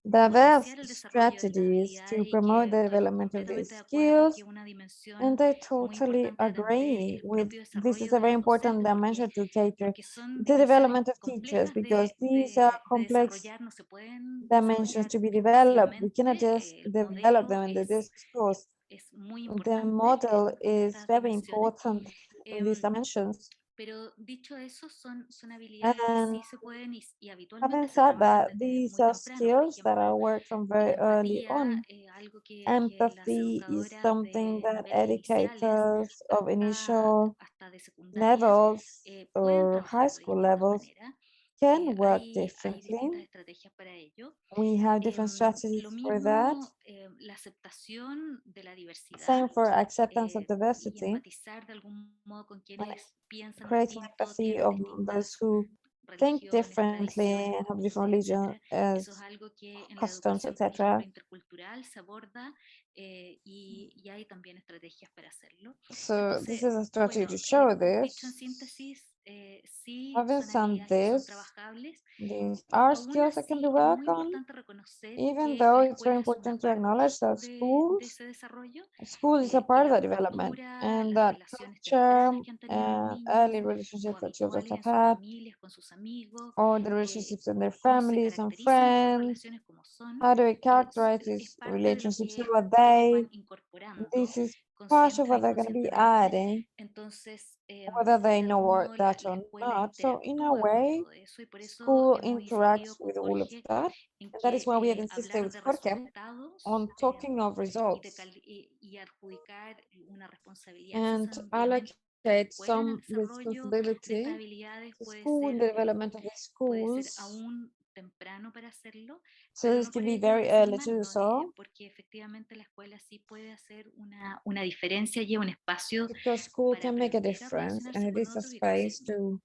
diverse potenciar el desarrollo de estas strategies to habilidades y promote que the estoy development of completamente these de acuerdo skills. que una dimensión And I muy totally importante de atender agree el with propio this desarrollo is a de very los important docentes dimension to cater porque son the development dimensiones of teachers complejas because these are de complex desarrollar, no se pueden dimensions desarrollar to be developed. We pasivamente. cannot just El develop them modelo in the discourse. es muy The importante model en is estas very dimensiones. important in these dimensions. Pero dicho eso, son habilidades que And sí se pueden y habitualmente having se said trabajan that, desde these muy are temprano. Por skills that are ejemplo, worked from la very early empatía on. es algo que las Empathy is educadoras something de that niveles educators of initial hasta de secundarias levels pueden or high trabajar de school distintas levels maneras. can work Hay differently. distintas estrategias para ello. We have different strategies Lo for that. mismo, la aceptación de la diversidad Same for acceptance of y diversity empatizar de algún modo con quienes piensan creating distinto, empathy tienen of distintas those who think religiones, differently tradiciones, and have different costumbres, religion etcétera. Eso es as algo que en la customs, educación, por ejemplo, etc. intercultural se aborda y hay también estrategias para hacerlo. So this Entonces, is a strategy bueno, to show dicho en this. síntesis, sí sí Having son some habilidades que son this, trabajables, these are aún skills that can así be es muy worked on, importante reconocer even que though la it's very escuela es una important to parte acknowledge that de ese desarrollo, school is a que part of la the development, cultura, and las that relaciones culture tempranas que han tenido los and niños early o relationships that children habituales have en sus had, familias, con sus amigos, or the eh, relationships in their cómo se families and caracterizan esas friends, relaciones como son, how do we characterize es these parte de lo relationships, que how are ellos they, van incorporando this is part of consciente o what they're going to be inconscientemente. adding, Entonces, whether they de know algún modo that la or escuela not. So in a interactúa con way, todo eso y por eso school hemos interacts insistido con with all of Jorge that. en And that is que why we have insisted hablar with de Jorge resultados on talking of y, results y adjudicar una responsabilidad and cesantemente allocate escuela en el some desarrollo de estas responsibility habilidades to school in the development of the puede ser schools. aún temprano para hacerlo, So pero this no can por be ello very early to do desanimarnos, so, porque efectivamente la escuela sí puede hacer una diferencia y un espacio because school para can make a aprender a difference, relacionarse and it con is a otros y space to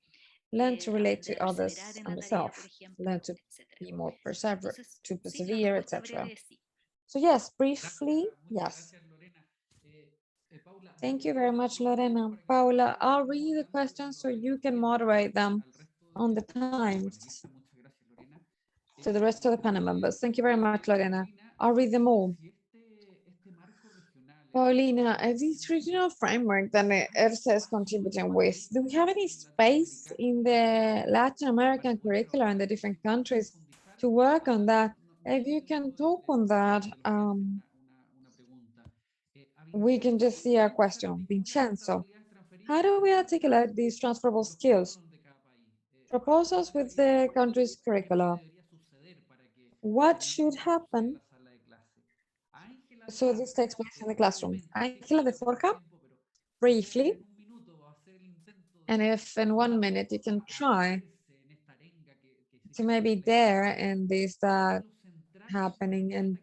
learn to relate to aprender a others perseverar en and la tarea, yourself, por ejemplo, learn to etcétera. be more perseverant, Entonces, to sí, la persevere, respuesta etc. breve es sí. So yes, briefly, Muchas yes. gracias, Lorena. Paula, voy Thank a you very leer much, algunos de ellos Lorena. para que Paula, puedan I'll ir read the moderando questions so los you can siguientes moderate them al resto on the de los times panelistas. Muchas gracias, Lorena. to the rest of the panel members. Thank you very much, Lorena. Paulina, I'll read them all. si este marco regional, Paulina, this regional framework that ERSA is contributing with, do we have any space in the Latin American curricula in the different countries to work on that? If you can talk on that, we can just see a question. Vincenzo, how do we articulate these transferable skills? Proposals with the country's curricula. What should happen? So this takes place in the classroom. Ángela de Forja, briefly, and if in 1 minute you can try to maybe there and this that happening, and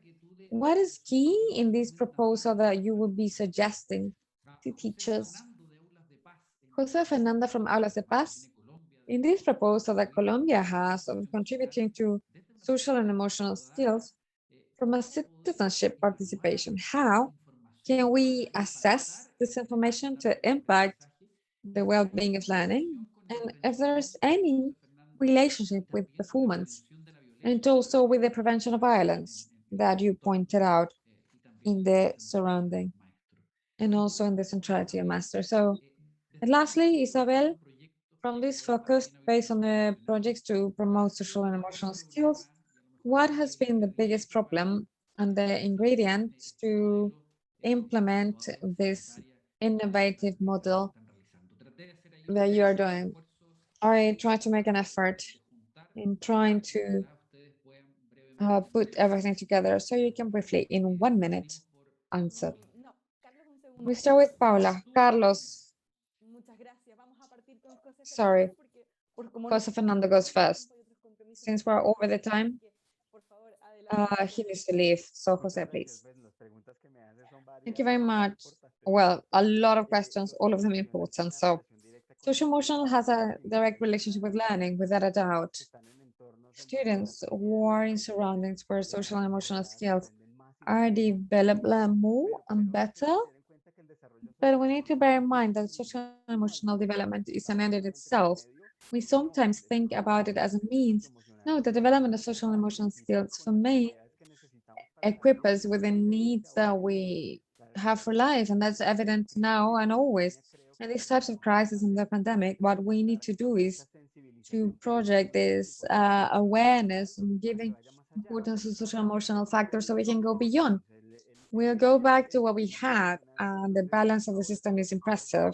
what is key in this proposal that you would be suggesting to teachers? Jose Fernanda from Aulas de Paz, in this proposal that Colombia has of contributing to social and emotional skills from a citizenship participation, how can we assess this information to impact the well-being of learning, and if there's any relationship with performance, and also with the prevention of violence that you pointed out in the surrounding, and also in the centrality of master. So, and lastly, Isabel, from this focus based on the projects to promote social and emotional skills, what has been the biggest problem and the ingredients to implement this innovative model that you are doing? I try to make an effort in trying to put everything together so you can briefly, in 1 minute, answer. No, Carlos, un segundo. We start with Paula. Carlos, Muchas gracias. Vamos a partir con José sorry. Fernández porque como Jose Fernando goes first. hay otros compromisos, Since we're over the time, por favor, adelante. he needs to leave. So Jose, please. Thank you very much. Well, a lot of questions, all of them important. So social emotional has a direct relationship with learning, without a doubt. Students who are in surroundings where social and emotional skills are developed more and better. But we need to bear in mind that social and emotional development is an end in itself. We sometimes think about it as a means. No, the development of social and emotional skills, for me, equip us with the needs that we have for life, and that's evident now and always. In these types of crises and the pandemic, what we need to do is to project this awareness and giving importance to social emotional factors so we can go beyond. We'll go back to what we had, and the balance of the system is impressive.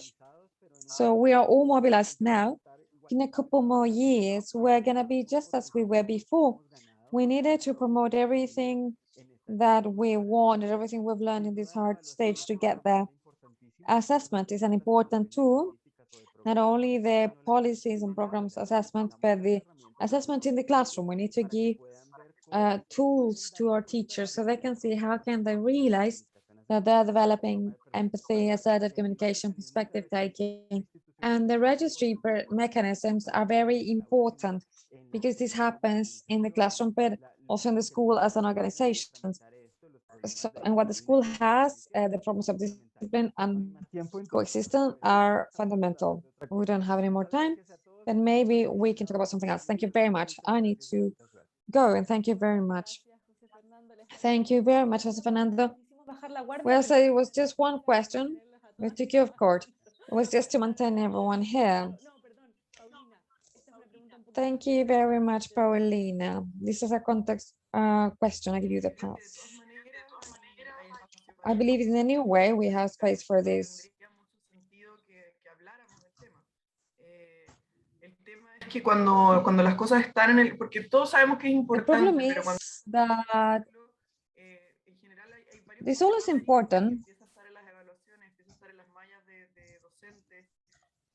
So we are all mobilized now. In a couple more years, we're going to be just as we were before. We needed to promote everything that we wanted, everything we've learned in this hard stage to get there. Assessment is an important tool, not only the policies and programs assessment, but the assessment in the classroom. We need to give tools to our teachers so they can see how can they realize that they're developing empathy, assertive communication, perspective taking, and the registry mechanisms are very important because this happens in the classroom, but also in the school as an organization. So, and what the school has, the problems of discipline and coexistence are fundamental. We don't have any more time. then maybe we can talk about something else. Thank you very much. I need to go, and thank you very much. Thank you very much, José Fernando. Well, so it was just one question. We took you off court. It was just to maintain everyone here. Thank you very much, Paulina. This is a context question. I give you the pass. I believe in any way we have space for this. Que cuando las cosas están en el, porque todos sabemos que es The importante, problem pero cuando, is that en general hay varios it's always problemas y important. empieza a estar en las evaluaciones, empieza a estar en las mallas de docentes,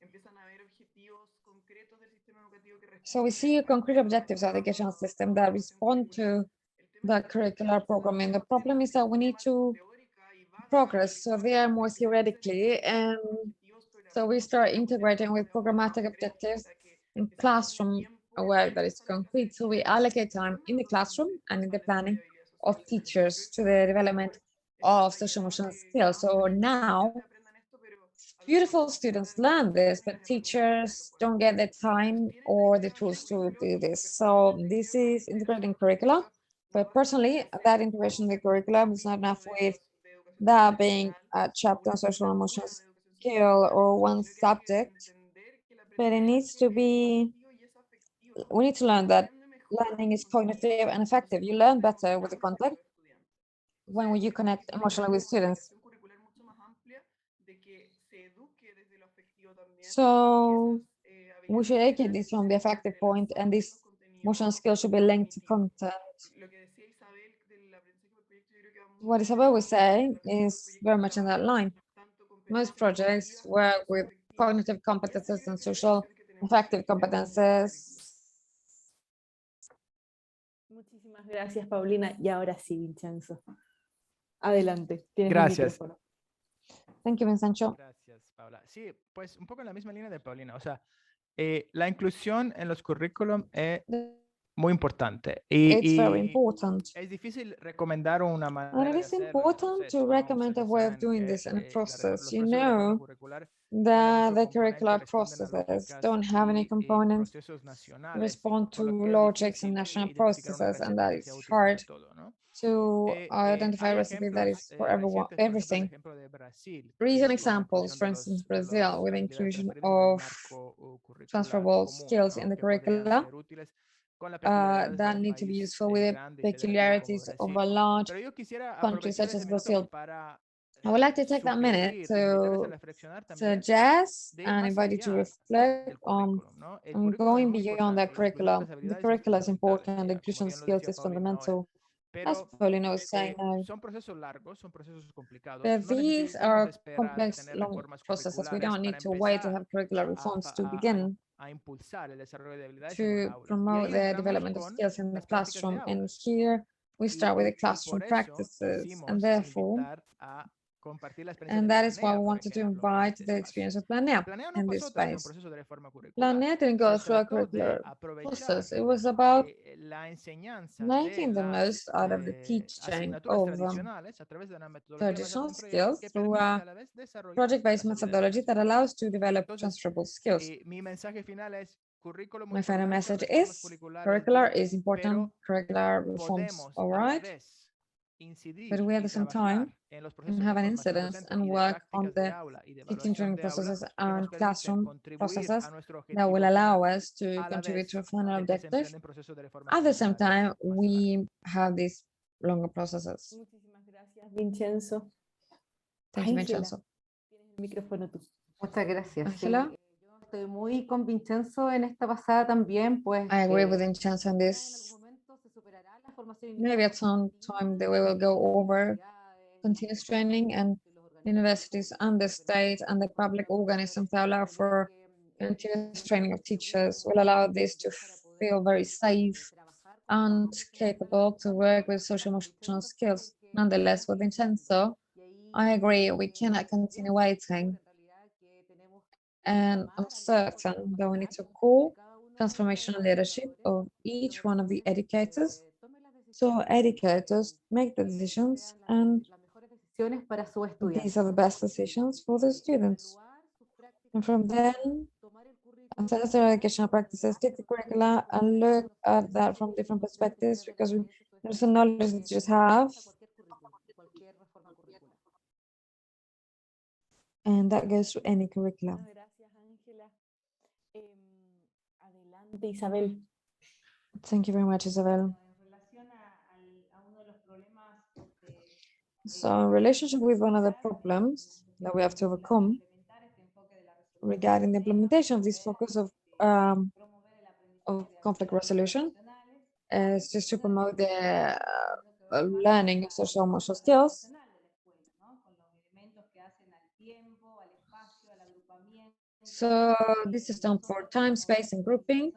empiezan a haber objetivos concretos del sistema educativo que So we see concrete objectives of the educational system that respond to the curricular programming. The problem is that we need to progress, so they are more theoretically, and so we start integrating with programmatic objectives in classroom work that is concrete. So we allocate time in the classroom and in the planning of teachers to the development of social emotional skills. So now, beautiful students learn this, but teachers don't get the time or the tools to do this. So this is integrated in curricula, but personally, that integration in the curriculum is not enough with that being a chapter on social emotional skill or one subject, but it needs to be, we need to learn that learning is cognitive and effective. You learn better with the content when you connect emotionally with students. So we should educate this from the effective point, and this emotional skill should be linked to content. What Isabel was saying is very much in that line. Most projects work with cognitive competences and social effective competences. Muchísimas gracias, Paulina. Y ahora sí, Vincenzo. Adelante. Tienes el Gracias. micrófono. Thank you, Vincenzo. Gracias, Paula. Sí, pues un poco en la misma línea de Paulina. O sea, la inclusión en los currículum es muy importante. It's very important. Es difícil recomendar una manera And it de is hacerlo, important entonces, to ¿no? recommend a Ustedes way of saben doing que, this in a los process. You procesos de reforma know curricular that the tienen curricular mucho componente, responden a processes lógicas don't have any y components, procesos nacionales, respond to por lo que es logics and difícil national identificar una processes, and receta that que is sea útil para hard todo, ¿no? to identify a Hay recipe that ejemplos is for everyone, recientes, por ejemplo, el everything. ejemplo de Brasil, Recent que examples, for con la instance, inclusión de Brazil, with the habilidades inclusion transferibles en el of marco curricular transferable común, skills ¿no? in the que podrían curricula ser útiles con las peculiaridades de that un need to be país useful with the grande y federativo como peculiarities of Brasil. a large Pero yo quisiera country aprovechar such ese as minuto Brazil. para I would like to take that minute sugerir, invitarles a to reflexionar también suggest de and más invite you to allá reflect del on currículum, ¿no? El and currículum es going muy beyond that importante, la inclusión de curriculum. las The habilidades es curriculum is fundamental, important, the como inclusion bien lo skills decía is Paulina ahora. fundamental. As Pero Paulina was saying now. son procesos largos, son procesos complicados. But No these necesitamos are esperar a complex, tener long reformas processes. We curriculares don't para need to wait to empezar have curricular reforms to begin a impulsar el desarrollo de habilidades en to las aulas. Y promote ahí the entramos development of con skills in the las prácticas de classroom. And aulas. here we start with the Y classroom por eso practices, quisimos and therefore, invitar a compartir la experiencia and de that is why Planea, we por wanted to ejemplo, en invite este the espacio. experience of Planea Planea no in this pasó a través de un space. proceso de reforma curricular. Planea didn't go Se through a trató de curricular aprovechar process. It was about la enseñanza de making the las most out of the teaching asignaturas of tradicionales a través de una metodología basada traditional en proyectos skills que through permite a a la vez desarrollar project-based las habilidades methodology that transferibles. allows to develop Entonces, transferable skills. mi mensaje final es currículo muy My final importante, message reformas is curriculares curricular bien, is important, pero curricular reforms, podemos all a la right, vez incidir but we at y the same trabajar time en los can procesos de have an formación incidence docente and y de work on prácticas de the aula y de teaching evaluación training de aula processes que nos and permiten classroom contribuir processes a nuestro that will objetivo allow final us to a la contribute to a vez final de que se objective. emprenden procesos de reformas At the same time, curriculares más we have these longer processes. Muchísimas gracias, Vincenzo. Thank you, Ángela, Vincenzo. tienes el micrófono tú. Muchas gracias. Sí, Ángela? yo estoy muy con Vincenzo en esta pasada también, pues I agree with Vincenzo on en this. algún momento se superará la formación Maybe at some time we will go over continuous training and universities and the state and the public organisms that allow for continuous training of teachers will allow this to feel very safe and capable to work with social emotional skills. Nonetheless, with Vincenzo, I agree we cannot continue waiting, and I'm certain that we need to call transformational leadership of each one of the educators. So educators make the decisions, and para sus estudiantes. these are the best decisions for the students. And from then, assess their educational practices, take the curricula and look at that from different perspectives because there's some knowledge that you just have. And that goes through any curriculum. Muchas gracias, Ángela. Adelante, Isabel. Thank you very much, Isabel. So in relationship with one of the problems that we have to overcome regarding the implementation of this focus of conflict resolution is just to promote the learning of social emotional skills. So this is done for time, space, and grouping.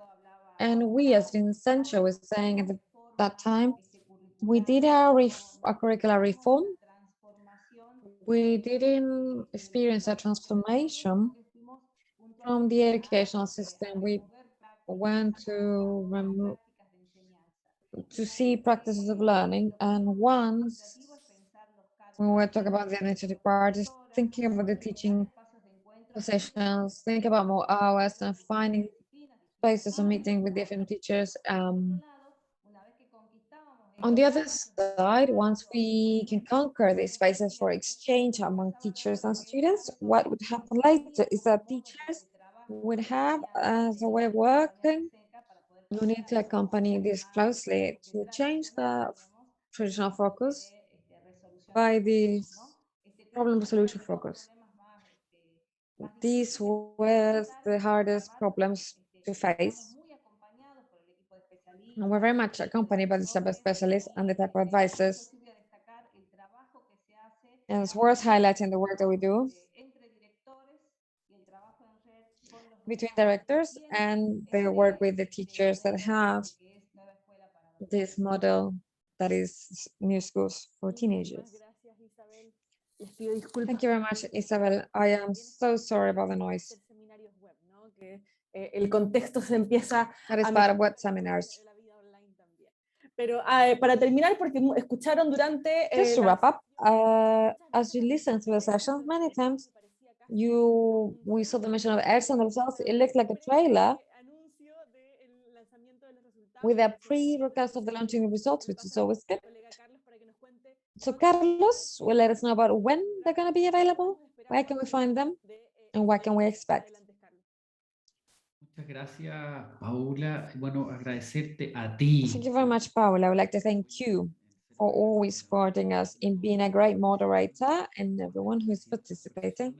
And we, as Vincenzo was saying at that time, we did a curricular reform. We didn't experience a transformation from the educational system. We went to see practices of learning, and once when we talk about the initiative part, is thinking about the teaching sessions, think about more hours and finding spaces of meeting with different teachers. On the other side, once we can conquer these spaces for exchange among teachers and students, what would happen later is that teachers would have as a way of working, you need to accompany this closely to change the traditional focus by the problem solution focus. These were the hardest problems to face. And we're very much accompanied by the sub-specialists and the type of advisors. And it's worth highlighting the work that we do between directors and the work with the teachers that have this model that is New Schools for Teenagers. Thank you very much, Isabel. I am so sorry about the noise. El contexto se empieza That is part of what seminars. Pero para terminar, porque escucharon durante... Just to wrap up, as you listen to the sessions, many times we saw the mention of ERSA and the results. It looks like a trailer with a pre-broadcast of the launching of results, which is always good. So Carlos will let us know about when they're going to be available, where can we find them, and what can we expect. Muchas gracias, Paula. Bueno, agradecerte a ti. Thank you very much, Paula. I would like to thank you for always supporting us in being a great moderator and everyone who is participating.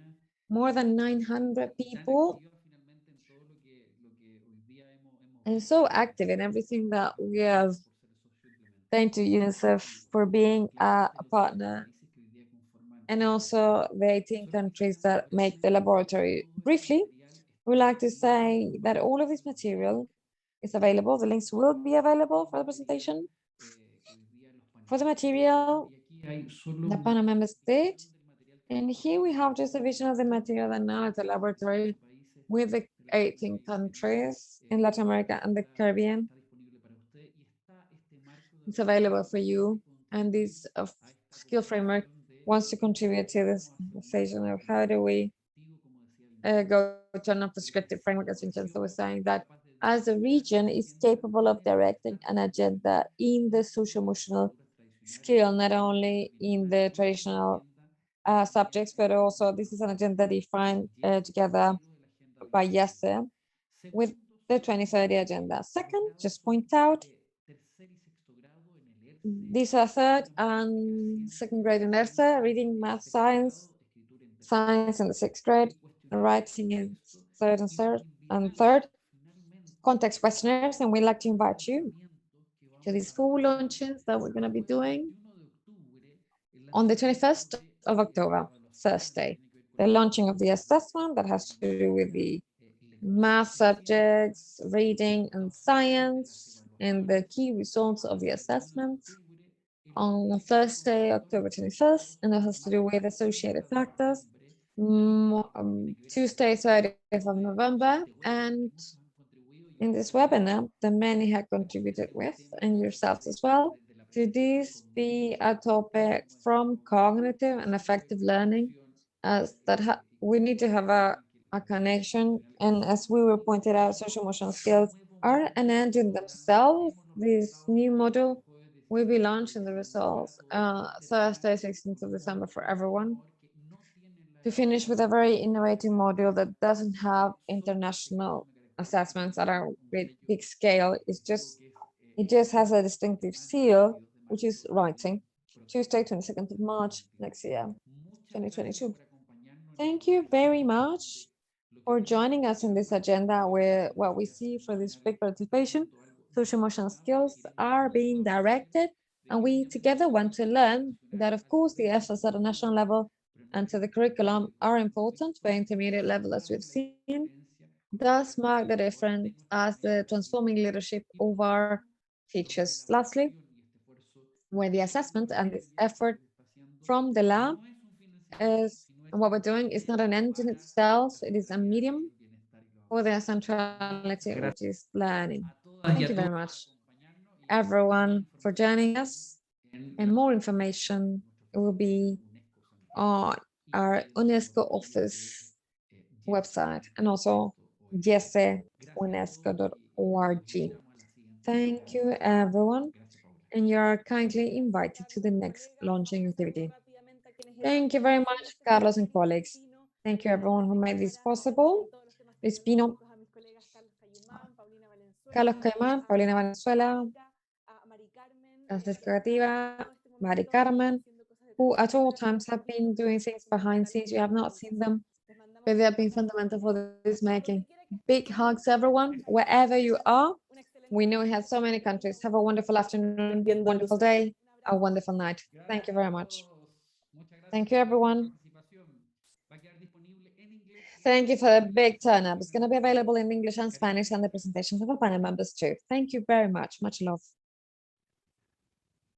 More than 900 people and so active in everything that we have. Thank you, UNICEF, for being a partner, and also the 18 countries that make the laboratory. Briefly, we would like to say that all of this material is available. The links will be available for the presentation. For the material, the panel members did. And here we have just a vision of the material and now at the laboratory with the 18 countries in Latin America and the Caribbean. It's available for you. And this skill framework wants to contribute to this conversation of how do we go to a non-prescriptive framework, as Vincenzo was saying, that as a region is capable of directing an agenda in the social-emotional skill, not only in the traditional subjects, but also this is an agenda defined together by YESE with the 2030 agenda. Second, just point out, these are third and second grade in ERSA, reading, math, science in the sixth grade, writing in third, context questionnaires, and we'd like to invite you to these full launches that we're going to be doing on the 21st of October, Thursday. The launching of the assessment that has to do with the math subjects, reading and science, and the key results of the assessment on Thursday, October 21st, and that has to do with associated factors. Tuesday, 30th of November, and in this webinar, the many have contributed with, and yourselves as well, to this be a topic from cognitive and affective learning, as that we need to have a a connection, and as we were pointed out, social emotional skills are an end in themselves. This new module will be launching the results Thursday, 16th of December for everyone. To finish with a very innovative module that doesn't have international assessments at a great big scale. It just has a distinctive seal, which is writing. Tuesday, 22nd of March next year, 2022. Thank you very much for joining us in this agenda where what we see for this big participation, social emotional skills are being directed, and we together want to learn that, of course, the efforts at a national level and to the curriculum are important for intermediate level, as we've seen, does mark the difference as the transforming leadership of our teachers. Lastly, where the assessment and this effort from the lab is, and what we're doing is not an end in itself, it is a medium for the centrality, which is learning. Thank you very much, everyone, for joining us. And more information will be on our UNESCO office website and also yeseunesco.org. Thank you, everyone, and you are kindly invited to the next launching activity. Thank you very much, Carlos and colleagues. Thank you, everyone who made this possible. Luis Pino, Carlos Caimán, Paulina Valenzuela, Francisca Gativa, Mari Carmen, who at all times have been doing things behind scenes. You have not seen them, but they have been fundamental for this making. Big hugs, everyone, wherever you are. We know we have so many countries. Have a wonderful afternoon, wonderful day, a wonderful night. Thank you very much. Thank you, everyone. Thank you for the big turnout. It's going to be available in English and Spanish and the presentations of the panel members too. Thank you very much. Much love.